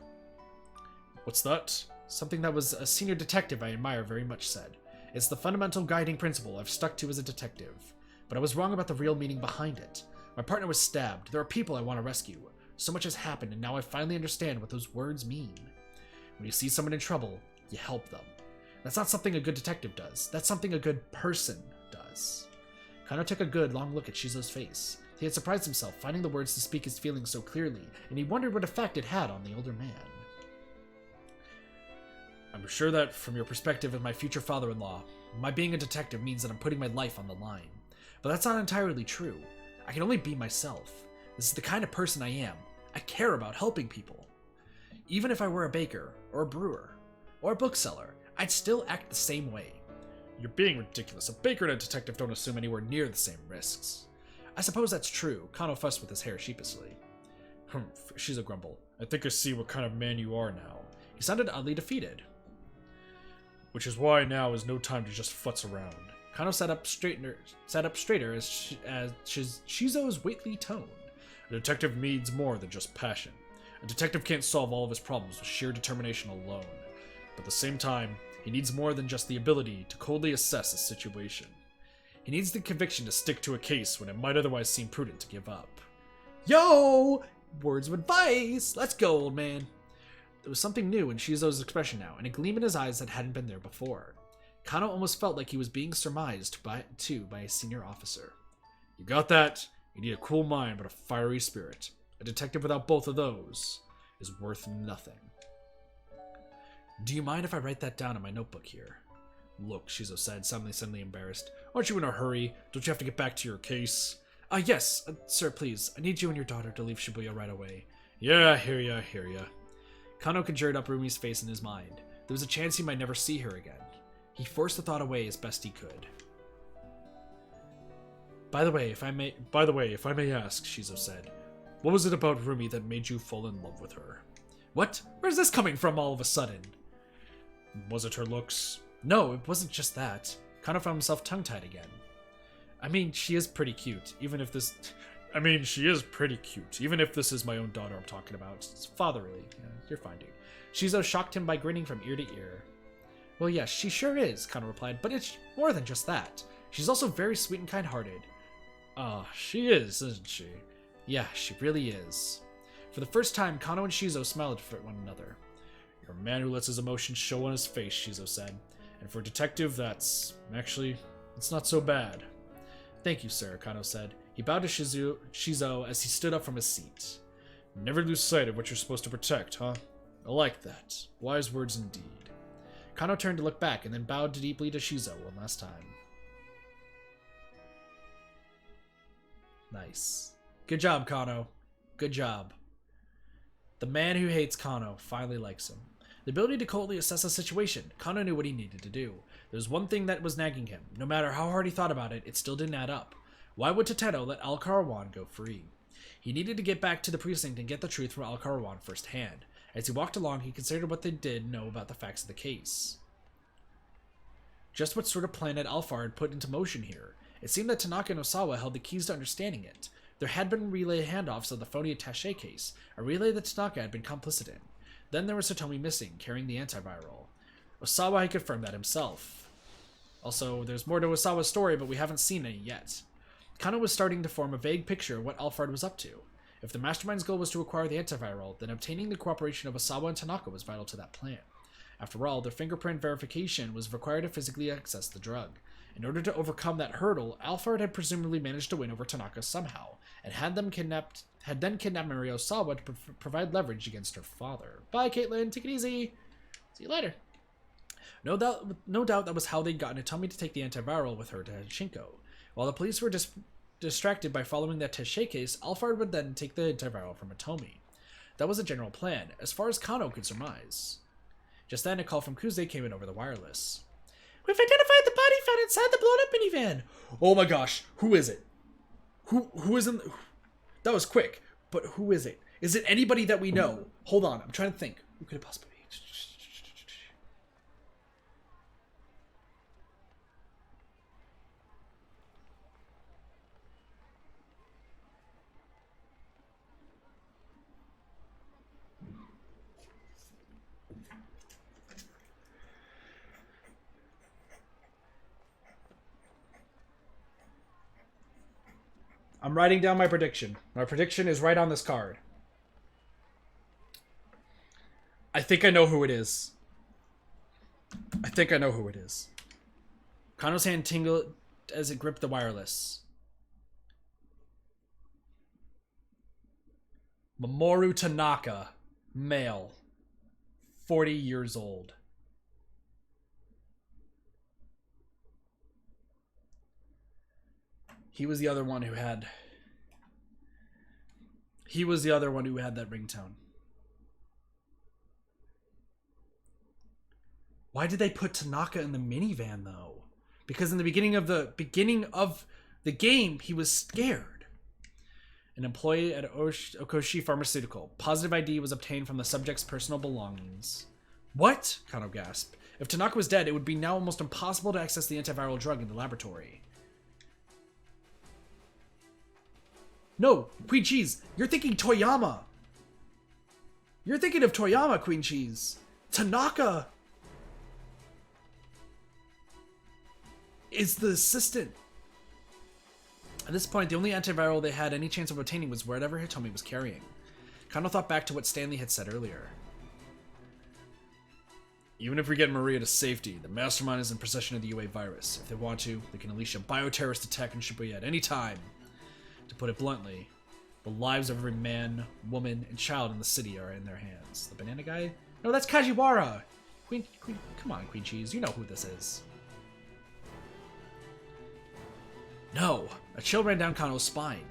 What's that? Something that was a senior detective I admire very much said. It's the fundamental guiding principle I've stuck to as a detective. But I was wrong about the real meaning behind it. My partner was stabbed. There are people I want to rescue. So much has happened, and now I finally understand what those words mean. When you see someone in trouble, you help them. That's not something a good detective does. That's something a good person does. Kano took a good, long look at Shizo's face. He had surprised himself, finding the words to speak his feelings so clearly, and he wondered what effect it had on the older man. I'm sure that, from your perspective as my future father-in-law, my being a detective means that I'm putting my life on the line. But that's not entirely true. I can only be myself. This is the kind of person I am. I care about helping people. Even if I were a baker, or a brewer, or a bookseller, I'd still act the same way. You're being ridiculous. A baker and a detective don't assume anywhere near the same risks. I suppose that's true. Kano fussed with his hair sheepishly. Shizo grumbled. I think I see what kind of man you are now. He sounded oddly defeated. Which is why now is no time to just futz around. Kano sat up straighter as Shizo's weightly tone. A detective needs more than just passion. A detective can't solve all of his problems with sheer determination alone. But at the same time, he needs more than just the ability to coldly assess a situation. He needs the conviction to stick to a case when it might otherwise seem prudent to give up. Yo! Words of advice! Let's go, old man! There was something new in Shizo's expression now, and a gleam in his eyes that hadn't been there before. Kano almost felt like he was being surmised by a senior officer. You got that? You need a cool mind but a fiery spirit. A detective without both of those is worth nothing. Do you mind if I write that down in my notebook here? Look, Shizo said, suddenly embarrassed. Aren't you in a hurry? Don't you have to get back to your case? Yes, sir, please. I need you and your daughter to leave Shibuya right away. Yeah, I hear ya. Kano conjured up Rumi's face in his mind. There was a chance he might never see her again. He forced the thought away as best he could. By the way, if I may ask, Shizo said, what was it about Rumi that made you fall in love with her? What? Where's this coming from all of a sudden? Was it her looks? No, it wasn't just that. Kano found himself tongue-tied again. I mean, she is pretty cute, even if this is my own daughter I'm talking about. It's fatherly. Yeah, you're fine, dude. Shizo shocked him by grinning from ear to ear. Well, yes, she sure is, Kano replied, but it's more than just that. She's also very sweet and kind-hearted. She is, isn't she? Yeah, she really is. For the first time, Kano and Shizo smiled at one another. You're a man who lets his emotions show on his face, Shizo said. And for a detective, it's not so bad. Thank you, sir, Kano said. He bowed to Shizo as he stood up from his seat. Never lose sight of what you're supposed to protect, huh? I like that. Wise words indeed. Kano turned to look back and then bowed deeply to Shizo one last time. Nice. Good job, Kano. Good job. The man who hates Kano finally likes him. The ability to coldly assess a situation, Kano knew what he needed to do. There was one thing that was nagging him. No matter how hard he thought about it, it still didn't add up. Why would Teteno let Al-Karawan go free? He needed to get back to the precinct and get the truth from Al-Karawan firsthand. As he walked along, he considered what they did know about the facts of the case. Just what sort of plan had Alphard put into motion here? It seemed that Tanaka and Osawa held the keys to understanding it. There had been relay handoffs of the phony attaché case, a relay that Tanaka had been complicit in. Then there was Hitomi missing, carrying the antiviral. Osawa had confirmed that himself. Also, there's more to Osawa's story, but we haven't seen any yet. Kano was starting to form a vague picture of what Alphard was up to. If the mastermind's goal was to acquire the antiviral, then obtaining the cooperation of Osawa and Tanaka was vital to that plan. After all, their fingerprint verification was required to physically access the drug. In order to overcome that hurdle, Alphard had presumably managed to win over Tanaka somehow, and had then kidnapped Maria Osawa to provide leverage against her father. Bye, Caitlin. Take it easy. See you later. No doubt that was how they'd gotten Hitomi to take the antiviral with her to Shinko. While the police were distracted by following that attaché case, Alphard would then take the antiviral from Hitomi. That was a general plan, as far as Kano could surmise. Just then, a call from Kuze came in over the wireless. We've identified the body found inside the blown-up minivan. Oh my gosh, who is it? Who is in... That was quick, but who is it? Is it anybody that we know? Hold on, I'm trying to think. Who could it possibly be? I'm writing down my prediction. My prediction is right on this card. I think I know who it is. Kano's hand tingled as it gripped the wireless. Mamoru Tanaka, male, 40 years old. He was the other one who had that ringtone. Why did they put Tanaka in the minivan though? Because in the beginning of the game, he was scared. An employee at Okoshi Pharmaceutical. Positive ID was obtained from the subject's personal belongings. What? Kano gasped. If Tanaka was dead, it would be now almost impossible to access the antiviral drug in the laboratory. No, Queen Cheese, you're thinking Toyama. You're thinking of Toyama, Queen Cheese. Tanaka is the assistant. At this point, the only antiviral they had any chance of obtaining was whatever Hitomi was carrying. Kano thought back to what Stanley had said earlier. Even if we get Maria to safety, the mastermind is in possession of the UA virus. If they want to, they can unleash a bioterrorist attack in Shibuya at any time. To put it bluntly, the lives of every man, woman, and child in the city are in their hands. The banana guy? No, that's Kajiwara! Queen, come on, Queen Cheese, you know who this is. No! A chill ran down Kano's spine.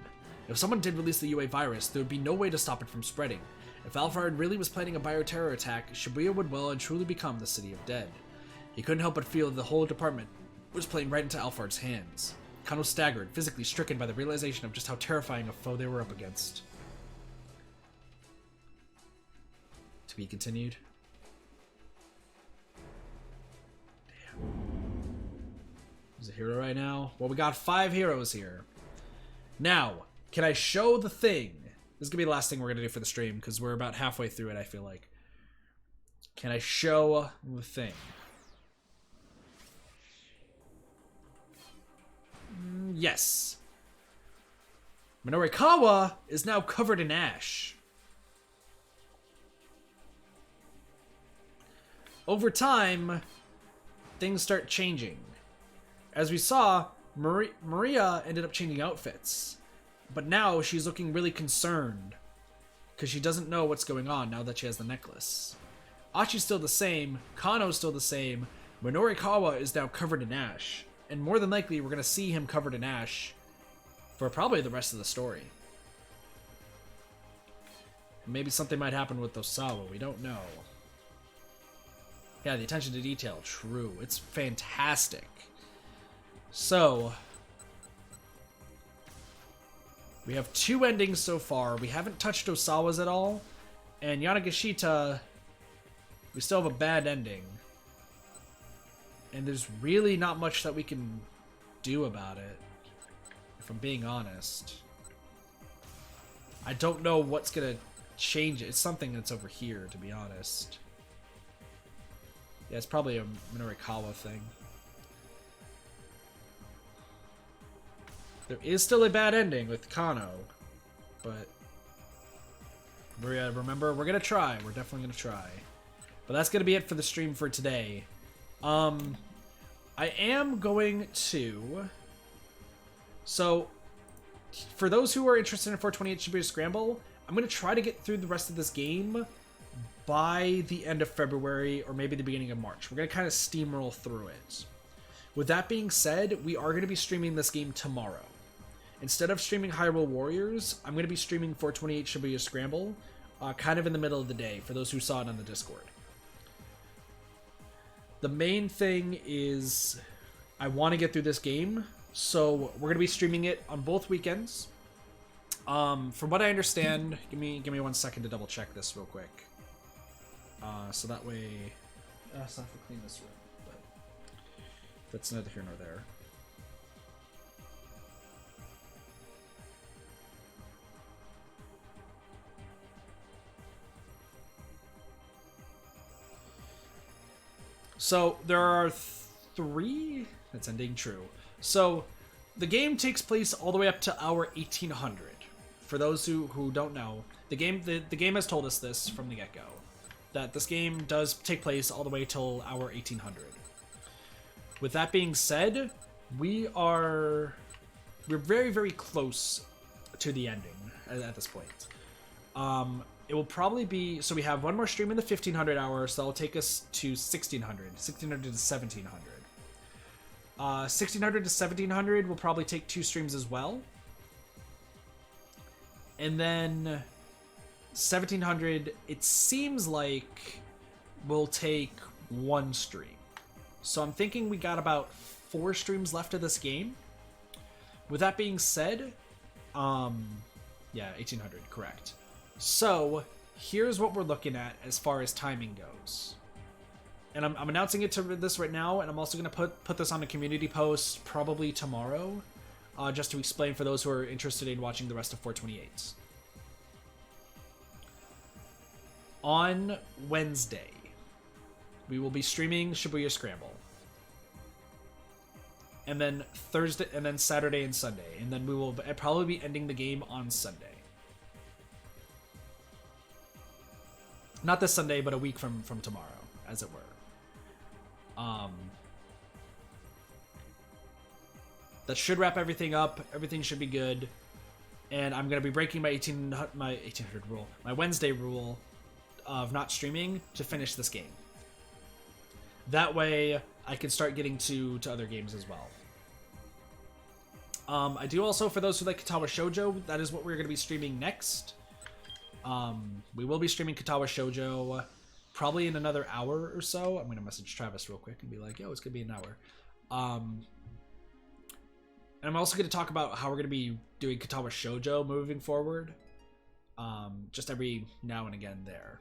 If someone did release the UA virus, there would be no way to stop it from spreading. If Alphard really was planning a bioterror attack, Shibuya would well and truly become the City of Dead. He couldn't help but feel the whole department was playing right into Alphard's hands. Kano staggered, physically stricken by the realization of just how terrifying a foe they were up against. To be continued. Damn. Who's a hero right now? Well, we got 5 heroes here. Now, can I show the thing? This is going to be the last thing we're going to do for the stream, because we're about halfway through it, I feel like. Can I show the thing? Yes. Minorikawa is now covered in ash. Over time, things start changing. As we saw, Maria ended up changing outfits. But now she's looking really concerned because she doesn't know what's going on now that she has the necklace. Achi's still the same, Kano's still the same, Minorikawa is now covered in ash. And more than likely, we're going to see him covered in ash for probably the rest of the story. Maybe something might happen with Osawa, we don't know. Yeah, the attention to detail, true. It's fantastic. So, we have 2 endings so far. We haven't touched Osawa's at all. And Yanagishita, we still have a bad ending. And there's really not much that we can do about it, if I'm being honest. I don't know what's going to change it. It's something that's over here, to be honest. Yeah, it's probably a Minorikawa thing. There is still a bad ending with Kano, but remember, we're gonna try. We're definitely gonna try. But that's gonna be it for the stream for today. I am going to. So, for those who are interested in 428 Shibuya Scramble, I'm gonna try to get through the rest of this game by the end of February or maybe the beginning of March. We're gonna kind of steamroll through it. With that being said, we are going to be streaming this game tomorrow. Instead of streaming Hyrule Warriors, I'm going to be streaming 428 Shibuya Scramble, kind of in the middle of the day, for those who saw it on the Discord. The main thing is, I want to get through this game, so we're going to be streaming it on both weekends. From what I understand, give me 1 second to double check this real quick. So that way, it's not to clean this room. That's neither here nor there. So there are 3. That's ending true. So the game takes place all the way up to hour 1800. For those who don't know, the game has told us this from the get-go, that this game does take place all the way till hour 1800. With that being said, we're very, very close to the ending at this point. It will probably be, so we have one more stream in the 1500 hour, so that'll take us to 1600 to 1700. 1600 to 1700 will probably take 2 streams as well. And then 1700, it seems like will take 1 stream. So I'm thinking we got about 4 streams left of this game. With that being said, yeah, 1800, correct. So here's what we're looking at as far as timing goes. and I'm announcing it to this right now, and I'm also going to put this on a community post probably tomorrow, just to explain for those who are interested in watching the rest of 428. On Wednesday, we will be streaming Shibuya Scramble. And then Thursday, and then Saturday and Sunday. And then we will probably be ending the game on Sunday. Not this Sunday, but a week from tomorrow, as it were. That should wrap everything up. Everything should be good. And I'm going to be breaking my 1800 rule, my Wednesday rule of not streaming to finish this game. That way, I can start getting to other games as well. I do also, for those who like Katawa Shoujo, that is what we're going to be streaming next. We will be streaming Katawa Shoujo probably in another hour or so. I'm going to message Travis real quick and be like, yo, it's going to be an hour. And I'm also going to talk about how we're going to be doing Katawa Shoujo moving forward. Just every now and again there.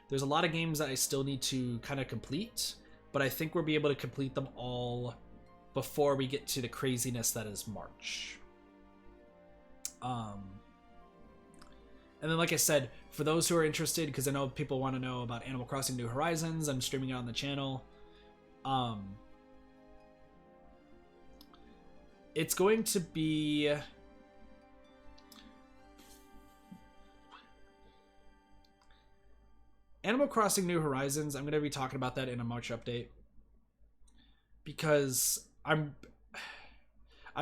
There's a lot of games that I still need to kind of complete, but I think we'll be able to complete them all before we get to the craziness that is March. And then, like I said, for those who are interested, because I know people want to know about Animal Crossing New Horizons, I'm streaming it on the channel. It's going to be... Animal Crossing New Horizons, I'm going to be talking about that in a March update. Because I've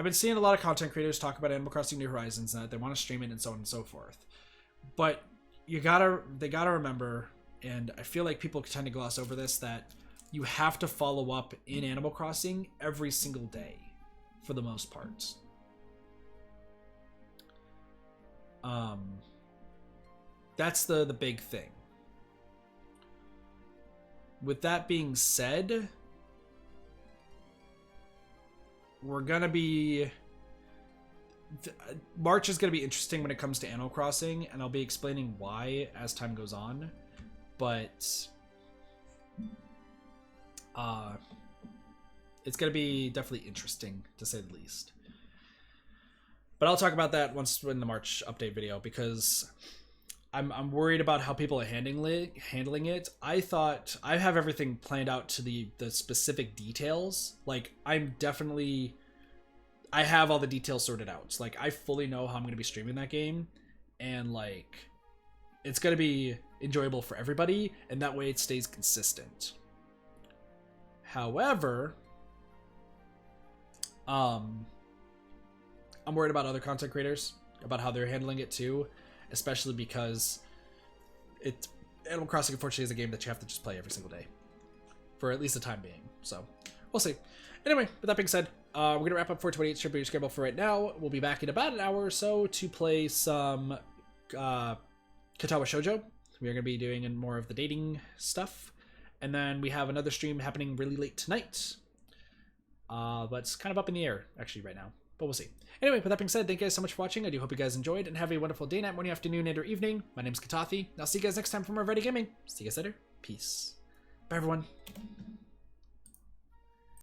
been seeing a lot of content creators talk about Animal Crossing New Horizons and that they want to stream it and so on and so forth. But they gotta remember, and I feel like people tend to gloss over this, that you have to follow up in Animal Crossing every single day, for the most part. That's the big thing. With that being said, we're gonna be... March is gonna be interesting when it comes to Animal Crossing, and I'll be explaining why as time goes on. But it's gonna be definitely interesting, to say the least. But I'll talk about that once in the March update video, because I'm worried about how people are handling it. I thought I have everything planned out to the specific details. Like, I have all the details sorted out. Like, I fully know how I'm going to be streaming that game, and like, it's going to be enjoyable for everybody, and that way it stays consistent. However, I'm worried about other content creators, about how they're handling it too. Especially because Animal Crossing, unfortunately, is a game that you have to just play every single day. For at least the time being. So, we'll see. Anyway, with that being said, we're going to wrap up 428 Shibuya Scramble for right now. We'll be back in about an hour or so to play some Katawa Shoujo. We are going to be doing more of the dating stuff. And then we have another stream happening really late tonight. But it's kind of up in the air, actually, right now. But we'll see. Anyway, with that being said, thank you guys so much for watching. I do hope you guys enjoyed, and have a wonderful day, night, morning, afternoon, and or evening. My name's Katathi. I'll see you guys next time for more Ready Gaming. See you guys later. Peace. Bye, everyone.